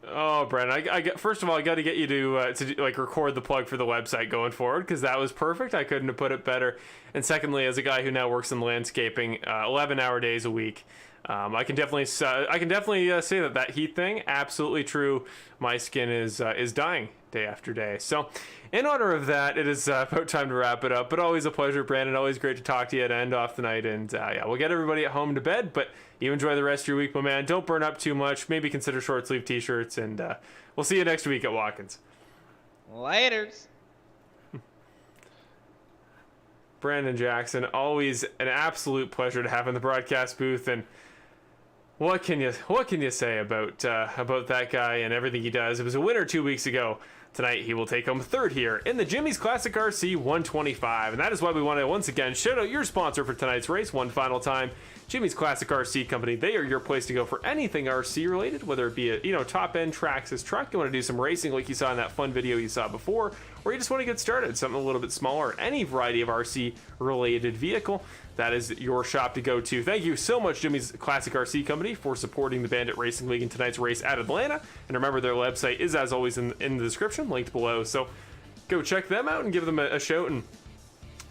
Oh, Brandon, first of all, I got to get you to record the plug for the website going forward, because that was perfect. I couldn't have put it better. And secondly, as a guy who now works in landscaping, 11-hour days a week, I can definitely say that heat thing, absolutely true. My skin is dying day after day. So, in honor of that, it is about time to wrap it up. But always a pleasure, Brandon. Always great to talk to you to end off the night. And yeah, we'll get everybody at home to bed. But you enjoy the rest of your week, my man. Don't burn up too much. Maybe consider short sleeve t-shirts. And we'll see you next week at Watkins. Laters. Brandon Jackson, always an absolute pleasure to have in the broadcast booth. And what can you say about that guy and everything he does? It was a winner 2 weeks ago. Tonight he will take home third here in the Jimmy's Classic RC 125, and that is why we want to once again shout out your sponsor for tonight's race one final time, Jimmy's Classic RC Company. They are your place to go for anything RC related, whether it be a top end Traxxas truck, you want to do some racing like you saw in that fun video you saw before, or you just want to get started, something a little bit smaller, any variety of RC related vehicle. That is your shop to go to. Thank you so much, Jimmy's Classic RC Company, for supporting the Bandit Racing League in tonight's race at Atlanta. And remember, their website is, as always, in the description, linked below. So go check them out and give them a shout and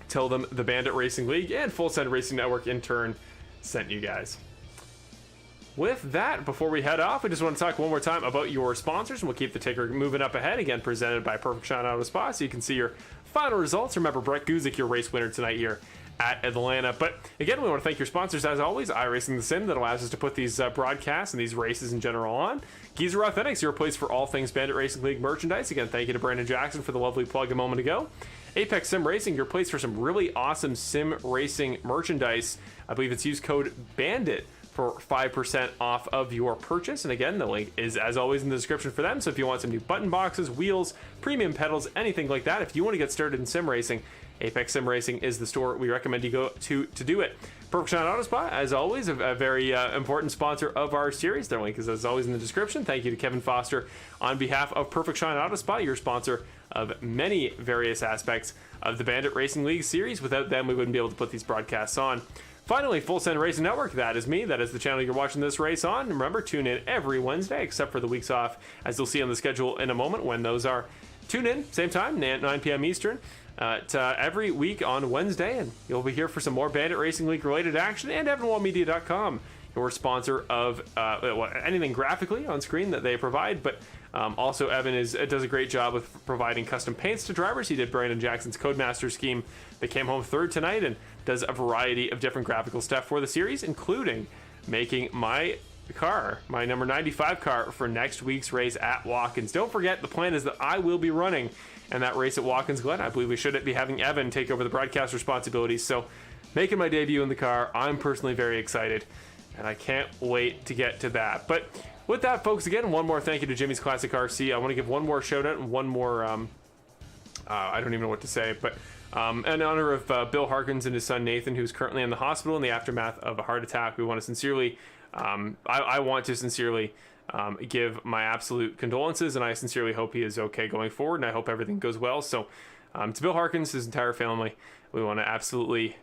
tell them the Bandit Racing League and Full Send Racing Network in turn sent you guys. With that, before we head off, I just want to talk one more time about your sponsors, and we'll keep the ticker moving up ahead. Again, presented by Perfect Shine Auto Spa, so you can see your final results. Remember, Brett Guzik, your race winner tonight here at Atlanta. But again, we want to thank your sponsors as always. iRacing the Sim, that allows us to put these broadcasts and these races in general on. Geezer Authentics, your place for all things Bandit Racing League merchandise. Again, thank you to Brandon Jackson for the lovely plug a moment ago. Apex Sim Racing, your place for some really awesome sim racing merchandise. I believe it's use code BANDIT for 5% off of your purchase. And again, the link is as always in the description for them. So if you want some new button boxes, wheels, premium pedals, anything like that, if you want to get started in sim racing, Apex Sim Racing is the store we recommend you go to do it. Perfect Shine Auto Spa, as always, a very important sponsor of our series. Their link is as always in the description. Thank you to Kevin Foster on behalf of Perfect Shine Auto Spa, your sponsor of many various aspects of the Bandit Racing League series. Without them, we wouldn't be able to put these broadcasts on. Finally, Full Send Racing Network, that is me. That is the channel you're watching this race on. Remember, tune in every Wednesday, except for the weeks off, as you'll see on the schedule in a moment when those are. Tune in, same time, 9 p.m. Eastern, every week on Wednesday, and you'll be here for some more Bandit Racing League related action, and EvanWallMedia.com, your sponsor of anything graphically on screen that they provide, but also Evan does a great job with providing custom paints to drivers. He did Brandon Jackson's Codemaster scheme that came home third tonight, and does a variety of different graphical stuff for the series, including making my car, my number 95 car, for next week's race at Watkins. Don't forget, the plan is that I will be running in that race at Watkins Glen. I believe we should be having Evan take over the broadcast responsibilities, so making my debut in the car, I'm personally very excited, and I can't wait to get to that. But with that, folks, again, one more thank you to Jimmy's Classic RC. I want to give one more shout out and one more I don't even know what to say, but in honor of Bill Harkins and his son Nathan, who's currently in the hospital in the aftermath of a heart attack. We want to sincerely I want to sincerely give my absolute condolences, and I sincerely hope he is okay going forward, and I hope everything goes well. So to Bill Harkins, his entire family, we want to absolutely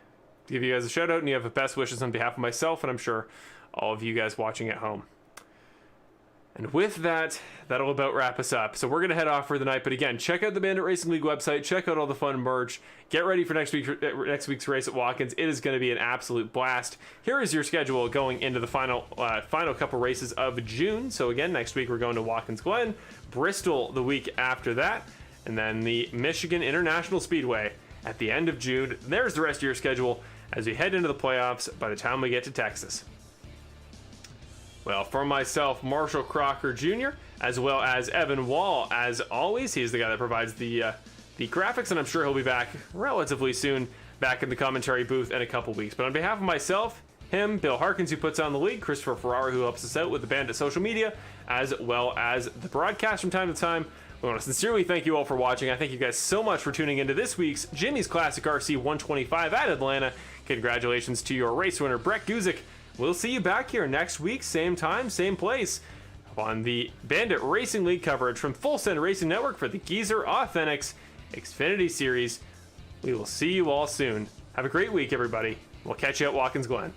give you guys a shout out, and you have the best wishes on behalf of myself, and I'm sure all of you guys watching at home. And with that, that'll about wrap us up. So we're going to head off for the night. But again, check out the Bandit Racing League website. Check out all the fun merch. Get ready for next week's race at Watkins. It is going to be an absolute blast. Here is your schedule going into the final couple races of June. So again, next week we're going to Watkins Glen, Bristol the week after that, and then the Michigan International Speedway at the end of June. There's the rest of your schedule as we head into the playoffs by the time we get to Texas. Well, for myself, Marshall Crocker Jr., as well as Evan Wall, as always, he's the guy that provides the graphics, and I'm sure he'll be back relatively soon, back in the commentary booth in a couple weeks. But on behalf of myself, him, Bill Harkins, who puts on the league, Christopher Ferrara, who helps us out with the Bandit social media, as well as the broadcast from time to time, we want to sincerely thank you all for watching. I thank you guys so much for tuning into this week's Jimmy's Classic RC 125 at Atlanta. Congratulations to your race winner, Brett Guzik. We'll see you back here next week, same time, same place, on the Bandit Racing League coverage from Full Send Racing Network for the Geezer Authentics Xfinity Series. We will see you all soon. Have a great week, everybody. We'll catch you at Watkins Glen.